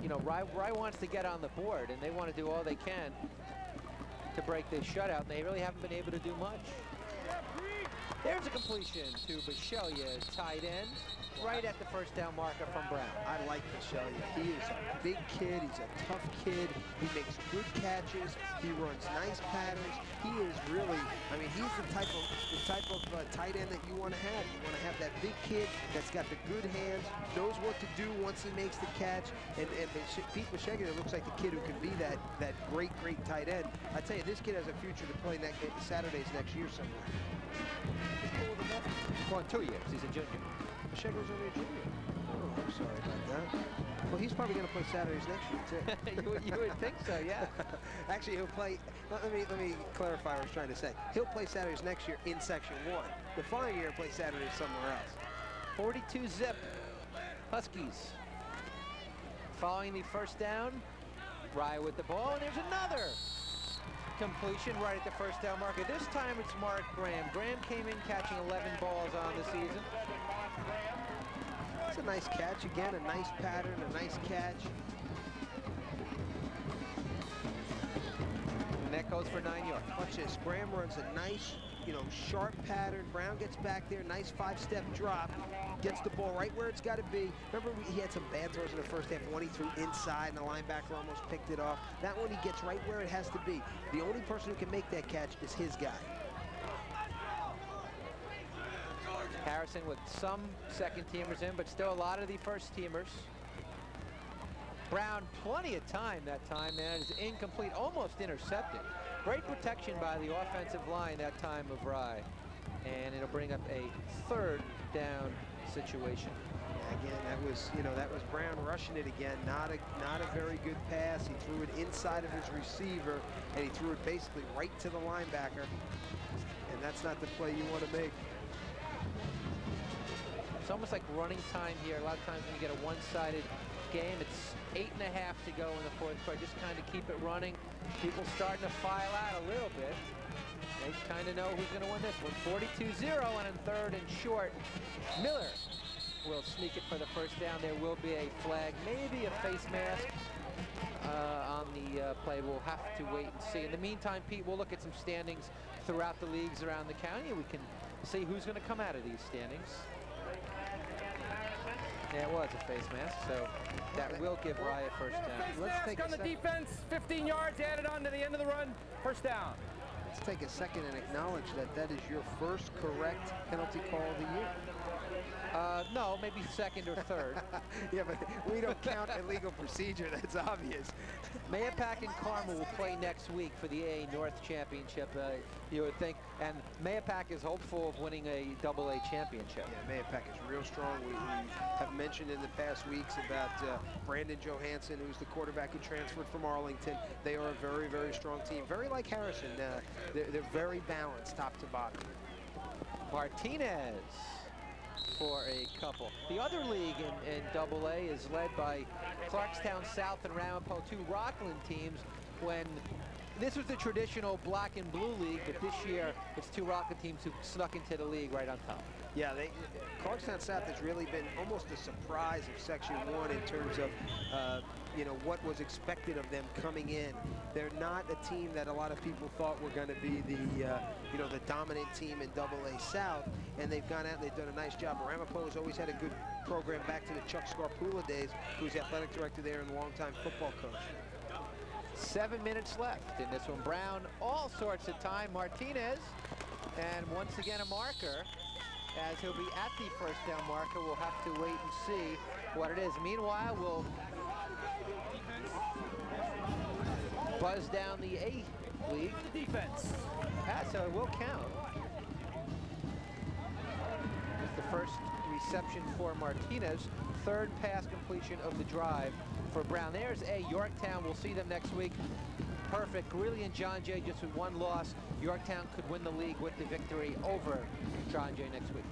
you know, Rye wants to get on the board, and they want to do all they can to break this shutout, and they really haven't been able to do much. There's a completion to Bishelia, tight end, right at the first down marker from Brown. I like Bishelia. He is a big kid. He's a tough kid. He makes good catches. He runs nice patterns. He is really, I mean, he's the type of tight end that you want to have. You want to have that big kid that's got the good hands, knows what to do once he makes the catch. And Pete Bishelia looks like the kid who can be that great tight end. I tell you, this kid has a future to play Saturdays next year somewhere. Well, in 2 years, he's a junior. Bishegler's only a junior. Oh, I'm sorry about that. Well, he's probably going to play Saturdays next year, too. you would think so, yeah. Actually, he'll play, let me clarify what I was trying to say. He'll play Saturdays next year in Section 1. The following year, he'll play Saturdays somewhere else. 42 zip. Huskies. Following the first down, Rye with the ball, and there's another completion right at the first down marker. This time it's Mark Graham. Graham came in catching 11 balls on the season. It's a nice catch. Again, a nice pattern, a nice catch. And that goes for 9 yards. Watch this. Graham runs a nice, you know, sharp pattern. Brown gets back there, nice 5-step drop. Gets the ball right where it's got to be. Remember, he had some bad throws in the first half. One he threw inside, and the linebacker almost picked it off. That one he gets right where it has to be. The only person who can make that catch is his guy. Harrison with some second-teamers in, but still a lot of the first-teamers. Brown, plenty of time that time, man. It is incomplete, almost intercepted. Great protection by the offensive line that time of Rye. And it'll bring up a 3rd down situation. Again, that was, that was Brown rushing it again. Not a very good pass. He threw it inside of his receiver, and he threw it basically right to the linebacker. And that's not the play you want to make. It's almost like running time here. A lot of times when you get a one-sided game, it's 8.5 to go in the fourth quarter. Just kind of keep it running. People starting to file out a little bit. They kind of know who's going to win this one. 42-0, and in third and short, Miller will sneak it for the first down. There will be a flag, maybe a face mask on the play. We'll have to wait and see. In the meantime, Pete, we'll look at some standings throughout the leagues around the county, and we can see who's going to come out of these standings. Yeah, it was a face mask, so that will give Rye a first down. Let's take on the defense, 15 yards added on to the end of the run, first down. Let's take a second and acknowledge that that is your first correct penalty call of the year. No, maybe second or third. Yeah, but we don't count illegal procedure. That's obvious. Mayapack and Carmel will play next week for the AA North Championship, you would think. And Mayapack is hopeful of winning a AA championship. Yeah, Mayapack is real strong. We have mentioned in the past weeks about Brandon Johansson, who's the quarterback who transferred from Arlington. They are a very, very strong team. Very like Harrison. They're very balanced top to bottom. Martinez for a couple. The other league in AA is led by Clarkstown South and Ramapo, two Rockland teams. When this was the traditional black and blue league, but this year it's two Rockland teams who snuck into the league right on top. Yeah, Clarkstown South has really been almost a surprise of Section 1 in terms of, what was expected of them coming in. They're not a team that a lot of people thought were going to be the dominant team in AA South, and they've gone out and they've done a nice job. Ramapo has always had a good program back to the Chuck Scarpula days, who's the athletic director there and longtime football coach. 7 minutes left in this one. Brown, all sorts of time. Martinez, and once again a marker. As he'll be at the first down marker, we'll have to wait and see what it is. Meanwhile, we'll buzz down the A league. Defense. So it will count. It's the first reception for Martinez. Third pass completion of the drive for Brown. There's A. Yorktown. We'll see them next week. Perfect. Greeley and John Jay just with one loss. Yorktown could win the league with the victory over John Jay next week.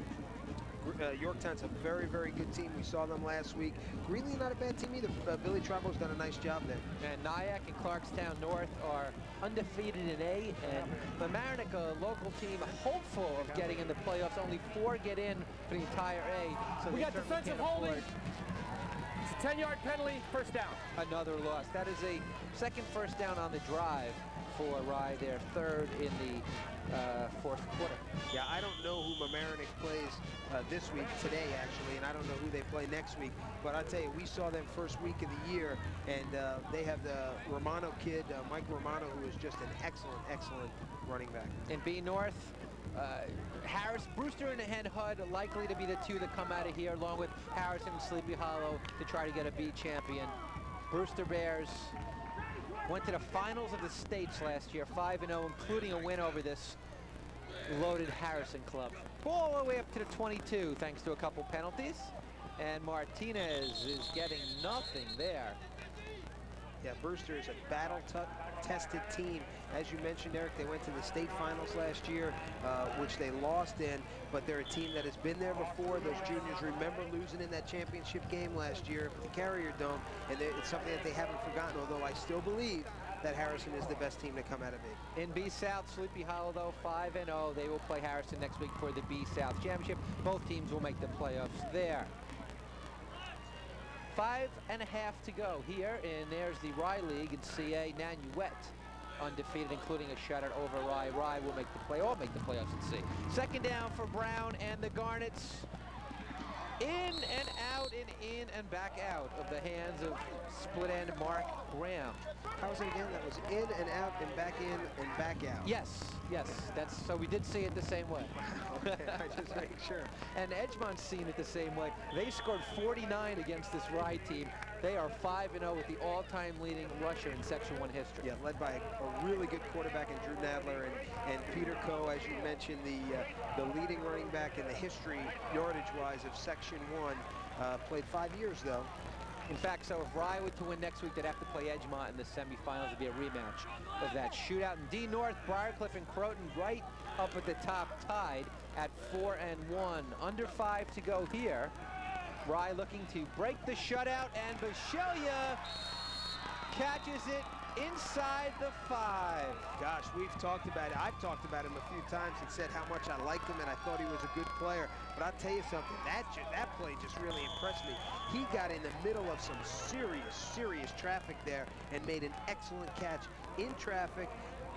Yorktown's a very, very good team. We saw them last week. Greeley, not a bad team either. Billy Trabo's done a nice job there. And Nyack and Clarkstown North are undefeated in A, and Mamaroneck, a local team, hopeful of getting in the playoffs. Only 4 get in for the entire A. So we got defensive holding. It's a 10-yard penalty, first down. Another loss. That is a second first down on the drive for Rye. Their third in the fourth quarter. Yeah, I don't know who Mamaroneck plays this week, today actually, and I don't know who they play next week. But I tell you, we saw them first week of the year, and they have the Romano kid, Mike Romano, who is just an excellent, excellent running back. In B North, Harris, Brewster, and Hen Hud are likely to be the two that come out of here, along with Harrison and Sleepy Hollow, to try to get a B champion. Brewster Bears went to the finals of the states last year, 5-0, including a win over this loaded Harrison club. Ball all the way up to the 22, thanks to a couple penalties. And Martinez is getting nothing there. Yeah, Brewster is a battle-tested team. As you mentioned, Eric, they went to the state finals last year, which they lost in, but they're a team that has been there before. Those juniors remember losing in that championship game last year at the Carrier Dome, and it's something that they haven't forgotten, although I still believe that Harrison is the best team to come out of it. In B South, Sleepy Hollow, though, 5-0. They will play Harrison next week for the B South Championship. Both teams will make the playoffs there. 5.5 to go here, and there's the Rye League in CA. Nanuet undefeated, including a shutout over Rye. Rye will make the all make the playoffs at C. Second down for Brown and the Garnets. In and out and in and back out of the hands of split end Mark Graham. How was it again? That was in and out and back in and back out. Yes, that's so we did see it the same way. Okay, I just make sure. And Edgemont's seen it the same way. They scored 49 against this Rye team. They are 5-0 with the all-time leading rusher in Section 1 history. Yeah, led by a really good quarterback in Drew Nadler and Peter Coe, as you mentioned, the leading running back in the history, yardage-wise, of Section 1. Played 5 years, though. In fact, so if Rye were to win next week, they'd have to play Edgemont in the semifinals. It'd be a rematch of that shootout. And D North, Briarcliff, and Croton right up at the top, tied at 4-1. Under 5 to go here. Rye looking to break the shutout, and Bashelia catches it inside the 5. Gosh, we've talked about it. I've talked about him a few times and said how much I liked him and I thought he was a good player. But I'll tell you something, that play just really impressed me. He got in the middle of some serious traffic there and made an excellent catch in traffic,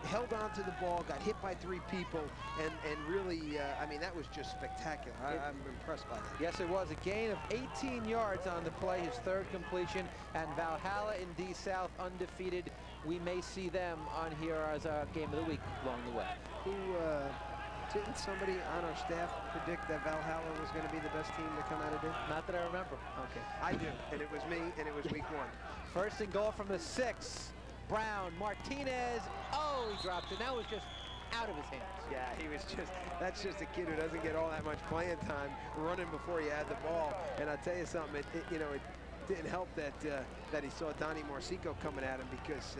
held on to the ball, got hit by 3 people, and really, I mean, that was just spectacular. I'm impressed by that. Yes, it was. A gain of 18 yards on the play, his 3rd completion, and Valhalla in D South undefeated. We may see them on here as our game of the week along the way. Didn't somebody on our staff predict that Valhalla was going to be the best team to come out of it? Not that I remember. Okay, I do, and it was me, and it was week 1. 1st and goal from the 6. Brown, Martinez, oh, he dropped it. That was just out of his hands. Yeah, he was that's just a kid who doesn't get all that much playing time running before you had the ball. And I'll tell you something, it didn't help that he saw Donnie Marsico coming at him, because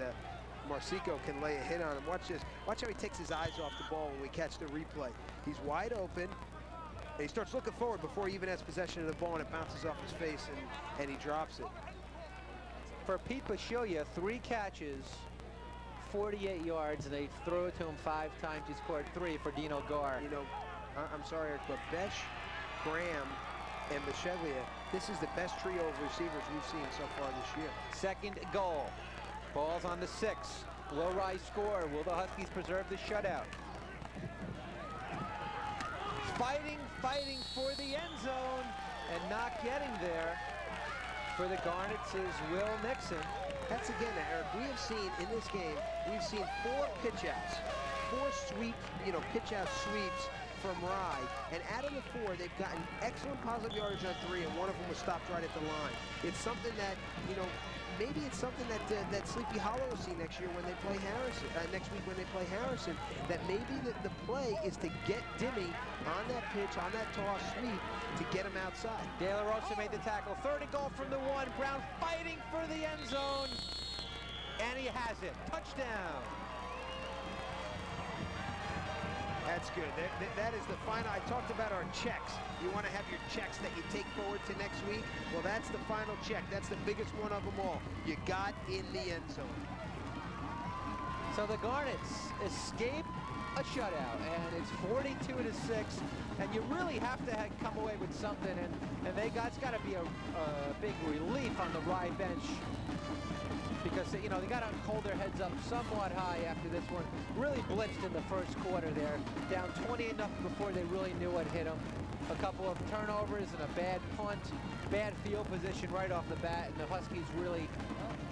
Marsico can lay a hit on him. Watch this. Watch how he takes his eyes off the ball when we catch the replay. He's wide open, and he starts looking forward before he even has possession of the ball, and it bounces off his face, and he drops it. For Pete Bashelia, 3 catches, 48 yards, and they threw it to him 5 times. He scored 3 for Dino Gar. You know, I'm sorry, Eric, but Besh, Graham, and Bashelia, this is the best trio of receivers we've seen so far this year. 2nd goal. Ball's on the 6. Will Rye score? Will the Huskies preserve the shutout? Fighting for the end zone, and not getting there. For the Garnets is Will Nixon. That's again, Eric, we have seen in this game, we've seen 4 pitch outs, 4 sweep, pitch out sweeps from Rye. And out of the 4, they've gotten excellent positive yardage on 3, and one of them was stopped right at the line. It's something that, maybe it's something that Sleepy Hollow will see next year when they play Harrison, next week when they play Harrison, that maybe the play is to get Dimmy on that pitch, on that toss sweep, to get him outside. De La Rosa made the tackle. 3rd and goal from the 1. Brown fighting for the end zone, and he has it. Touchdown. That's good. That is the final. I talked about our checks. You want to have your checks that you take forward to next week? Well, that's the final check. That's the biggest one of them all. You got in the end zone. So the Garnets escape a shutout, and it's 42-6, and you really have to come away with something, and it's got to be a big relief on the Rye bench, because they got to hold their heads up somewhat high after this one. Really blitzed in the 1st quarter there, down 20-0 before they really knew what hit them. A couple of turnovers and a bad punt, bad field position right off the bat, and the Huskies really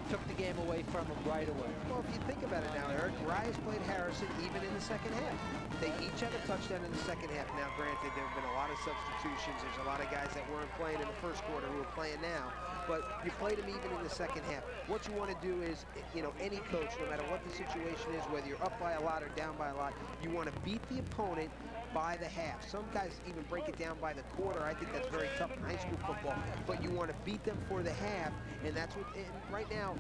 took the game away from them right away. Well, if you think about it now, Eric, Rye has played Harrison even in the 2nd half. They each have a touchdown in the 2nd half. Now, granted, there have been a lot of substitutions. There's a lot of guys that weren't playing in the 1st quarter who are playing now. But you played them even in the 2nd half. What you want to do is, any coach, no matter what the situation is, whether you're up by a lot or down by a lot, you want to beat the opponent by the half. Some guys even break it down by the quarter. I think that's very tough in high school football. But you want to beat them for the half, and that's what. And right now,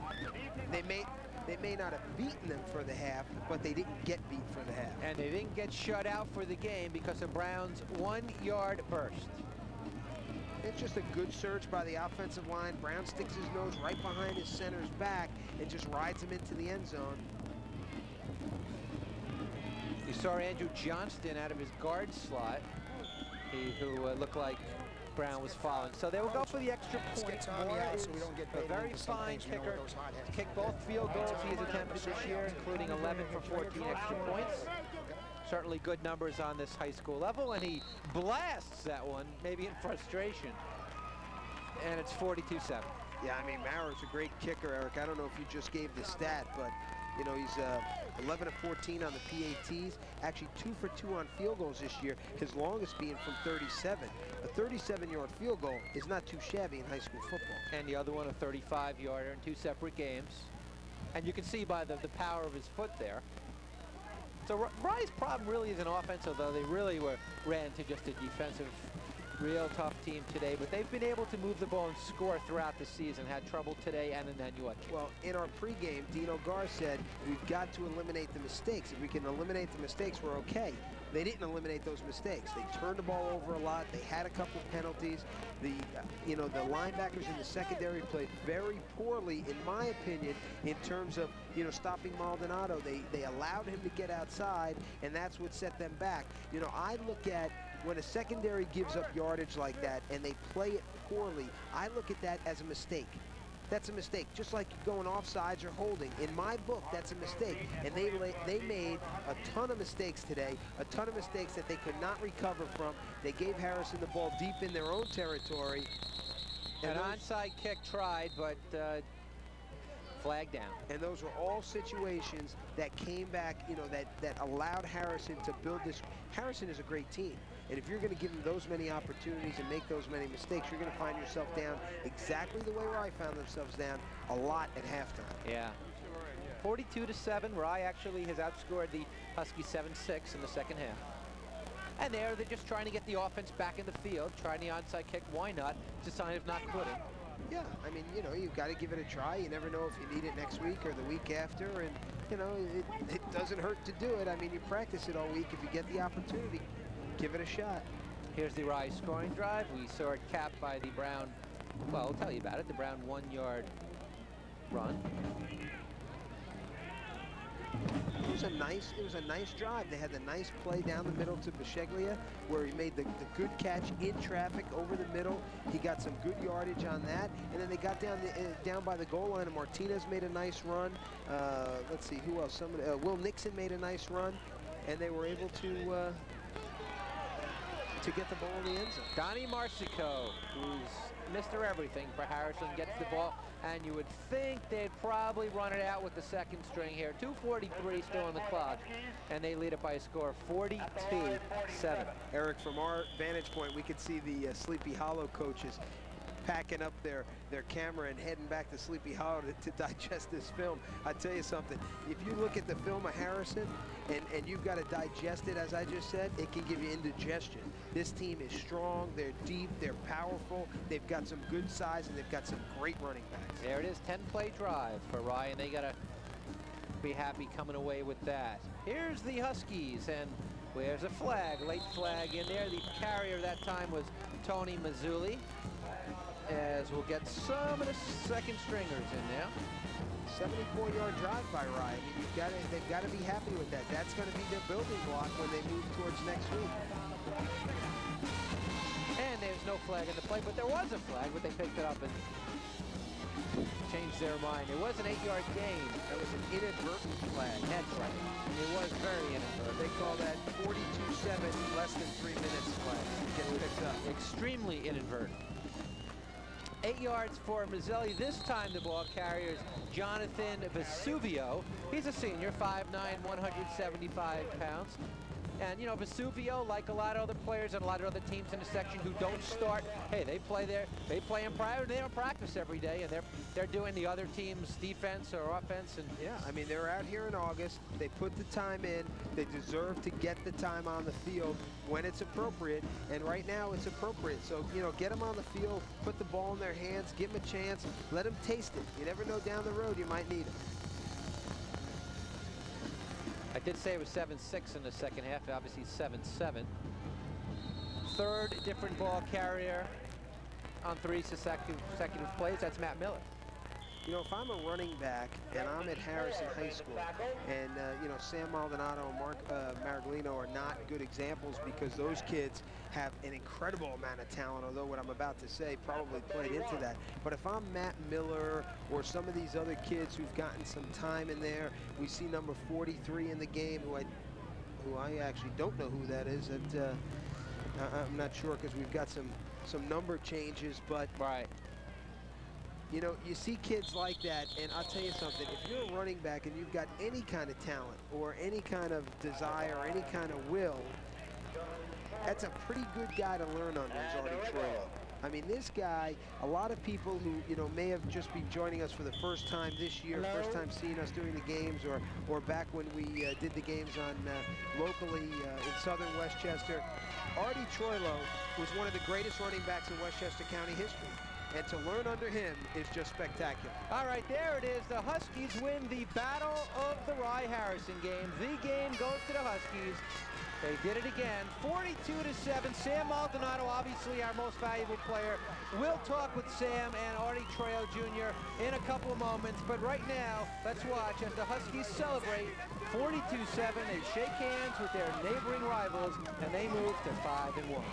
they may not have beaten them for the half, but they didn't get beat for the half. And they didn't get shut out for the game because of Brown's 1-yard burst. It's just a good surge by the offensive line. Brown sticks his nose right behind his center's back and just rides him into the end zone. You saw Andrew Johnston out of his guard slot, who looked like Brown was following. So they will go for the extra point. A very fine kicker. Kicked both field goals he has attempted this year, including 11 for 14 extra points. Certainly good numbers on this high school level, and he blasts that one, maybe in frustration. And it's 42-7. Yeah, I mean, Mauer's a great kicker, Eric. I don't know if you just gave the stat, but You know, he's 11 of 14 on the PATs. Actually 2 for 2 on field goals this year. His longest being from 37. A 37-yard field goal is not too shabby in high school football. And the other one a 35-yarder in 2 separate games. And you can see by the power of his foot there. So Rye's problem really isn't offensive, though they really ran to just a defensive, real tough team today. But they've been able to move the ball and score throughout the season. Had trouble today and in Nanuet. Well, in our pregame, Dino Gar said we've got to eliminate the mistakes. If we can eliminate the mistakes, we're okay. They didn't eliminate those mistakes. They turned the ball over a lot. They had a couple of penalties. The linebackers in the secondary played very poorly, in my opinion, in terms of, stopping Maldonado. They allowed him to get outside, and that's what set them back. I look at when a secondary gives up yardage like that and they play it poorly, I look at that as a mistake. That's a mistake, just like going offsides or holding. In my book, that's a mistake. And they made a ton of mistakes today, a ton of mistakes that they could not recover from. They gave Harrison the ball deep in their own territory. An onside kick tried, but flag down. And those were all situations that came back, that allowed Harrison to build this. Harrison is a great team. And if you're going to give them those many opportunities and make those many mistakes, you're going to find yourself down exactly the way Rye found themselves down a lot at halftime. Yeah. 42-7. Rye actually has outscored the Huskies 7-6 in the second half. And they're just trying to get the offense back in the field, trying the onside kick. Why not? It's a sign of not quitting. Yeah, I mean, you've got to give it a try. You never know if you need it next week or the week after. And, it doesn't hurt to do it. I mean, you practice it all week. If you get the opportunity, give it a shot. Here's the Rye scoring drive. We saw it capped by the Brown, well, I'll tell you about it, the Brown 1-yard run. It was a nice drive. They had the nice play down the middle to Bisheglia, where he made the good catch in traffic over the middle. He got some good yardage on that, and then they got down by the goal line, and Martinez made a nice run. Let's see, who else? Will Nixon made a nice run, and they were able to get the ball in the end zone. Donnie Marsico, who's Mr. Everything for Harrison, gets the ball, and you would think they'd probably run it out with the second string here. 2:43 still on the clock, and they lead it by a score of 42-7. Eric, from our vantage point, we could see the Sleepy Hollow coaches packing up their camera and heading back to Sleepy Hollow to digest this film. I tell you something, if you look at the film of Harrison and you've got to digest it, as I just said, it can give you indigestion. This team is strong, they're deep, they're powerful, they've got some good size, and they've got some great running backs. There it is, 10-play drive for Rye, and they got to be happy coming away with that. Here's the Huskies, and there's a flag, late flag in there. The carrier that time was Tony Mazzulli, as we'll get some of the second stringers in now. 74-yard drive by Rye. I mean, they've got to be happy with that. That's going to be their building block when they move towards next week. And there's no flag in the play, but there was a flag, but they picked it up and changed their mind. It was an 8-yard gain. That was an inadvertent flag. That's right. It was very inadvertent. They call that 42-7, less than 3 minutes flag. Get picked up. Extremely inadvertent. 8 yards for Mazzelli. This time the ball carrier is Jonathan Vesuvio. He's a senior, 5'9", 175 pounds. And, Vesuvio, like a lot of other players and a lot of other teams in the section who don't start, hey, they play in private, they don't practice every day, and they're doing the other team's defense or offense. And yeah, I mean, they're out here in August. They put the time in. They deserve to get the time on the field when it's appropriate, and right now it's appropriate. So, get them on the field, put the ball in their hands, give them a chance, let them taste it. You never know down the road you might need it. I did say it was 7-6 in the second half, obviously 7-7. Third different ball carrier on 3 consecutive plays. That's Matt Miller. If I'm a running back and I'm at Harrison High School and, Sam Maldonado and Mark Maraglino are not good examples because those kids have an incredible amount of talent, although what I'm about to say probably played into that. But if I'm Matt Miller or some of these other kids who've gotten some time in there, we see number 43 in the game, who I actually don't know who that is. I'm not sure because we've got some number changes, but right. You know, you see kids like that, and I'll tell you something, if you're a running back and you've got any kind of talent or any kind of desire or any kind of will, that's a pretty good guy to learn under, is Artie Troilo. I mean, this guy, a lot of people who, you know, may have just been joining us for the first time this year, first time seeing us during the games, or back when we did the games on locally in southern Westchester. Artie Troilo was one of the greatest running backs in Westchester County history. And to learn under him is just spectacular. All right, there it is. The Huskies win the Battle of the Rye Harrison game. The game goes to the Huskies. They did it again, 42-7. Sam Maldonado, obviously our most valuable player. We'll talk with Sam and Artie Troilo Jr. in a couple of moments, but right now, let's watch as the Huskies celebrate 42-7. They shake hands with their neighboring rivals, and they move to 5-1.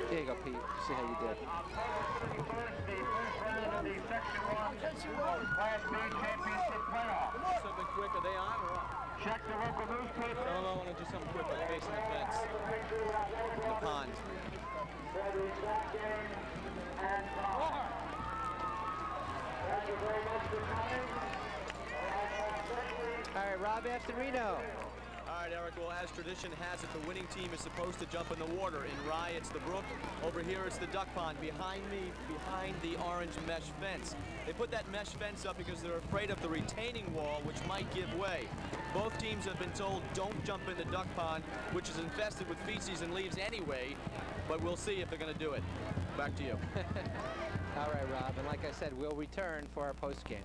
There you go, Pete. See how you did. Something quick. Are they on or off? Check the local newspaper. No, I want to do something quick like facing the fence. The pond. Thank you very much for coming. All right, Rob Astorino. All right, Eric, well, as tradition has it, the winning team is supposed to jump in the water. In Rye, it's the brook. Over here, it's the duck pond. Behind me, behind the orange mesh fence. They put that mesh fence up because they're afraid of the retaining wall, which might give way. Both teams have been told don't jump in the duck pond, which is infested with feces and leaves anyway, but we'll see if they're going to do it. Back to you. All right, Rob, and like I said, we'll return for our postgame.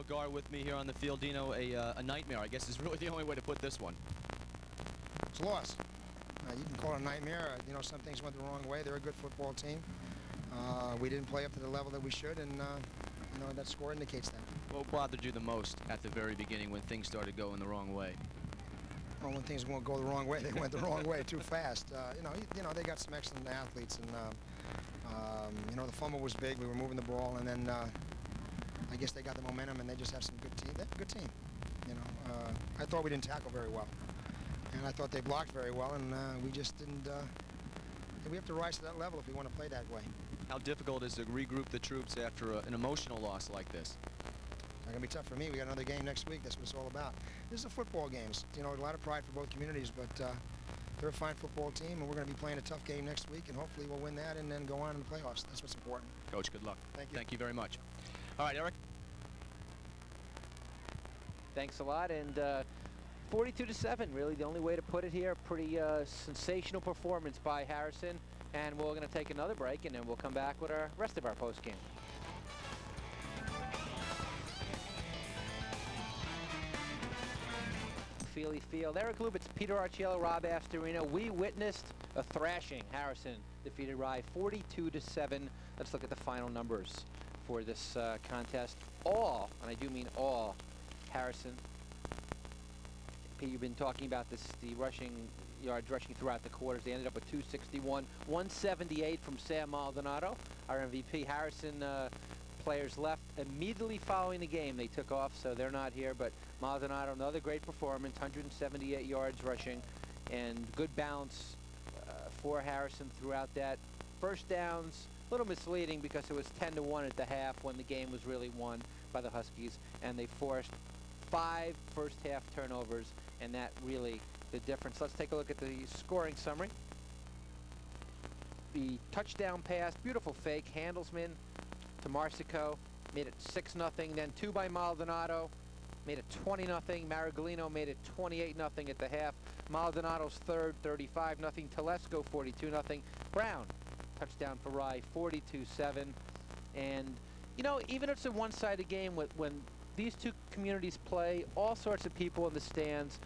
Guard with me here on the field, Dino, a nightmare, I guess, is really the only way to put this one. It's a loss. You can call it a nightmare. You know, some things went the wrong way. They're a good football team. We didn't play up to the level that we should, and you know, that score indicates that. What bothered you the most at the very beginning when things started going the wrong way? Well, when things won't go the wrong way, they went the wrong way too fast. You know, they got some excellent athletes, and you know, the fumble was big. We were moving the ball, and then I guess they got the momentum, and they just have some good team. They have a good team. You know, I thought we didn't tackle very well, and I thought they blocked very well, and we just didn't. We have to rise to that level if we want to play that way. How difficult is to regroup the troops after an emotional loss like this? It's not gonna be tough for me. We got another game next week. That's what it's all about. This is a football game. You know, a lot of pride for both communities, but they're a fine football team, and we're going to be playing a tough game next week, and hopefully we'll win that and then go on in the playoffs. That's what's important. Coach, good luck. Thank you. Thank you very much. All right, Eric. Thanks a lot, and 42-7, really the only way to put it here. Pretty sensational performance by Harrison, and we're going to take another break, and then we'll come back with our rest of our post game. Feely Field. Eric Lubitz, Peter Arciello, Rob Astorino. We witnessed a thrashing. Harrison defeated Rye 42-7. Let's look at the final numbers for this contest. All, and I do mean all, Harrison. Pete, you've been talking about this, the rushing yards rushing throughout the quarters. They ended up with 261, 178 from Sam Maldonado, our MVP. Harrison players left immediately following the game. They took off, so they're not here, but Maldonado, another great performance, 178 yards rushing, and good balance for Harrison throughout that. First downs, a little misleading because it was 10-1 at the half when the game was really won by the Huskies, and they forced 5 first half turnovers, and that really the difference. Let's take a look at the scoring summary. The touchdown pass, beautiful fake, Handelsman to Marsico, made it 6-0, then 2 by Maldonado, made it 20-0. Maraglino made it 28-0 at the half. Maldonado's third, 35-0. Telesco, 42-0. Brown, touchdown for Rye, 42-7. And, you know, even if it's a one-sided game, when these two communities play, all sorts of people in the stands,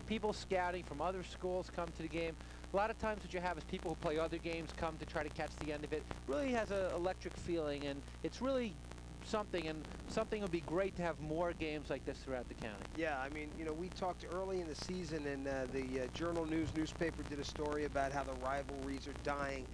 people scouting from other schools come to the game. A lot of times what you have is people who play other games come to try to catch the end of it. Really has an electric feeling, and it's really something, and something would be great to have more games like this throughout the county. Yeah, I mean, you know, we talked early in the season, and the Journal News newspaper did a story about how the rivalries are dying.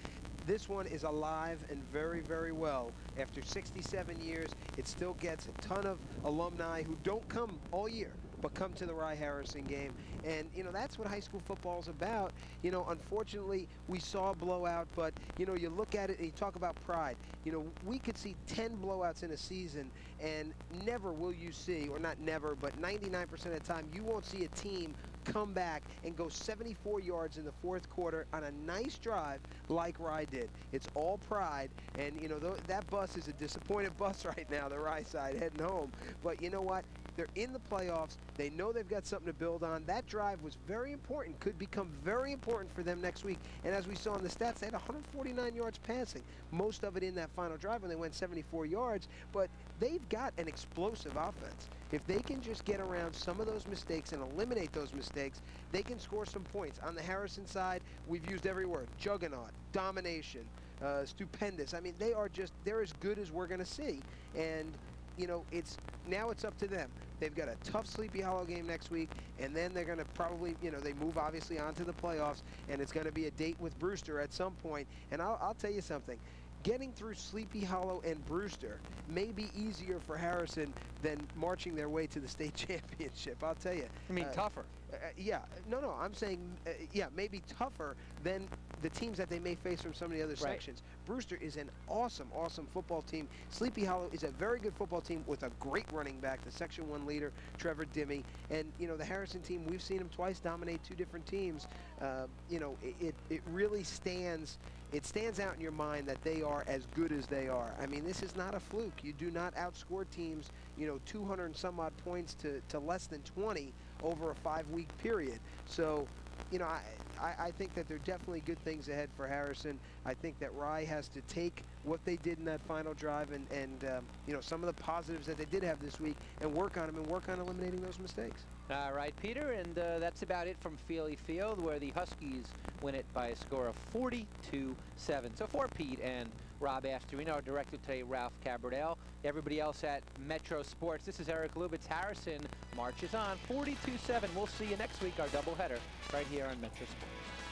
This one is alive and very, very well. After 67 years, it still gets a ton of alumni who don't come all year, but come to the Rye-Harrison game. And, you know, that's what high school football is about. You know, unfortunately, we saw a blowout, but, you know, you look at it and you talk about pride. You know, we could see 10 blowouts in a season, and never will you see, or not never, but 99% of the time, you won't see a team come back and go 74 yards in the fourth quarter on a nice drive like Rye did. It's all pride, and, you know, that bus is a disappointed bus right now, the Rye side heading home. But you know what? They're in the playoffs. They know they've got something to build on. That drive was very important, could become very important for them next week. And as we saw in the stats, they had 149 yards passing, most of it in that final drive when they went 74 yards. But they've got an explosive offense. If they can just get around some of those mistakes and eliminate those mistakes, they can score some points. On the Harrison side, we've used every word: juggernaut, domination, stupendous. I mean, they're as good as we're going to see. And, you know, now it's up to them. They've got a tough Sleepy Hollow game next week, and then they're going to probably, you know, they move obviously on to the playoffs, and it's going to be a date with Brewster at some point. And I'll tell you something. Getting through Sleepy Hollow and Brewster may be easier for Harrison than marching their way to the state championship. I'll tell you. I mean, tougher. Yeah. No, I'm saying, yeah, maybe tougher than the teams that they may face from some of the other sections. Brewster is an awesome, awesome football team. Sleepy Hollow is a very good football team with a great running back, the Section 1 leader, Trevor Dimmy. And, you know, the Harrison team, we've seen them twice dominate two different teams. You know, it really stands out in your mind that they are as good as they are. I mean, this is not a fluke. You do not outscore teams, you know, 200 and some odd points to less than 20 over a 5-week period. So, you know, I think that there are definitely good things ahead for Harrison. I think that Rye has to take what they did in that final drive and you know, some of the positives that they did have this week and work on them and work on eliminating those mistakes. All right, Peter, and that's about it from Feely Field, where the Huskies win it by a score of 42-7. So for Pete and Rob Astorino, our director today, Ralph Cabradell, everybody else at Metro Sports, this is Eric Lubitz. Harrison marches on 42-7. We'll see you next week, our doubleheader, right here on Metro Sports.